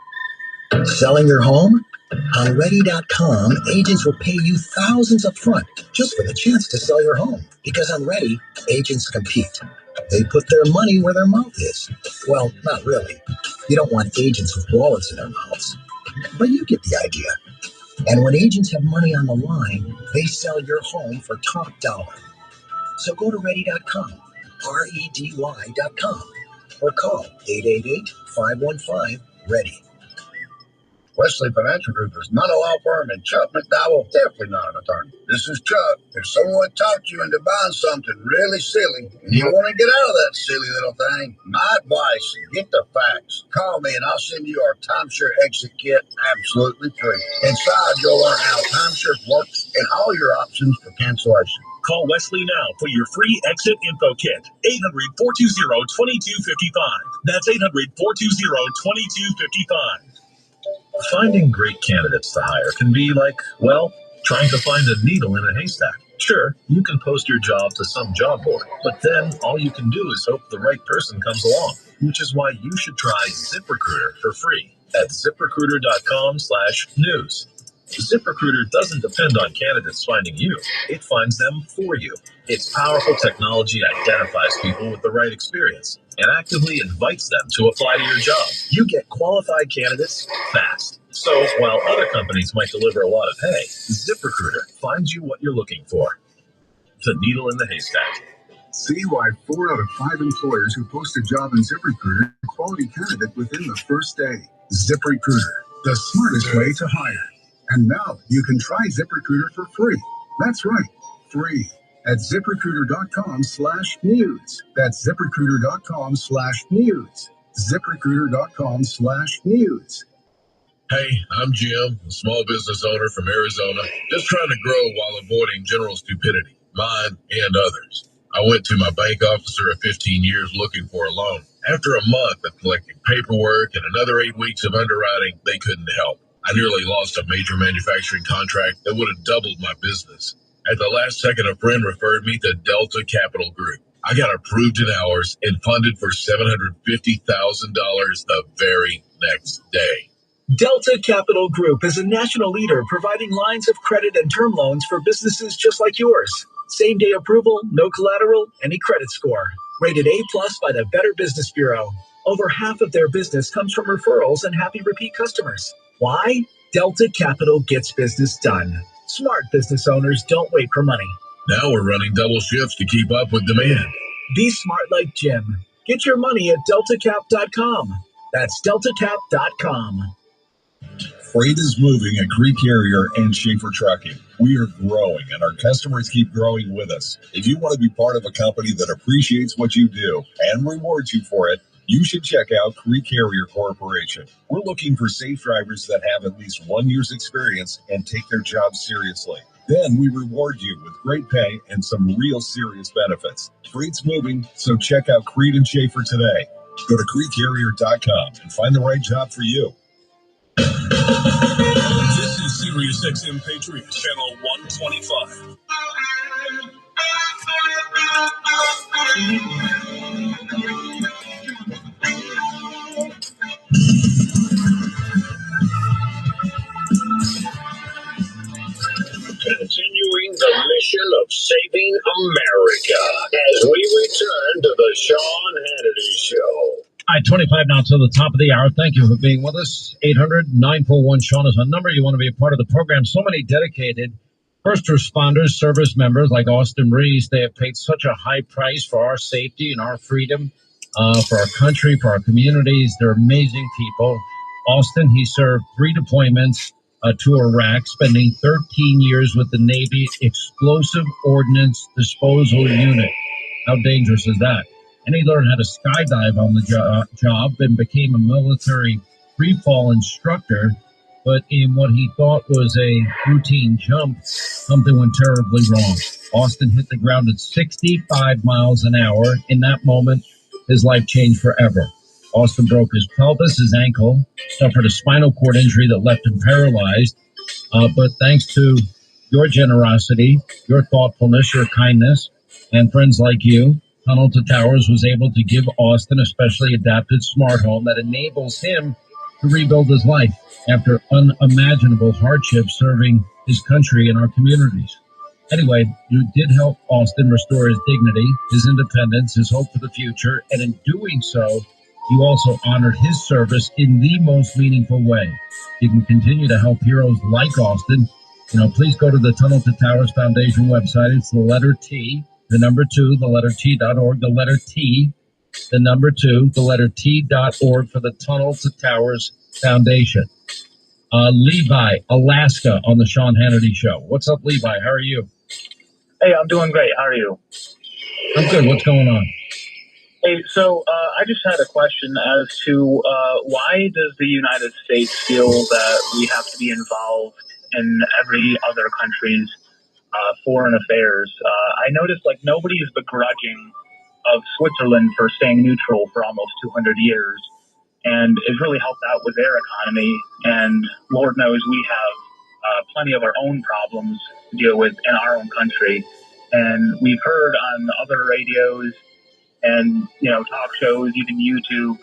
Selling your home? On Ready.com, agents will pay you thousands up front just for the chance to sell your home. Because on Ready, agents compete. They put their money where their mouth is. Well, not really. You don't want agents with wallets in their mouths. But you get the idea. And when agents have money on the line, they sell your home for top dollar. So go to Ready.com, REDY.com, or call 888-515-READY. Wesley Financial Group is not a law firm, and Chuck McDowell definitely not an attorney. This is Chuck. If someone talked you into buying something really silly, and you want to get out of that silly little thing, my advice is get the facts. Call me, and I'll send you our timeshare exit kit absolutely free. Inside, you'll learn how timeshare works and all your options for cancellation. Call Wesley now for your free exit info kit. 800-420-2255. That's 800-420-2255. Finding great candidates to hire can be like, well, trying to find a needle in a haystack. Sure, you can post your job to some job board, but then all you can do is hope the right person comes along, which is why you should try ZipRecruiter for free at ZipRecruiter.com/news. ZipRecruiter doesn't depend on candidates finding you. It finds them for you. Its powerful technology identifies people with the right experience and actively invites them to apply to your job. You get qualified candidates fast. So while other companies might deliver a lot of hay, ZipRecruiter finds you what you're looking for. The needle in the haystack. See why 4 out of 5 employers who post a job in ZipRecruiter are a quality candidate within the first day. ZipRecruiter, the smartest way to hire. And now you can try ZipRecruiter for free. That's right, free. At ZipRecruiter.com/news. That's ZipRecruiter.com/news. ZipRecruiter.com/news. Hey, I'm Jim, a small business owner from Arizona, just trying to grow while avoiding general stupidity, mine and others. I went to my bank officer of 15 years looking for a loan. After a month of collecting paperwork and another 8 weeks of underwriting, they couldn't help. I nearly lost a major manufacturing contract that would have doubled my business. At the last second, a friend referred me to Delta Capital Group. I got approved in hours and funded for $750,000 the very next day. Delta Capital Group is a national leader providing lines of credit and term loans for businesses just like yours. Same-day approval, no collateral, any credit score. Rated A+ by the Better Business Bureau. Over half of their business comes from referrals and happy repeat customers. Why? Delta Capital gets business done. Smart business owners don't wait for money. Now we're running double shifts to keep up with demand. Be smart like Jim. Get your money at deltacap.com. That's deltacap.com. Freight is moving at Creek Carrier and Schaefer Trucking. We are growing and our customers keep growing with us. If you want to be part of a company that appreciates what you do and rewards you for it, you should check out Creek Carrier Corporation. We're looking for safe drivers that have at least 1 year's experience and take their job seriously. Then we reward you with great pay and some real serious benefits. Freight's moving, so check out Creed and Schaefer today. Go to creekcarrier.com and find the right job for you. This is Sirius XM Patriot, channel 125. Continuing the mission of saving America as we return to the Sean Hannity Show. All right, 25 now to the top of the hour. Thank you for being with us. 800-941-SEAN is our number. You want to be a part of the program. So many dedicated first responders, service members like Austin Reese. They have paid such a high price for our safety and our freedom, for our country, for our communities. They're amazing people. Austin, he served 3 deployments to Iraq, spending 13 years with the Navy Explosive Ordnance Disposal Unit. How dangerous is that? And he learned how to skydive on the job and became a military free-fall instructor. But in what he thought was a routine jump, something went terribly wrong. Austin hit the ground at 65 miles an hour. In that moment, his life changed forever. Austin broke his pelvis, his ankle, suffered a spinal cord injury that left him paralyzed. But thanks to your generosity, your thoughtfulness, your kindness, and friends like you, Tunnel to Towers was able to give Austin a specially adapted smart home that enables him to rebuild his life after unimaginable hardships serving his country and our communities. Anyway, you did help Austin restore his dignity, his independence, his hope for the future, and in doing so, you also honored his service in the most meaningful way. You can continue to help heroes like Austin. Please go to the Tunnel to Towers Foundation website. It's the letter T, the number 2, the letter T.org, the letter T, the number 2, the letter T.org for the Tunnel to Towers Foundation. Levi, Alaska on the Sean Hannity Show. What's up, Levi? How are you? Hey, I'm doing great. How are you? I'm good. What's going on? Hey, so I just had a question as to why does the United States feel that we have to be involved in every other country's foreign affairs? I noticed nobody's begrudging of Switzerland for staying neutral for almost 200 years, and it's really helped out with their economy. And Lord knows we have plenty of our own problems to deal with in our own country. And we've heard on other radios and talk shows, even YouTube,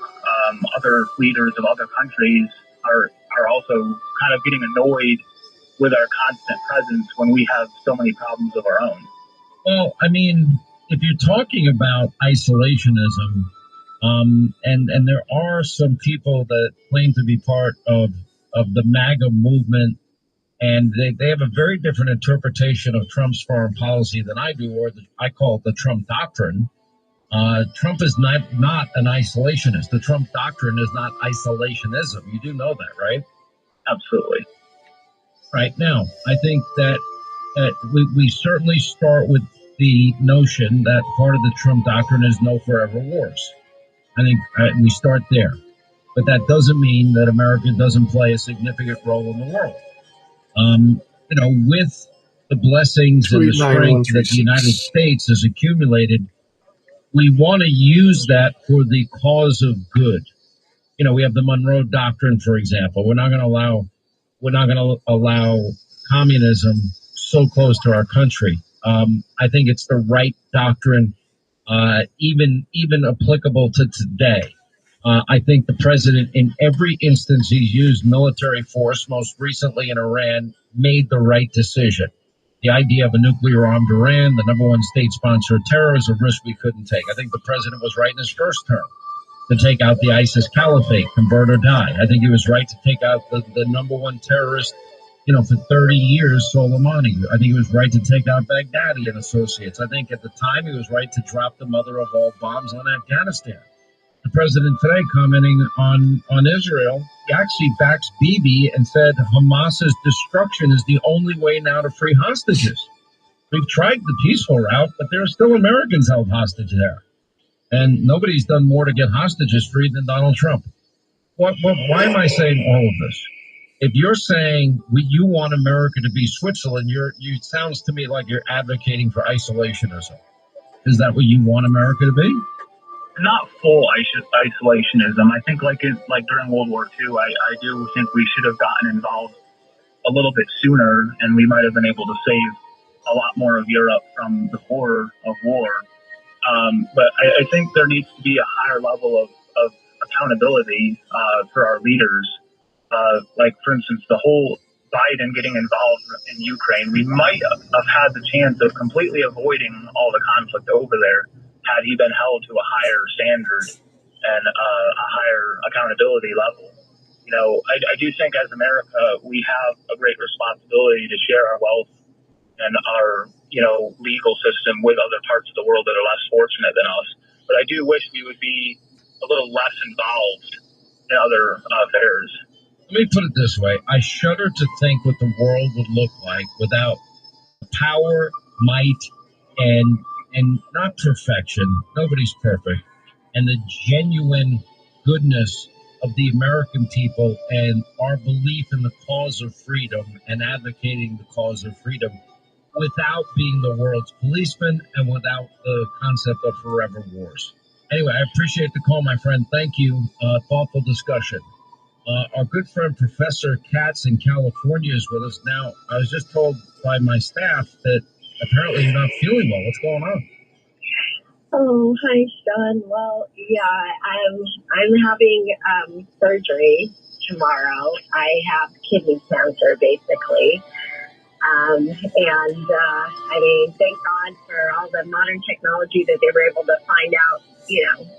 other leaders of other countries are also kind of getting annoyed with our constant presence when we have so many problems of our own. Well, I mean, if you're talking about isolationism, and there are some people that claim to be part of the MAGA movement, and they have a very different interpretation of Trump's foreign policy than I do, or I call it the Trump doctrine. Trump is not an isolationist. The Trump doctrine is not isolationism. You do know that, right? Absolutely. Right. Now, I think that we certainly start with the notion that part of the Trump doctrine is no forever wars. I think we start there. But that doesn't mean that America doesn't play a significant role in the world. With the blessings and the strength that the United States has accumulated, we want to use that for the cause of good. We have the Monroe Doctrine, for example. We're not going to allow communism so close to our country. I think it's the right doctrine, even applicable to today. I think the president, in every instance he's used military force, most recently in Iran, made the right decision. The idea of a nuclear-armed Iran, the number one state sponsor of terror, is a risk we couldn't take. I think the president was right in his first term to take out the ISIS caliphate, convert or die. I think he was right to take out the number one terrorist, for 30 years, Soleimani. I think he was right to take out Baghdadi and associates. I think at the time he was right to drop the mother of all bombs on Afghanistan. the president today commenting on Israel. He actually backs Bibi and said Hamas's destruction is the only way now to free hostages. We've tried the peaceful route, but there are still Americans held hostage there. And nobody's done more to get hostages freed than Donald Trump. Why am I saying all of this? If you're saying you want America to be Switzerland, it sounds to me like you're advocating for isolationism. Is that what you want America to be? Not full isolationism. I think like during World War II, I do think we should have gotten involved a little bit sooner, and we might have been able to save a lot more of Europe from the horror of war. But I think there needs to be a higher level of accountability for our leaders. Like, for instance, the whole Biden getting involved in Ukraine, we might have had the chance of completely avoiding all the conflict over there had he been held to a higher standard and a higher accountability level. You know, I do think as America, we have a great responsibility to share our wealth and our, legal system with other parts of the world that are less fortunate than us. But I do wish we would be a little less involved in other affairs. Let me put it this way. I shudder to think what the world would look like without power, might, and not perfection. Nobody's perfect. And the genuine goodness of the American people and our belief in the cause of freedom and advocating the cause of freedom without being the world's policeman and without the concept of forever wars. Anyway, I appreciate the call, my friend. Thank you. Thoughtful discussion. Our good friend Professor Katz in California is with us now. I was just told by my staff that apparently you're not feeling well. What's going on? Oh, hi, Sean. Well, yeah, I'm having surgery tomorrow. I have kidney cancer, basically. Thank God for all the modern technology that they were able to find out,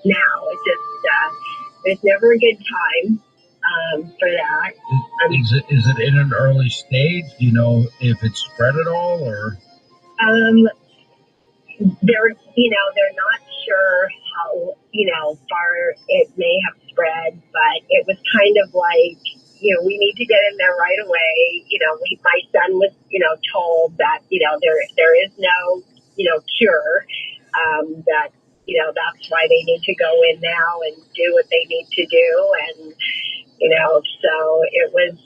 now. It just, there's never a good time for that. Is it in an early stage? Do you know if it's spread at all, or? They're not sure how, far it may have spread, but it was kind of like, we need to get in there right away. My son was, told that, there is no, cure, that, that's why they need to go in now and do what they need to do. And, so it was,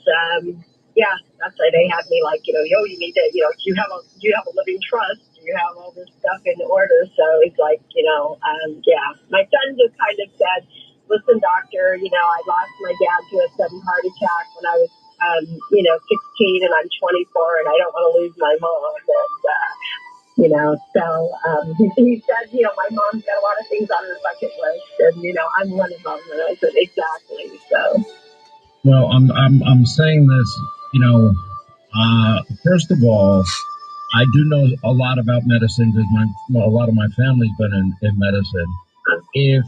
that's why they had me like, you need to, do you have a living trust? Do you have all this stuff in order? So it's like, my son just kind of said, listen, doctor, I lost my dad to a sudden heart attack when I was, 16 and I'm 24 and I don't want to lose my mom. And, he said, my mom's got a lot of things on her bucket list and, I'm one of them. And I said, exactly. So. Well, I'm saying this, first of all, I do know a lot about medicine because a lot of my family's been in medicine. If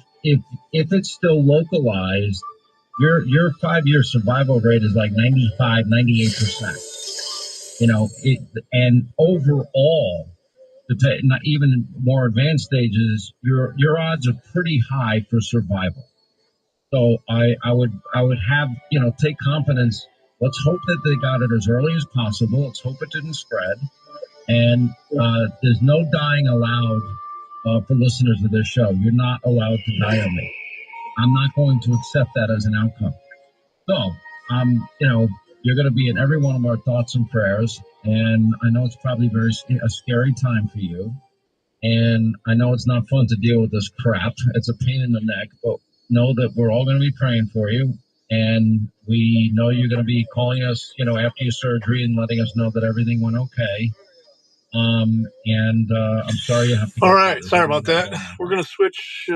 it's still localized, your 5-year survival rate is like 95, 98%. And overall, not even more advanced stages, your odds are pretty high for survival. So I would have, take confidence. Let's hope that they got it as early as possible. Let's hope it didn't spread. And there's no dying allowed for listeners of this show. You're not allowed to die on me. I'm not going to accept that as an outcome. So, you're going to be in every one of our thoughts and prayers. And I know it's probably a scary time for you. And I know it's not fun to deal with this crap. It's a pain in the neck, but know that we're all going to be praying for you. And we know you're going to be calling us, after your surgery and letting us know that everything went okay. I'm sorry you have to. All right, sorry about that. We're going to switch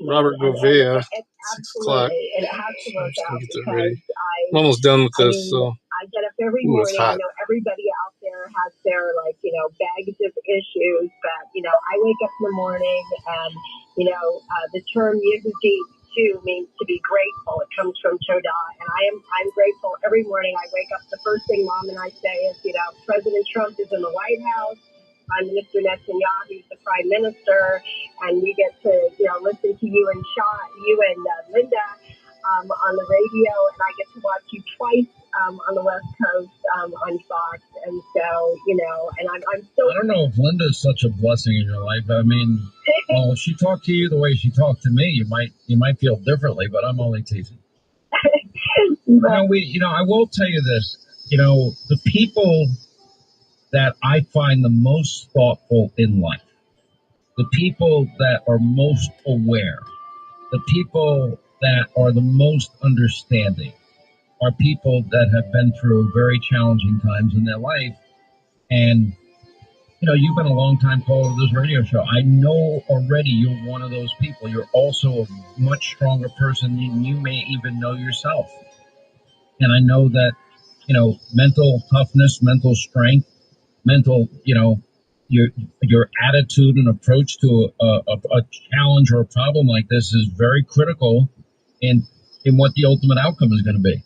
Robert Govea, 6 o'clock. I'm just going to get that ready. I'm almost done with this, so. I get up every morning. I know everybody out there has their, bags of issues, but, I wake up in the morning and, the term Yiddish too means to be grateful. It comes from Todah, and I'm grateful every morning. I wake up, the first thing Mom and I say is, President Trump is in the White House. Prime Minister Netanyahu is the Prime Minister, and we get to, listen to you and Linda on the radio, and I get to watch you twice on the West Coast on Fox. And so, and I'm so. I don't know if Linda's such a blessing in your life. I mean, well, if she talked to you the way she talked to me, you might feel differently, but I'm only teasing. I will tell you this. The people that I find the most thoughtful in life, the people that are most aware, the people that are the most understanding, are people that have been through very challenging times in their life. And, you've been a long time caller of this radio show. I know already you're one of those people. You're also a much stronger person than you may even know yourself. And I know that, mental toughness, mental strength, mental, your attitude and approach to a challenge or a problem like this is very critical in what the ultimate outcome is going to be.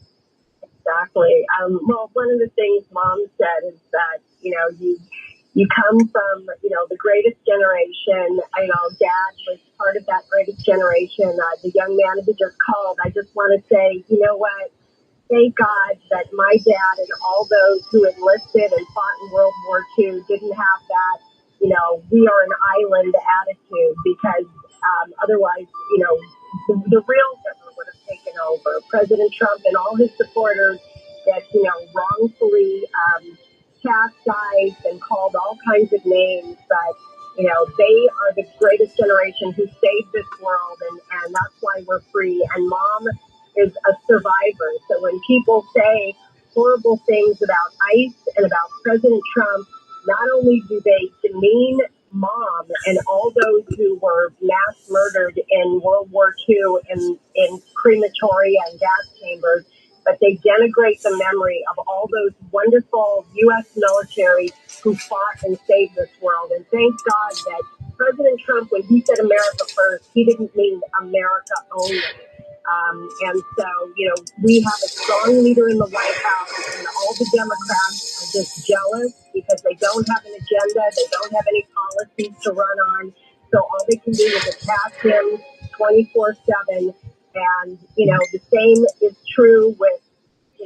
Exactly. Well, one of the things Mom said is that, you come from, the greatest generation. Dad was part of that greatest generation. The young man who just called, I just want to say, you know what? Thank God that my dad and all those who enlisted and fought in World War II didn't have that, we are an island attitude, because otherwise, the real Hitler would have taken over. President Trump and all his supporters that, wrongfully chastised and called all kinds of names, but they are the greatest generation who saved this world, and that's why we're free. And Mom is a survivor. So when people say horrible things about ICE and about President Trump, not only do they demean Mom and all those who were mass murdered in World War II in crematoria and gas chambers, but they denigrate the memory of all those wonderful U.S. military who fought and saved this world. And thank God that President Trump, when he said America first, he didn't mean America only. And so, we have a strong leader in the White House, and all the Democrats are just jealous because they don't have an agenda. They don't have any policies to run on. So all they can do is attack him 24/7. And, the same is true with,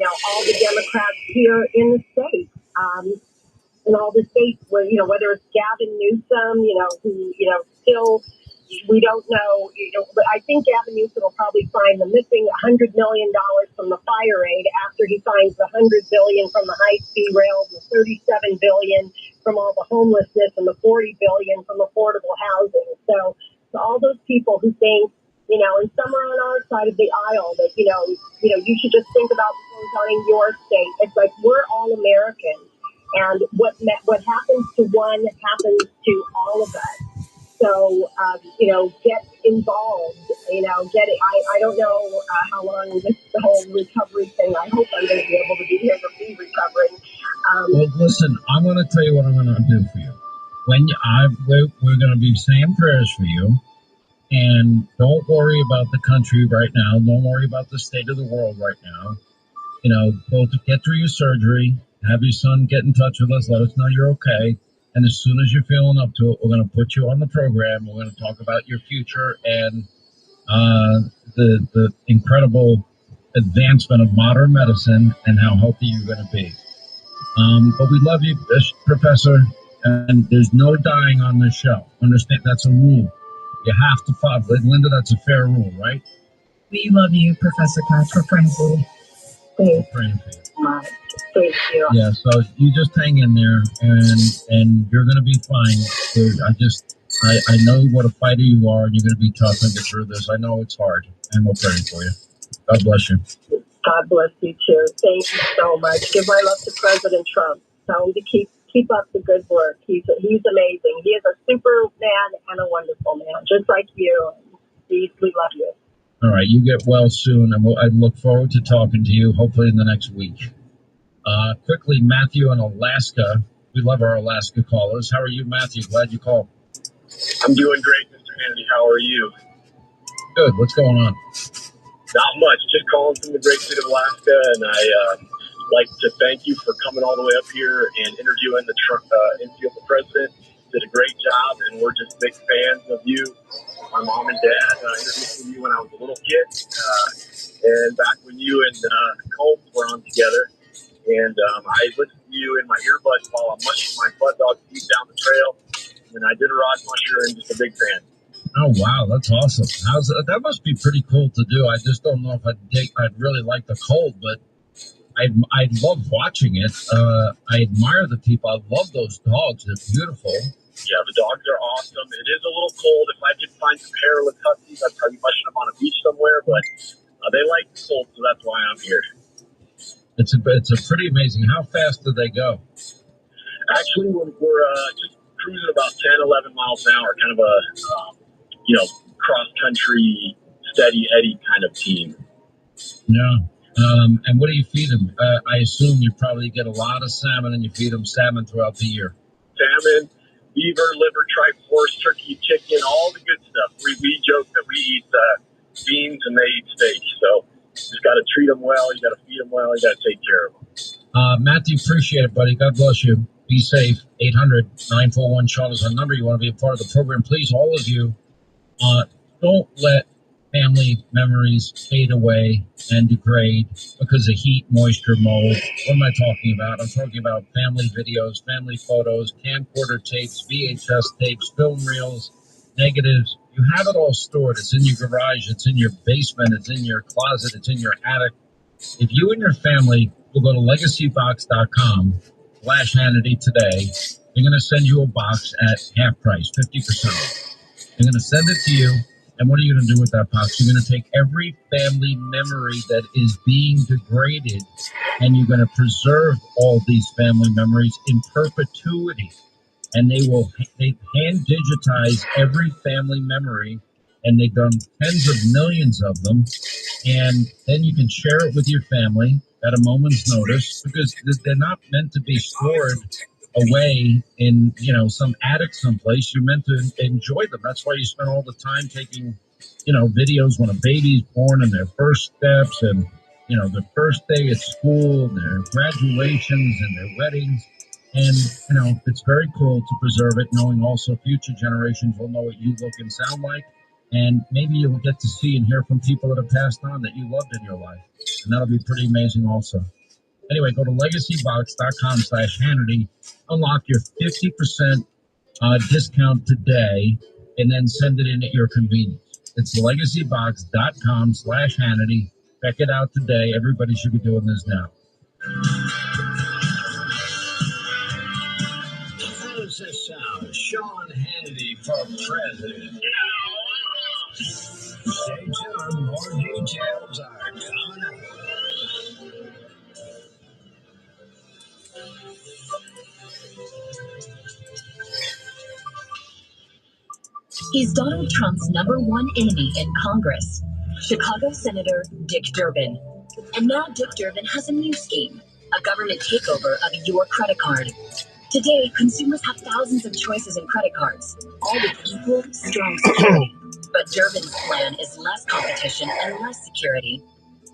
all the Democrats here in the state. In all the states where, whether it's Gavin Newsom, who, still, we don't know, but I think Gavin Newsom will probably find the missing $100 million from the fire aid after he finds the $100 billion from the high-speed rail, the $37 billion from all the homelessness, and the $40 billion from affordable housing. So all those people who think, and some are on our side of the aisle, that, you should just think about what goes on in your state. It's like, we're all Americans. And what happens to one happens to all of us. So, get involved, get it. I don't know how long the whole recovery thing, I hope I'm going to be able to be here to be recovering. Well, listen, I'm going to tell you what I'm going to do for you. We're going to be saying prayers for you. And don't worry about the country right now. Don't worry about the state of the world right now. Go to get through your surgery, have your son get in touch with us, let us know you're okay. And as soon as you're feeling up to it, we're going to put you on the program. We're going to talk about your future and the incredible advancement of modern medicine and how healthy you're going to be. But we love you, Professor, and there's no dying on this show. Understand, that's a rule. You have to follow. Linda, that's a fair rule, right? We love you, Professor Cox. We're praying for you. We're praying for you. Thank you. Yeah, so you just hang in there, and you're going to be fine. I know what a fighter you are, and you're going to be tough and get through this. I know it's hard, and we're praying for you. God bless you. God bless you too. Thank you so much. Give my love to President Trump. Tell him to keep up the good work. He's amazing. He is a super man and a wonderful man, just like you. We love you. All right, you get well soon, and I look forward to talking to you, hopefully in the next week. Quickly, Matthew in Alaska. We love our Alaska callers. How are you, Matthew? Glad you called. I'm doing great, Mr. Hannity. How are you? Good. What's going on? Not much. Just calling from the great state of Alaska, and I like to thank you for coming all the way up here and interviewing the interview of the president. Did a great job, and we're just big fans of you my mom and dad introduced me to you when I was a little kid, and back when you and Combs were on together. And I listened to you in my earbuds while I'm munching my butt dog feet down the trail. And I did a rod musher and just a big fan. Oh wow, that's awesome! That must be pretty cool to do. I just don't know if I'd really like the cold, but I love watching it. I admire the people. I love those dogs. They're beautiful. Yeah, the dogs are awesome. It is a little cold. If I could find some hairless huskies, I'd probably mushing them on a beach somewhere. But they like the cold, so that's why I'm here. It's a pretty amazing. How fast do they go? Actually, we're just cruising about 10, 11 miles an hour, kind of a cross-country, steady Eddie kind of team. Yeah. And what do you feed them? I assume you probably get a lot of salmon, and you feed them salmon throughout the year. Salmon, beaver, liver, tripe, horse, turkey, chicken, all the good stuff. We joke that we eat beans and they eat steak. So just got to treat them well. You got to feed them well. You got to take care of them. Matthew, appreciate it, buddy. God bless you. Be safe. 800-941-SEAN is our number. You want to be a part of the program. Please, all of you, don't let family memories fade away and degrade because of heat, moisture, mold. What am I talking about? I'm talking about family videos, family photos, camcorder tapes, VHS tapes, film reels, negatives. You have it all stored. It's in your garage. It's in your basement. It's in your closet. It's in your attic. If you and your family will go to legacybox.com/Hannity today, they're going to send you a box at half price, 50% off. They're going to send it to you. And what are you going to do with that box? You're going to take every family memory that is being degraded, and you're going to preserve all these family memories in perpetuity. And they hand digitize every family memory, and they've done tens of millions of them. And then you can share it with your family at a moment's notice, because they're not meant to be stored away in some attic someplace. You're meant to enjoy them. That's why you spend all the time taking videos when a baby's born and their first steps, and their first day at school, their graduations and their weddings. And it's very cool to preserve it, knowing also future generations will know what you look and sound like. And maybe you'll get to see and hear from people that have passed on that you loved in your life. And that'll be pretty amazing also. Anyway, go to legacybox.com/Hannity, unlock your 50% discount today, and then send it in at your convenience. It's legacybox.com/Hannity. Check it out today. Everybody should be doing this now. How does this sound? Sean Hannity for president. Stay tuned. More details are coming up. He's Donald Trump's #1 enemy in Congress, Chicago Senator Dick Durbin. And now Dick Durbin has a new scheme, a government takeover of your credit card. Today, consumers have thousands of choices in credit cards, all with equal, strong security. But Durbin's plan is less competition and less security.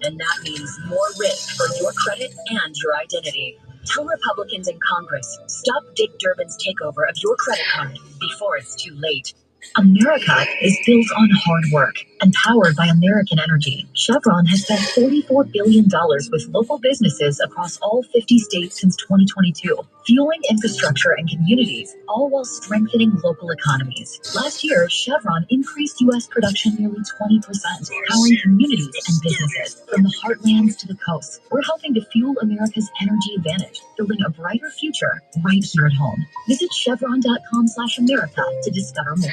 And that means more risk for your credit and your identity. Tell Republicans in Congress, stop Dick Durbin's takeover of your credit card before it's too late. America is built on hard work and powered by American energy. Chevron has spent $44 billion with local businesses across all 50 states since 2022, fueling infrastructure and communities, all while strengthening local economies. Last year, Chevron increased U.S. production nearly 20%, powering communities and businesses from the heartlands to the coast. We're helping to fuel America's energy advantage, building a brighter future right here at home. Visit chevron.com/America to discover more.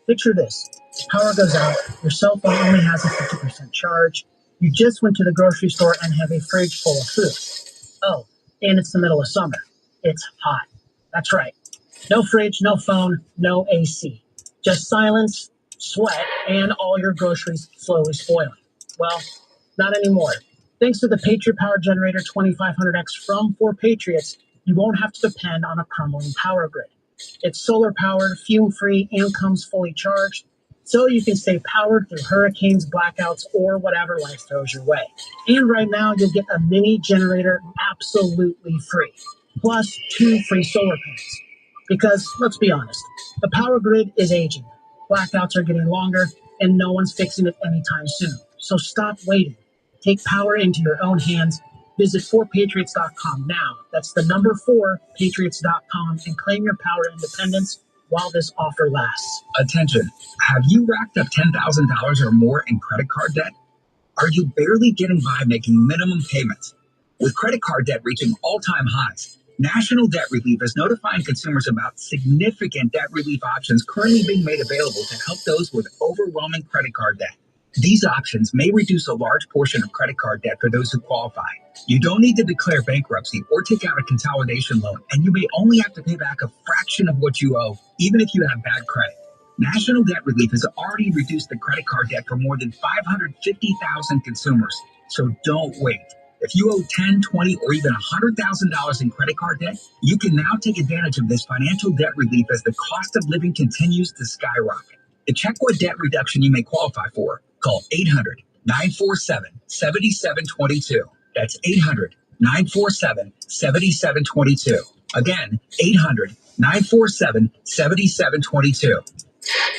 Picture this. Power goes out, your cell phone only has a 50% charge, you just went to the grocery store and have a fridge full of food. Oh, and it's the middle of summer. It's hot. That's right. No fridge, no phone, no AC. Just silence, sweat, and all your groceries slowly spoiling. Well, not anymore. Thanks to the Patriot Power Generator 2500X from 4Patriots, you won't have to depend on a crumbling power grid. It's solar-powered, fume-free, and comes fully charged, so you can stay powered through hurricanes, blackouts, or whatever life throws your way. And right now, you'll get a mini generator absolutely free, plus 2 free solar panels. Because, let's be honest, the power grid is aging. Blackouts are getting longer, and no one's fixing it anytime soon. So stop waiting. Take power into your own hands. Visit 4patriots.com now. That's the number 4patriots.com and claim your power independence while this offer lasts. Attention. Have you racked up $10,000 or more in credit card debt? Are you barely getting by making minimum payments? With credit card debt reaching all-time highs, National Debt Relief is notifying consumers about significant debt relief options currently being made available to help those with overwhelming credit card debt. These options may reduce a large portion of credit card debt for those who qualify. You don't need to declare bankruptcy or take out a consolidation loan, and you may only have to pay back a fraction of what you owe, even if you have bad credit. National Debt Relief has already reduced the credit card debt for more than 550,000 consumers. So don't wait. If you owe $10, $20, or even $100,000 in credit card debt, you can now take advantage of this financial debt relief as the cost of living continues to skyrocket. To check what debt reduction you may qualify for, call 800-947-7722. That's 800-947-7722. Again, 800-947-7722.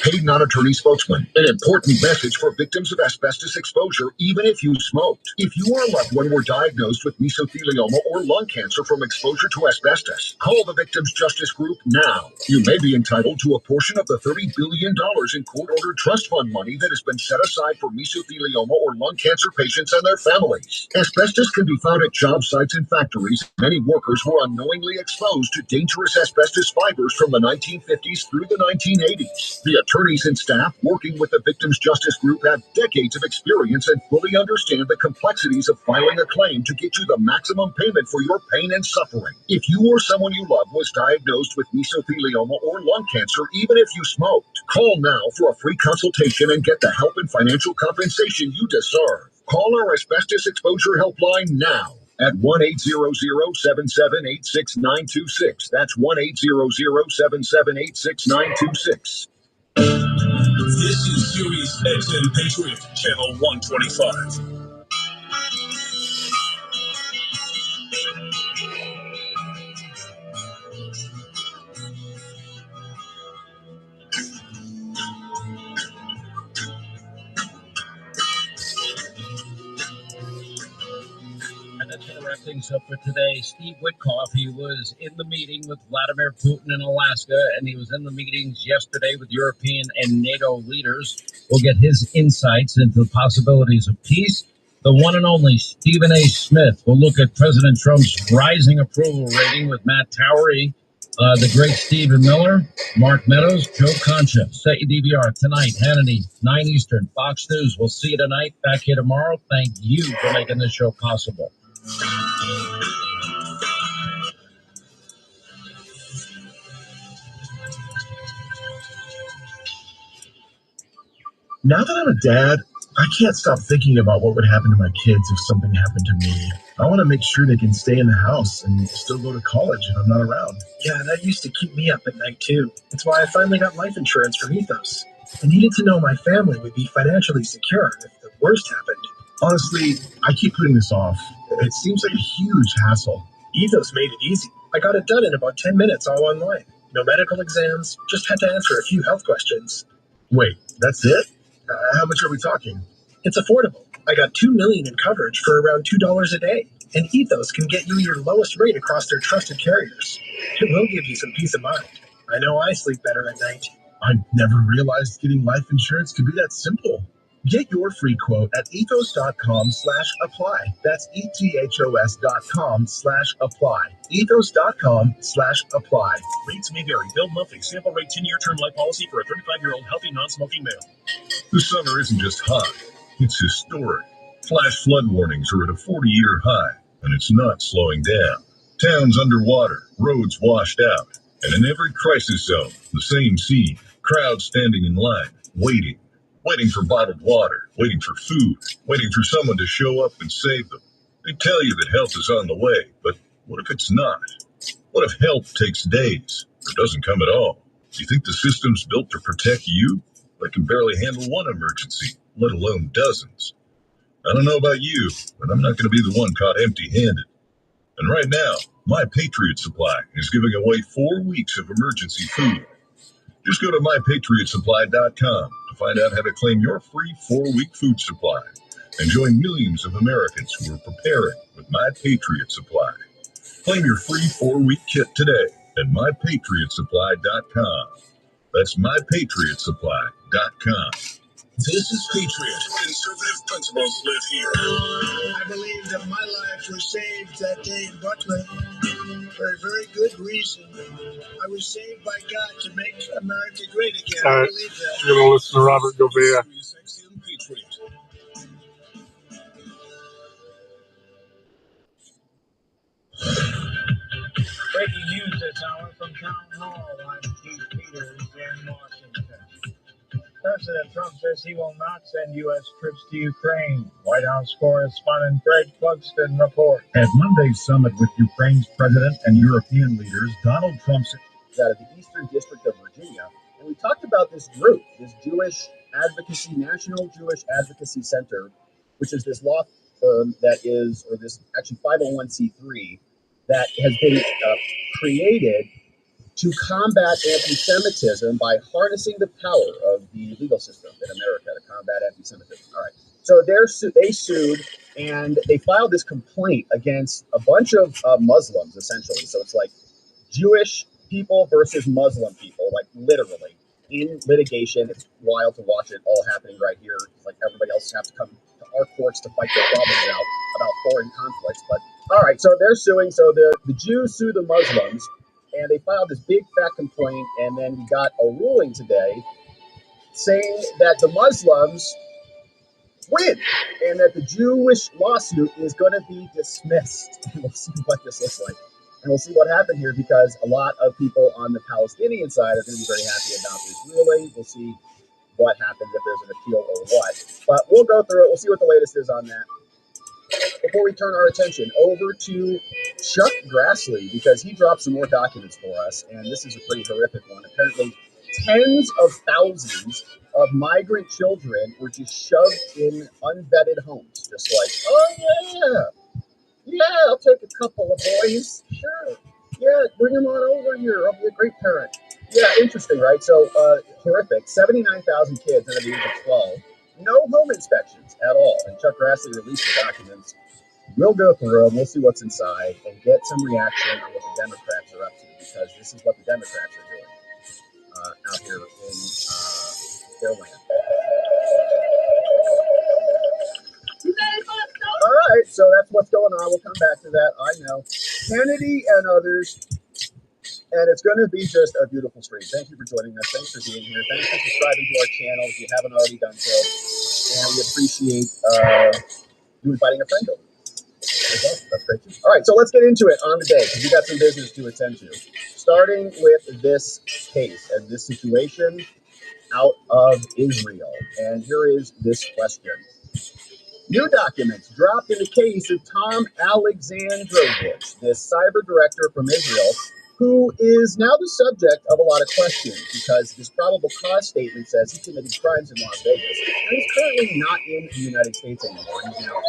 Paid non-attorney spokesman. An important message for victims of asbestos exposure, even if you smoked. If you or a loved one were diagnosed with mesothelioma or lung cancer from exposure to asbestos, call the Victims Justice Group now. You may be entitled to a portion of the $30 billion in court-ordered trust fund money that has been set aside for mesothelioma or lung cancer patients and their families. Asbestos can be found at job sites and factories. Many workers were unknowingly exposed to dangerous asbestos fibers from the 1950s through the 1980s. The attorneys and staff working with the Victims Justice Group have decades of experience and fully understand the complexities of filing a claim to get you the maximum payment for your pain and suffering. If you or someone you love was diagnosed with mesothelioma or lung cancer, even if you smoked, call now for a free consultation and get the help and financial compensation you deserve. Call our asbestos exposure helpline now at 1-800-778-6926. That's 1-800-778-6926. This is Sirius XM Patriot, Channel 125. And that's going to wrap things up for today. Steve Witkoff, he was in the meeting with Vladimir Putin in Alaska, and he was in the meetings yesterday with European and NATO leaders. We'll get his insights into the possibilities of peace. The one and only Stephen A. Smith will look at President Trump's rising approval rating with Matt Towery, the great Stephen Miller, Mark Meadows, Joe Concha. Set your DVR tonight, Hannity, 9 Eastern, Fox News. We'll see you tonight. Back here tomorrow. Thank you for making this show possible. Now that I'm a dad, I can't stop thinking about what would happen to my kids if something happened to me. I want to make sure they can stay in the house and still go to college if I'm not around. Yeah, that used to keep me up at night too. That's why I finally got life insurance from Ethos. I needed to know my family would be financially secure if the worst happened. Honestly, I keep putting this off. It seems like a huge hassle. Ethos made it easy. I got it done in about 10 minutes all online. No medical exams, just had to answer a few health questions. Wait, that's it? How much are we talking? It's affordable. I got $2 million in coverage for around $2 a day. And Ethos can get you your lowest rate across their trusted carriers. It will give you some peace of mind. I know I sleep better at night. I never realized getting life insurance could be that simple. Get your free quote at ethos.com/apply. That's ethos.com/apply. Ethos.com/apply. Rates may vary. Bill monthly. Sample rate 10-year term life policy for a 35-year-old healthy non-smoking male. The summer isn't just hot, it's historic. Flash flood warnings are at a 40-year high, and it's not slowing down. Towns underwater, roads washed out, and in every crisis zone, the same scene. Crowds standing in line, waiting for bottled water, waiting for food, waiting for someone to show up and save them. They tell you that help is on the way, but what if it's not? What if help takes days or doesn't come at all? Do you think the system's built to protect you? That can barely handle one emergency, let alone dozens. I don't know about you, but I'm not going to be the one caught empty-handed. And right now, My Patriot Supply is giving away 4 weeks of emergency food. Just go to mypatriotsupply.com to find out how to claim your free 4-week food supply and join millions of Americans who are preparing with My Patriot Supply. Claim your free 4-week kit today at mypatriotsupply.com. That's mypatriotsupply.com. This is Patriot. Conservative principles live here. I believe that my life was saved that day in Butler for a very good reason. I was saved by God to make America great again. All I right, believe that. you're gonna listen to Robert Gouveia. Breaking news this hour from Town Hall. I'm Keith Peters in Washington. President Trump says he will not send U.S. troops to Ukraine. White House correspondent Greg Clugston reports. At Monday's summit with Ukraine's president and European leaders, Donald Trump said out of the Eastern District of Virginia, and we talked about this group, this Jewish Advocacy, National Jewish Advocacy Center, which is this law firm that is, or this actually 501c3 that has been created to combat anti-Semitism by harnessing the power of the legal system in America to combat anti-Semitism. All right. So they sued and they filed this complaint against a bunch of Muslims, essentially. So it's like Jewish people versus Muslim people, like literally in litigation. It's wild to watch it all happening right here. It's like everybody else has to come to our courts to fight their problems out about foreign conflicts. But all right, so they're suing. So the Jews sue the Muslims, and they filed this big fat complaint. And then we got a ruling today saying that the Muslims win and that the Jewish lawsuit is going to be dismissed. And we'll see what this looks like. And we'll see what happened here because a lot of people on the Palestinian side are going to be very happy about this ruling. We'll see what happens if there's an appeal or what. But we'll go through it. We'll see what the latest is on that. Before we turn our attention over to Chuck Grassley, because he dropped some more documents for us, and this is a pretty horrific one. Apparently, tens of thousands of migrant children were just shoved in unvetted homes. Just like, oh, yeah, I'll take a couple of boys. Sure. Yeah, bring them on over here. I'll be a great parent. Yeah, interesting, right? So, horrific. 79,000 kids under the age of 12. No home inspections at all. And Chuck Grassley released the documents. We'll go through them. We'll see what's inside and get some reaction on what the Democrats are up to, because this is what the Democrats are doing out here in their land. All right, so that's what's going on. We'll come back to that. I know. Kennedy and others. And it's going to be just a beautiful stream. Thank you for joining us. Thanks for being here. Thanks for subscribing to our channel if you haven't already done so. And we appreciate you inviting a friend over. That's great too. All right, so let's get into it on the day because we got some business to attend to. Starting with this case and this situation out of Israel. And here is this question. New documents dropped in the case of Tom Alexandrovich, this cyber director from Israel, who is now the subject of a lot of questions because his probable cause statement says he committed crimes in Las Vegas. And he's currently not in the United States anymore. He's now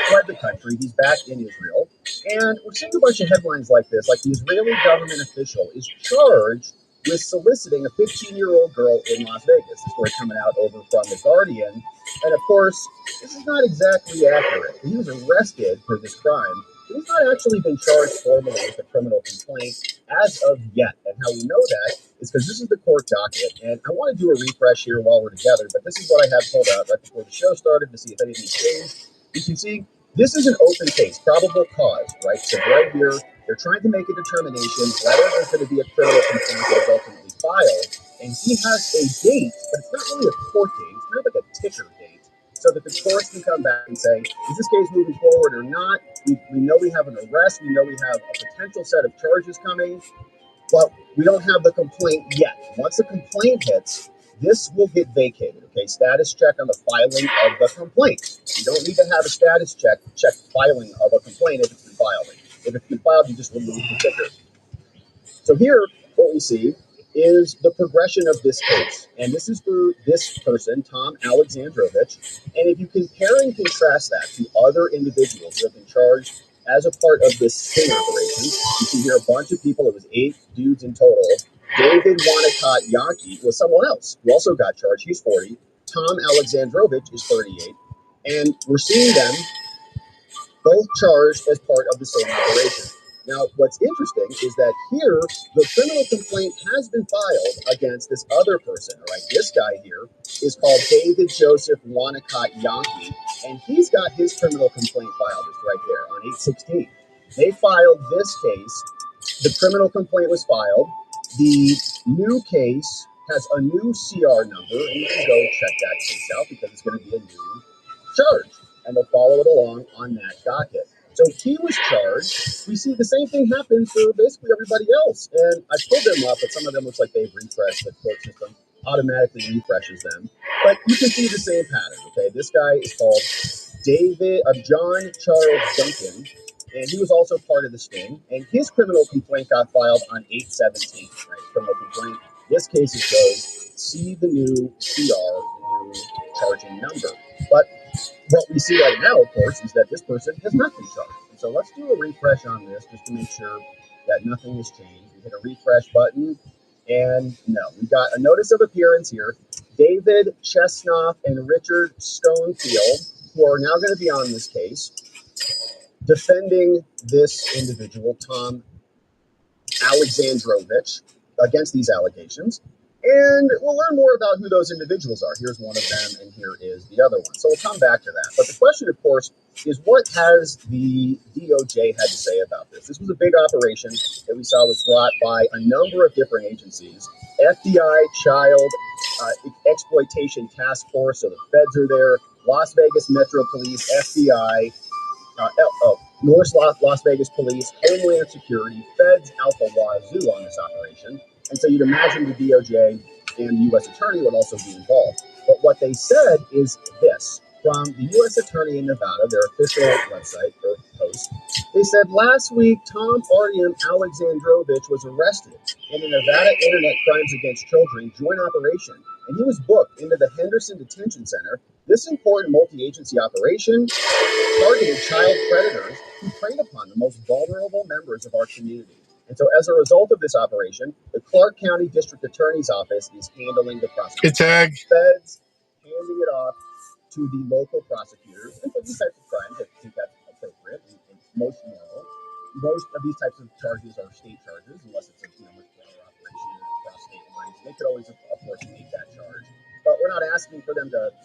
fled the country. He's back in Israel. And we're seeing a bunch of headlines like this, like the Israeli government official is charged with soliciting a 15-year-old girl in Las Vegas. The story coming out over from The Guardian. And of course, this is not exactly accurate. He was arrested for this crime, but he's not actually been charged formally with a criminal complaint as of yet. And how we know that is because this is the court docket. And I want to do a refresh here while we're together, but this is what I have pulled out right before the show started to see if anything's changed. You can see this is an open case, probable cause, right? So right here, they're trying to make a determination whether there's going to be a criminal complaint that is ultimately filed. And he has a date, but it's not really a court date. It's kind of like a ticker date, so that the courts can come back and say, is this case moving forward or not? We know we have an arrest. We know we have a potential set of charges coming, but we don't have the complaint yet. Once the complaint hits, this will get vacated, okay? Status check on the filing of the complaint. You don't need to have a status check filing of a complaint if it's been filed. If it's been filed, you just remove the ticker. So here, what we see is the progression of this case. And this is for this person, Tom Alexandrovich. And if you compare and contrast that to other individuals who have been charged as a part of this sting operation, you see here a bunch of people. It was 8 dudes in total. David Wanacott Yaki was someone else who also got charged. He's 40. Tom Alexandrovich is 38. And we're seeing them both charged as part of the same operation. Now, what's interesting is that here, the criminal complaint has been filed against this other person, all right? This guy here is called David Joseph Wanacott Yankee, and he's got his criminal complaint filed. It's right there on 8/16. They filed this case. The criminal complaint was filed. The new case has a new CR number, and you can go check that case out because it's going to be a new charge, and they'll follow it along on that docket. So he was charged. We see the same thing happen for basically everybody else. And I pulled them up, but some of them looks like they've refreshed. The court system automatically refreshes them. But you can see the same pattern, okay? This guy is called John Charles Duncan, and he was also part of the sting. And his criminal complaint got filed on 8/17, right? Criminal complaint. This case is goes, see the new CR, the new charging number. But what we see right now, of course, is that this person has not been charged. And so let's do a refresh on this just to make sure that nothing has changed. We hit a refresh button, and no, we got a notice of appearance here. David Chesnoff and Richard Stonefield, who are now going to be on this case, defending this individual, Tom Alexandrovich, against these allegations. And we'll learn more about who those individuals are. Here's one of them, and here is the other one. So we'll come back to that. But the question, of course, is what has the DOJ had to say about this? This was a big operation that we saw was brought by a number of different agencies. FBI, Child Exploitation Task Force, so the feds are there, Las Vegas Metro Police, FBI, North Las Vegas Police, Homeland Security, Feds, Alpha Wazoo on this operation. And so you'd imagine the DOJ and the U.S. Attorney would also be involved. But what they said is this. From the U.S. Attorney in Nevada, their official website or post, they said last week Tom Artyom Alexandrovich was arrested in a Nevada Internet Crimes Against Children joint operation, and he was booked into the Henderson Detention Center. This important multi-agency operation targeted child predators who preyed upon the most vulnerable members of our community. And so as a result of this operation, the Clark County District Attorney's Office is handling the prosecution. Feds handing it off to the local prosecutors. And for these types of crimes, I think that's appropriate and most normal. Most of these types of charges are state charges, unless it's a much broader operation across state lines. They could always, of course, make that charge. But we're not asking for them to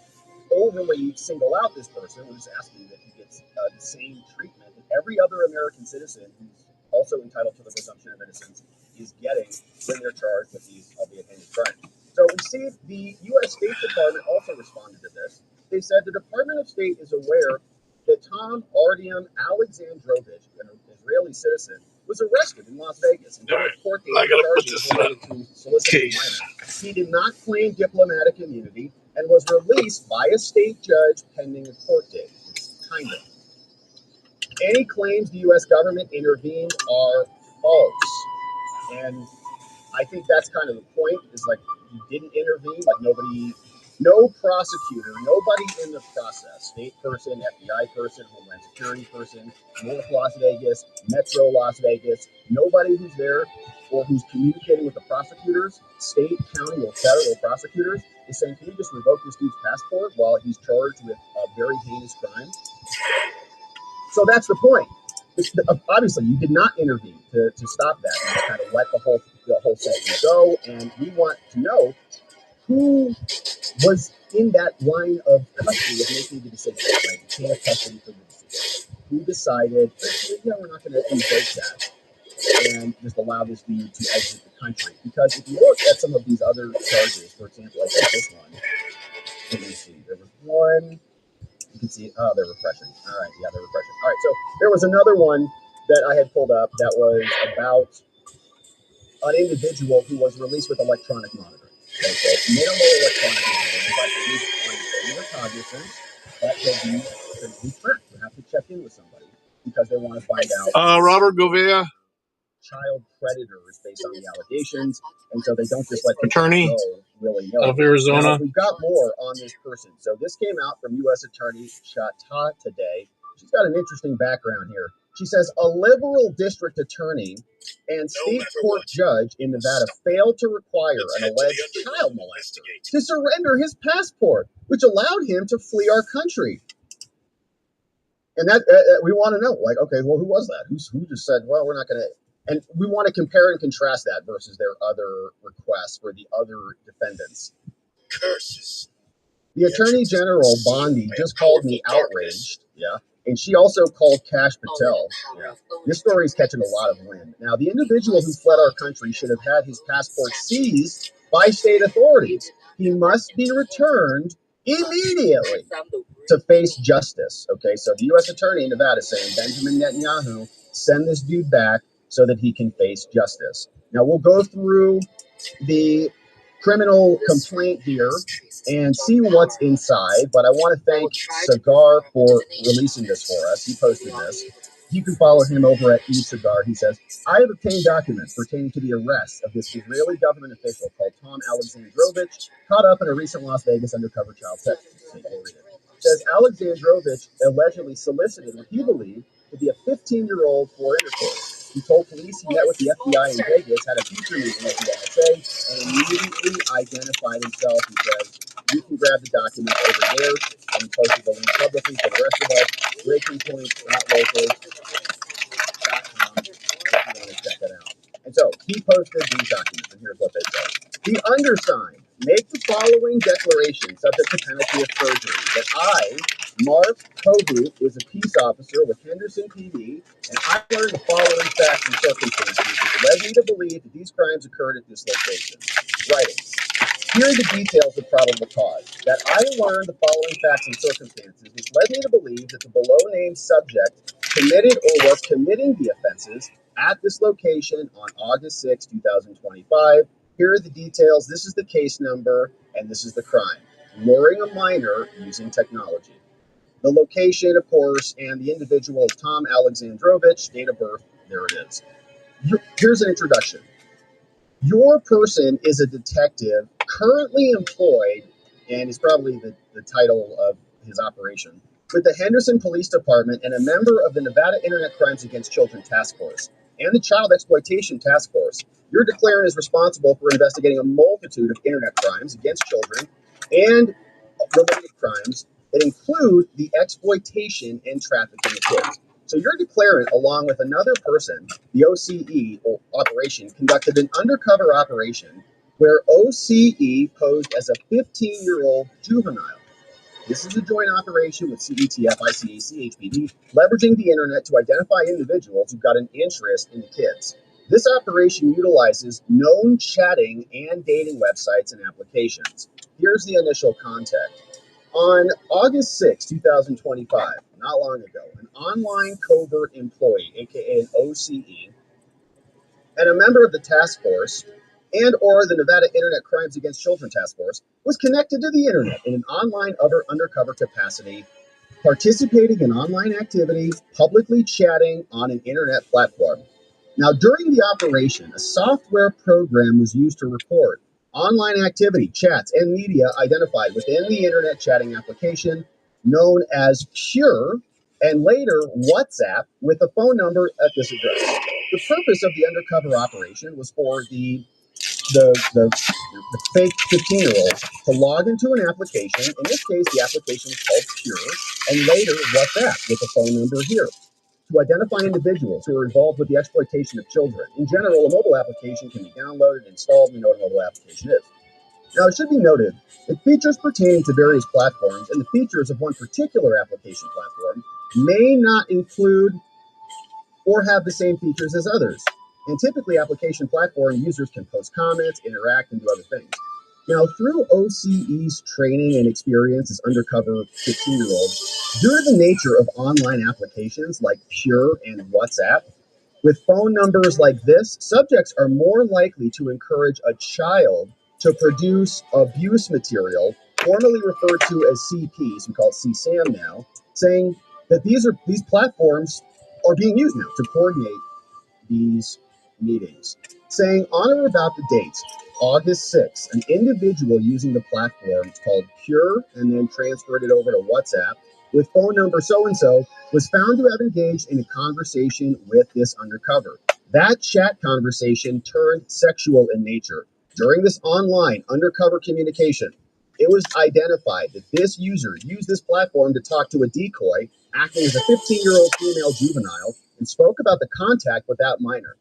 overly single out this person. We're just asking that he gets the same treatment that every other American citizen who's also entitled to the presumption of innocence is getting when they're charged with these, albeit heinous crimes. So we see the U.S. State Department also responded to this. They said the Department of State is aware that Tom Artyom Alexandrovich, an Israeli citizen, was arrested in Las Vegas and given court date charges related to soliciting minors. He did not claim diplomatic immunity and was released by a state judge pending a court date. It's kind of. Any claims the U.S. government intervened are false. And I think that's kind of the point, is like, you didn't intervene, like no prosecutor, nobody in the process, state person, FBI person, Homeland Security person, North Las Vegas, Metro Las Vegas, nobody who's there or who's communicating with the prosecutors, state, county, or federal prosecutors, is saying, can you just revoke this dude's passport while he's charged with a very heinous crime? So that's the point. Obviously, you did not intervene to stop that. You just kind of let the whole system go, and we want to know who was in that line of custody of making the decision, right? Chain of custody for the decision. Who decided, we're not going to invoke that and just allow this dude to exit the country? Because if you look at some of these other charges, for example, I think this one, let me see, there was one. You can see, they're refreshing. All right, yeah, they're refreshing. All right, so there was another one that I had pulled up that was about an individual who was released with electronic monitoring. Okay, so minimal electronic monitoring, but at least on your cognizance, that could be tracked. You have to check in with somebody because they want to find out. Robert Govea, child predators based on the allegations, and so they don't just let people attorney go willy-nilly. of Arizona. Now, we've got more on this person. So this came out from U.S. Attorney Chata today. She's got an interesting background here. She says a liberal district attorney and state court judge in Nevada failed to require an alleged child molester to surrender his passport, which allowed him to flee our country. And that we want to know, like, okay, well, who was that? Who just said, well, we're not going to? And we want to compare and contrast that versus their other requests for the other defendants. Curses. The Attorney General, Bondi, just called me outraged. Yeah. And she also called Kash Patel. Yeah. This story is catching a lot of wind. Now, the individual who fled our country should have had his passport seized by state authorities. He must be returned immediately to face justice. Okay, so the U.S. Attorney in Nevada is saying, Benjamin Netanyahu, send this dude back so that he can face justice. Now, we'll go through the criminal complaint here and see what's inside, but I want to thank Cigar for releasing this for us. He posted this. You can follow him over at eCigar. He says, I have obtained documents pertaining to the arrest of this Israeli government official called Tom Alexandrovich, caught up in a recent Las Vegas undercover child sex scene. It says Alexandrovich allegedly solicited what he believed to be a 15-year-old for intercourse. He told police he met with the FBI in Vegas, had a future meeting with the NSA, and immediately identified himself. He says, you can grab the document over there, and he posted the link publicly for the rest of us. BreakingPoint.local.com if you want to check that out. And so he posted these documents, and here's what they say. The undersigned make the following declaration subject to penalty of perjury that I, Mark Kogut, is a peace officer with Henderson PD, and I learned the following facts and circumstances which led me to believe that these crimes occurred at this location. Writing. Here are the details of probable cause. That I learned the following facts and circumstances which led me to believe that the below-named subject committed or was committing the offenses at this location on August 6, 2025. Here are the details. This is the case number, and this is the crime. Luring a minor using technology. The location, of course, and the individual is Tom Alexandrovich, date of birth, there it is. Here's an introduction. Your person is a detective currently employed, and is probably the title of his operation, with the Henderson Police Department and a member of the Nevada Internet Crimes Against Children Task Force and the Child Exploitation Task Force. You're declaring as responsible for investigating a multitude of internet crimes against children and related crimes that include the exploitation and trafficking of kids. So your declarant, along with another person, the OCE or operation, conducted an undercover operation where OCE posed as a 15-year-old juvenile. This is a joint operation with CETF, ICE, CHPD, leveraging the internet to identify individuals who've got an interest in the kids. This operation utilizes known chatting and dating websites and applications. Here's the initial contact. On August 6, 2025, not long ago, an online covert employee, aka an OCE, and a member of the task force and or the Nevada Internet Crimes Against Children Task Force was connected to the internet in an online undercover capacity, participating in online activity, publicly chatting on an internet platform. Now, during the operation, a software program was used to record online activity, chats, and media identified within the internet chatting application known as Pure, and later WhatsApp, with a phone number at this address. The purpose of the undercover operation was for the fake 15-year-old to log into an application. In this case, the application was called Pure, and later WhatsApp with a phone number here, to identify individuals who are involved with the exploitation of children. In general, a mobile application can be downloaded and installed. We know what a mobile application is. Now, it should be noted that features pertaining to various platforms and the features of one particular application platform may not include or have the same features as others. And typically, application platform users can post comments, interact, and do other things. Now, through OCE's training and experience as undercover 15-year-olds, due to the nature of online applications like Pure and WhatsApp, with phone numbers like this, subjects are more likely to encourage a child to produce abuse material, formerly referred to as CPs, we call it CSAM now, saying that these platforms are being used now to coordinate these meetings, saying on or about the dates August 6th, an individual using the platform, it's called Pure, and then transferred it over to WhatsApp, with phone number so-and-so, was found to have engaged in a conversation with this undercover. That chat conversation turned sexual in nature. During this online undercover communication, it was identified that this user used this platform to talk to a decoy, acting as a 15-year-old female juvenile, and spoke about the contact with that minor.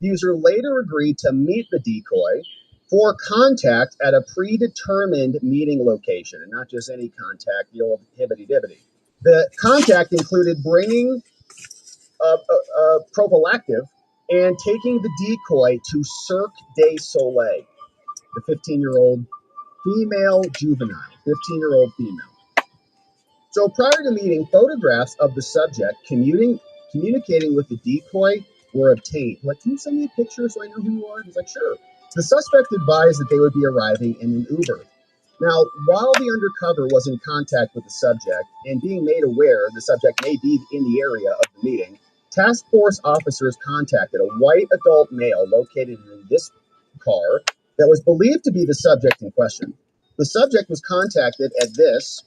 The user later agreed to meet the decoy for contact at a predetermined meeting location, and not just any contact, the old hibbity-dibbity. The contact included bringing a prophylactic and taking the decoy to Cirque du Soleil, the 15-year-old female juvenile, 15-year-old female. So prior to meeting, photographs of the subject communicating with the decoy were obtained. Like, can you send me a picture so I know who you are? He's like, sure. The suspect advised that they would be arriving in an Uber. Now, while the undercover was in contact with the subject and being made aware the subject may be in the area of the meeting, task force officers contacted a white adult male located in this car that was believed to be the subject in question. The subject was contacted at this,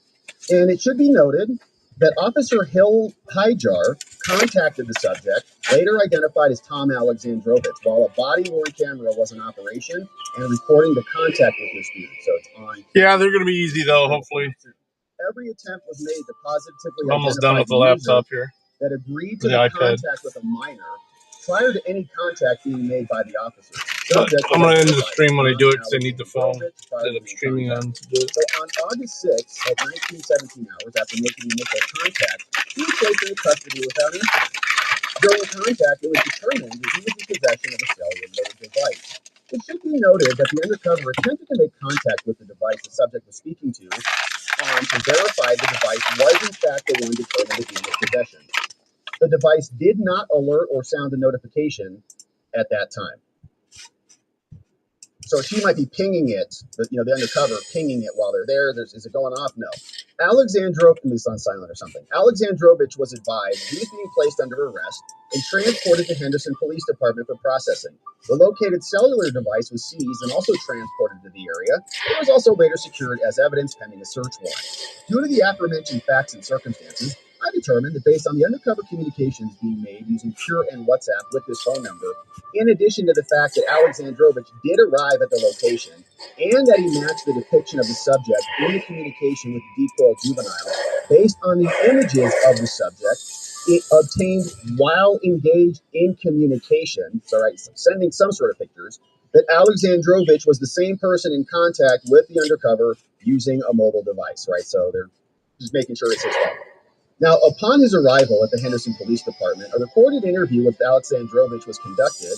and it should be noted that Officer Hill Hijar contacted the subject, later identified as Tom Alexandrovich, while a body-worn camera was in operation and recording the contact with this dude. So it's on. Yeah, they're going to be easy, though, hopefully. Every attempt was made to positively Almost done identify with the the user laptop here. that agreed to The the iPad. contact with a minor prior to any contact being made by the officer. But I'm going to end the stream when I do it because I need the phone that I'm streaming on to do it. So on August 6th at 1917 hours, after making initial contact, he was placed in custody without incident. During contact, it was determined that he was in possession of a cellular device. It should be noted that the undercover attempted to make contact with the device the subject was speaking to verify the device was in fact the one determined to be in his possession. The device did not alert or sound a notification at that time. So she might be pinging it, but the undercover pinging it while they're there. Is it going off? No. Alexandrovich is on silent or something. Alexandrovich was advised he was being placed under arrest and transported to Henderson Police Department for processing. The located cellular device was seized and also transported to the area. It was also later secured as evidence pending a search warrant. Due to the aforementioned facts and circumstances, I determined that based on the undercover communications being made using Pure and WhatsApp with this phone number, in addition to the fact that Alexandrovich did arrive at the location and that he matched the depiction of the subject in the communication with the decoy juvenile, based on the images of the subject, it obtained while engaged in communication, so sending some sort of pictures, that Alexandrovich was the same person in contact with the undercover using a mobile device, right? So they're just making sure it's his phone. Now, upon his arrival at the Henderson Police Department, a recorded interview with Alexandrovich was conducted,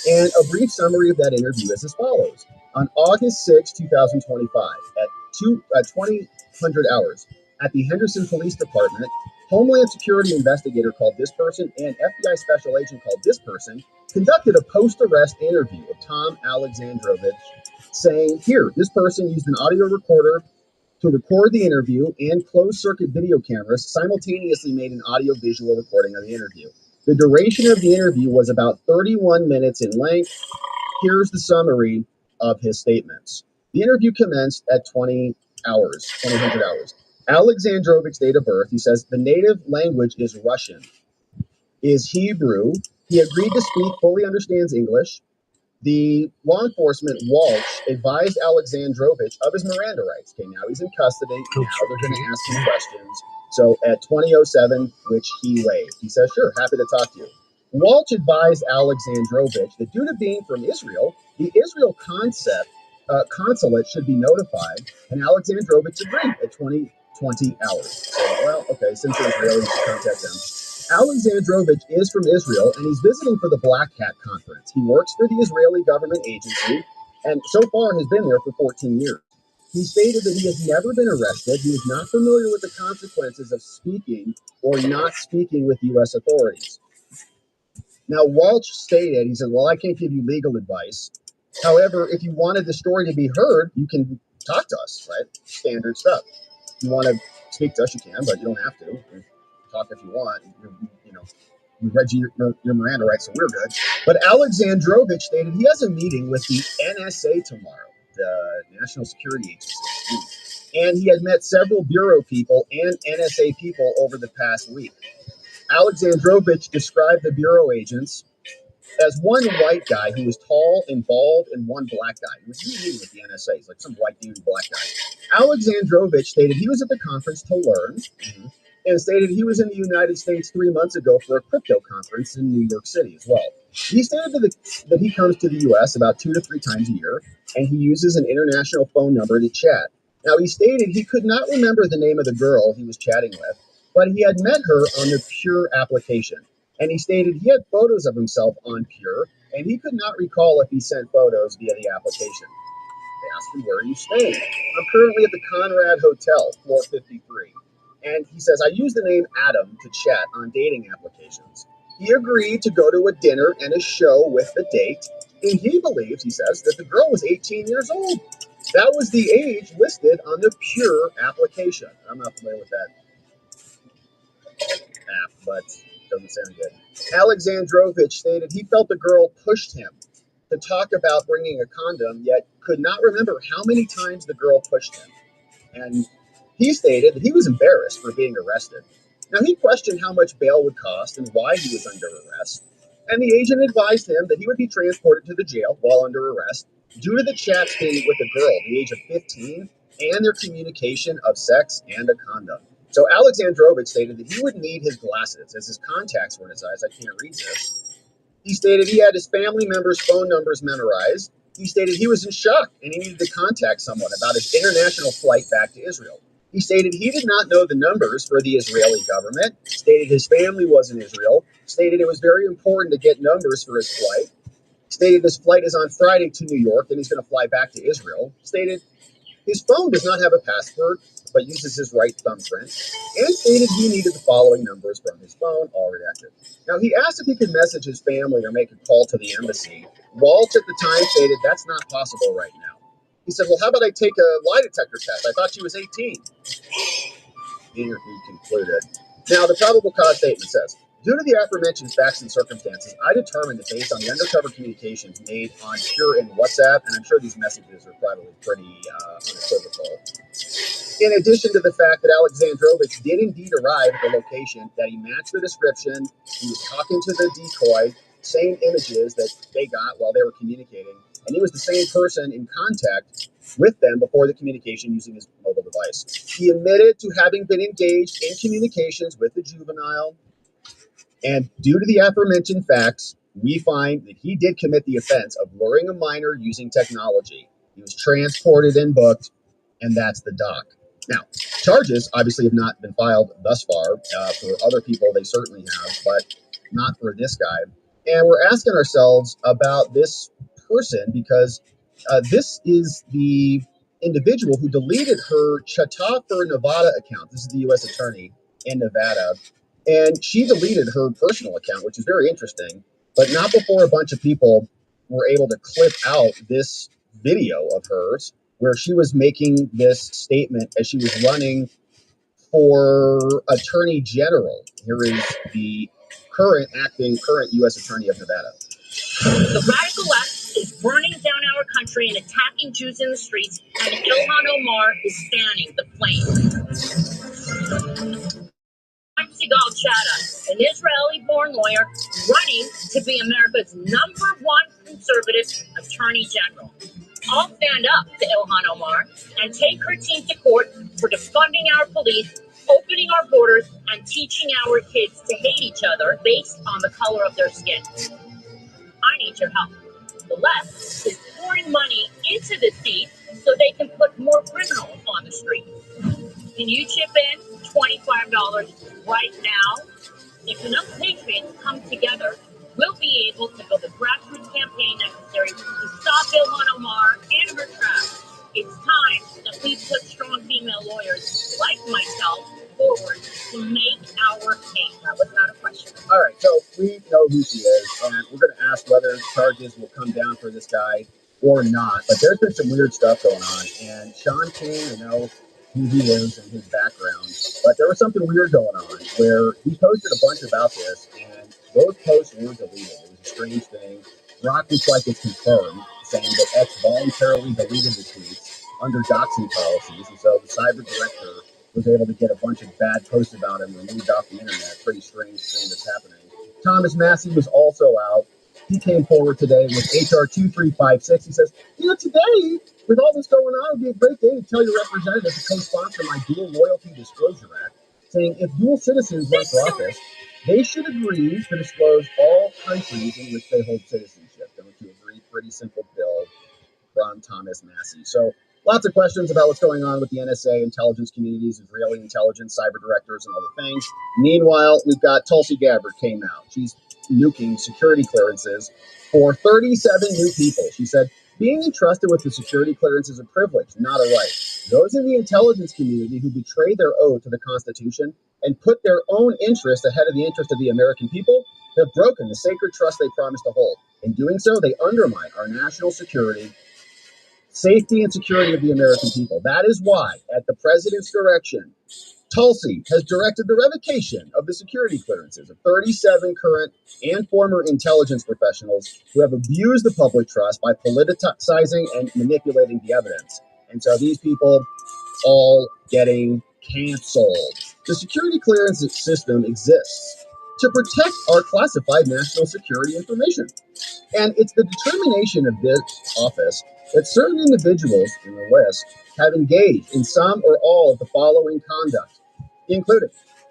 and a brief summary of that interview is as follows. On August 6, 2025, at 2000 hours, at the Henderson Police Department, Homeland Security investigator called this person and FBI special agent called this person conducted a post-arrest interview of Tom Alexandrovich, saying, here, this person used an audio recorder to record the interview, and closed-circuit video cameras simultaneously made an audio-visual recording of the interview. The duration of the interview was about 31 minutes in length. Here's the summary of his statements. The interview commenced at 2000 hours. Alexandrovich's date of birth, he says, the native language is Russian, is Hebrew. He agreed to speak, fully understands English. The law enforcement, Walsh, advised Alexandrovich of his Miranda rights. Okay, now he's in custody. Now they're going to ask him questions. So at 20:07, which he waived, he says, sure, happy to talk to you. Walsh advised Alexandrovich that due to being from Israel, the Israel consulate should be notified, and Alexandrovich agreed at 20 hours. So, well, okay, since they're Israeli, you should contact them. Alexandrovich is from Israel, and he's visiting for the Black Hat Conference. He works for the Israeli government agency, and so far has been there for 14 years. He stated that he has never been arrested. He is not familiar with the consequences of speaking or not speaking with U.S. authorities. Now, Walsh stated, he said, well, I can't give you legal advice. However, if you wanted the story to be heard, you can talk to us, right? Standard stuff. If you want to speak to us, you can, but you don't have to. Talk if you want, you know. You read your Miranda rights, so we're good. But Alexandrovich stated he has a meeting with the NSA tomorrow, the National Security Agency, and he had met several bureau people and NSA people over the past week. Alexandrovich described the bureau agents as one white guy who was tall and bald and one black guy. He was meeting with the NSA. He's like some white dude and black guy. Alexandrovich stated he was at the conference to learn and stated he was in the United States 3 months ago for a crypto conference in New York City as well. He stated that he comes to the U.S. about 2 to 3 times a year, and he uses an international phone number to chat. Now, he stated he could not remember the name of the girl he was chatting with, but he had met her on the Pure application. And he stated he had photos of himself on Pure, and he could not recall if he sent photos via the application. They asked him, where are you staying? I'm currently at the Conrad Hotel, floor 53. And he says, I use the name Adam to chat on dating applications. He agreed to go to a dinner and a show with the date, and he believes, he says, that the girl was 18 years old. That was the age listed on the Pure application. I'm not familiar with that app, but it doesn't sound good. Alexandrovich stated he felt the girl pushed him to talk about bringing a condom, yet could not remember how many times the girl pushed him. And he stated that he was embarrassed for being arrested. Now, he questioned how much bail would cost and why he was under arrest. And the agent advised him that he would be transported to the jail while under arrest due to the chats being with a girl the age of 15 and their communication of sex and a condom. So Alexandrovich stated that he would need his glasses as his contacts were in his eyes. I can't read this. He stated he had his family members' phone numbers memorized. He stated he was in shock and he needed to contact someone about his international flight back to Israel. He stated he did not know the numbers for the Israeli government, stated his family was in Israel, stated it was very important to get numbers for his flight, stated his flight is on Friday to New York and he's going to fly back to Israel, stated his phone does not have a password, but uses his right thumbprint, and stated he needed the following numbers from his phone, all redacted. Now, he asked if he could message his family or make a call to the embassy. Walsh at the time stated that's not possible right now. He said, well, how about I take a lie detector test? I thought she was 18. The interview concluded. Now, the probable cause statement says, due to the aforementioned facts and circumstances, I determined that based on the undercover communications made on Pure and WhatsApp, and I'm sure these messages are probably pretty unequivocal, in addition to the fact that Alexandrovich did indeed arrive at the location, that he matched the description, he was talking to the decoy, same images that they got while they were communicating, and he was the same person in contact with them before the communication using his mobile device. He admitted to having been engaged in communications with the juvenile, and due to the aforementioned facts, we find that he did commit the offense of luring a minor using technology. He was transported and booked, and that's the doc. Now, charges obviously have not been filed thus far. For other people, they certainly have, but not for this guy. And we're asking ourselves about this person because this is the individual who deleted her Chautauqua, Nevada account. This is the U.S. attorney in Nevada. And she deleted her personal account, which is very interesting, but not before a bunch of people were able to clip out this video of hers where she was making this statement as she was running for Attorney General. Here is the current U.S. Attorney of Nevada. The radical left is burning down our country and attacking Jews in the streets, and Ilhan Omar is fanning the flames. I'm Sigal Chattah, an Israeli-born lawyer running to be America's #1 conservative attorney general. I'll stand up to Ilhan Omar and take her team to court for defunding our police, opening our borders, and teaching our kids to hate each other based on the color of their skin. I need your help. The left is pouring money into the seat so they can put more criminals on the street. Can you chip in $25 right now? If enough patriots come together, we'll be able to build a grassroots campaign necessary to stop Ilhan Omar and her tracks. It's time that we put strong female lawyers like myself forward to make our case. That was not a question. All right, so we know who she is, and we're going to ask whether charges will come down for this guy or not. But there's been some weird stuff going on, and Sean King, you know who he is and his background. But there was something weird going on where he posted a bunch about this, and Both posts were deleted. It was a strange thing. Rock looks like it's confirmed, saying that X voluntarily deleted the tweets under doxing policies, and so the cyber director was able to get a bunch of bad posts about him removed off the internet. Pretty strange thing that's happening. Thomas Massey was also out. He came forward today with HR 2356. He says, today, with all this going on, it would be a great day to tell your representative to co-sponsor my Dual Loyalty Disclosure Act, saying if dual citizens run for office, they should agree to disclose all countries in which they hold citizenship. Don't you agree? Pretty simple bill from Thomas Massey. So lots of questions about what's going on with the NSA, intelligence communities, Israeli intelligence, cyber directors, and all the things. Meanwhile, we've got Tulsi Gabbard came out. She's nuking security clearances for 37 new people. She said, being entrusted with the security clearance is a privilege, not a right. Those in the intelligence community who betray their oath to the Constitution and put their own interest ahead of the interest of the American people have broken the sacred trust they promised to hold. In doing so, they undermine our national security, safety, and security of the American people. That is why, at the president's direction, Tulsi has directed the revocation of the security clearances of 37 current and former intelligence professionals who have abused the public trust by politicizing and manipulating the evidence. And so these people all getting canceled. The security clearance system exists to protect our classified national security information. And it's the determination of this office that certain individuals in the list have engaged in some or all of the following conduct, including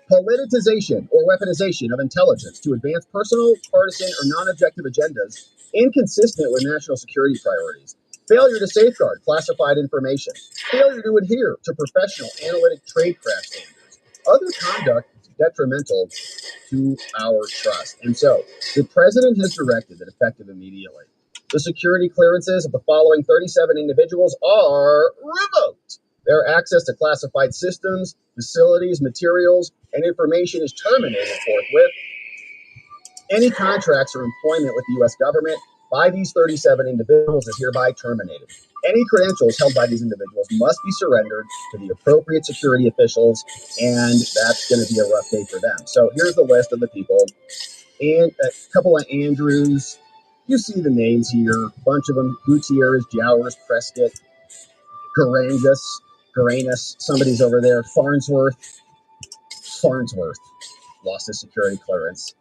politicization or weaponization of intelligence to advance personal, partisan, or non-objective agendas inconsistent with national security priorities, failure to safeguard classified information, failure to adhere to professional analytic tradecraft standards, other conduct detrimental to our trust. And so the president has directed that effective immediately, the security clearances of the following 37 individuals are revoked. Their access to classified systems, facilities, materials, and information is terminated forthwith. Any contracts or employment with the U.S. government by these 37 individuals is hereby terminated. Any credentials held by these individuals must be surrendered to the appropriate security officials, and that's going to be a rough day for them. So here's the list of the people. And a couple of Andrews. You see the names here. A bunch of them. Gutierrez, Jowers, Prescott, Garangus. Somebody's over there. Farnsworth lost his security clearance.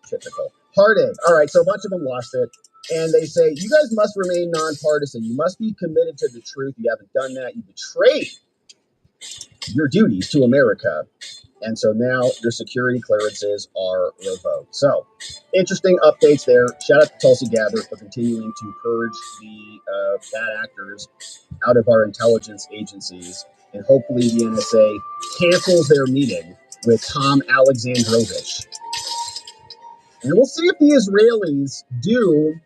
Typical. Harding. All right, so a bunch of them lost it. And they say, you guys must remain nonpartisan. You must be committed to the truth. You haven't done that. You betrayed your duties to America. And so now your security clearances are revoked. So interesting updates there. Shout out to Tulsi Gabbard for continuing to purge the bad actors out of our intelligence agencies. And hopefully the NSA cancels their meeting with Tom Alexandrovich. And we'll see if the Israelis do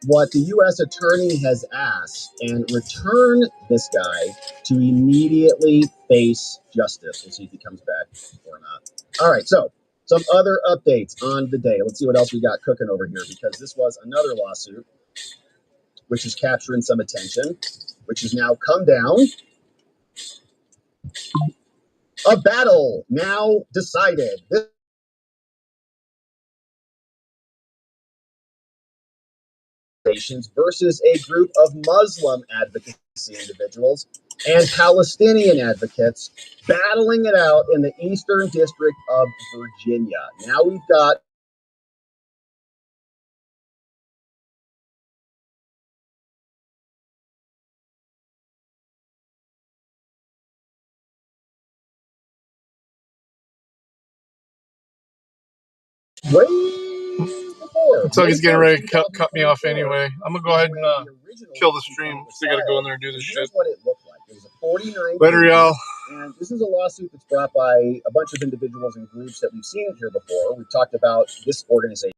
what the U.S. attorney has asked and return this guy to immediately face justice. We'll see if he comes back or not. All right, so some other updates on the day. Let's see what else we got cooking over here, because this was another lawsuit which is capturing some attention, which has now come down. A battle now decided. This versus a group of Muslim advocacy individuals and Palestinian advocates battling it out in the Eastern District of Virginia. Now we've got way before. Looks like he's getting ready to cut me off anyway. I'm going to go ahead and kill the stream. So I got to go in there and do this shit. What it looked like. It was a 49. Later, y'all. And this is a lawsuit that's brought by a bunch of individuals and groups that we've seen here before. We've talked about this organization.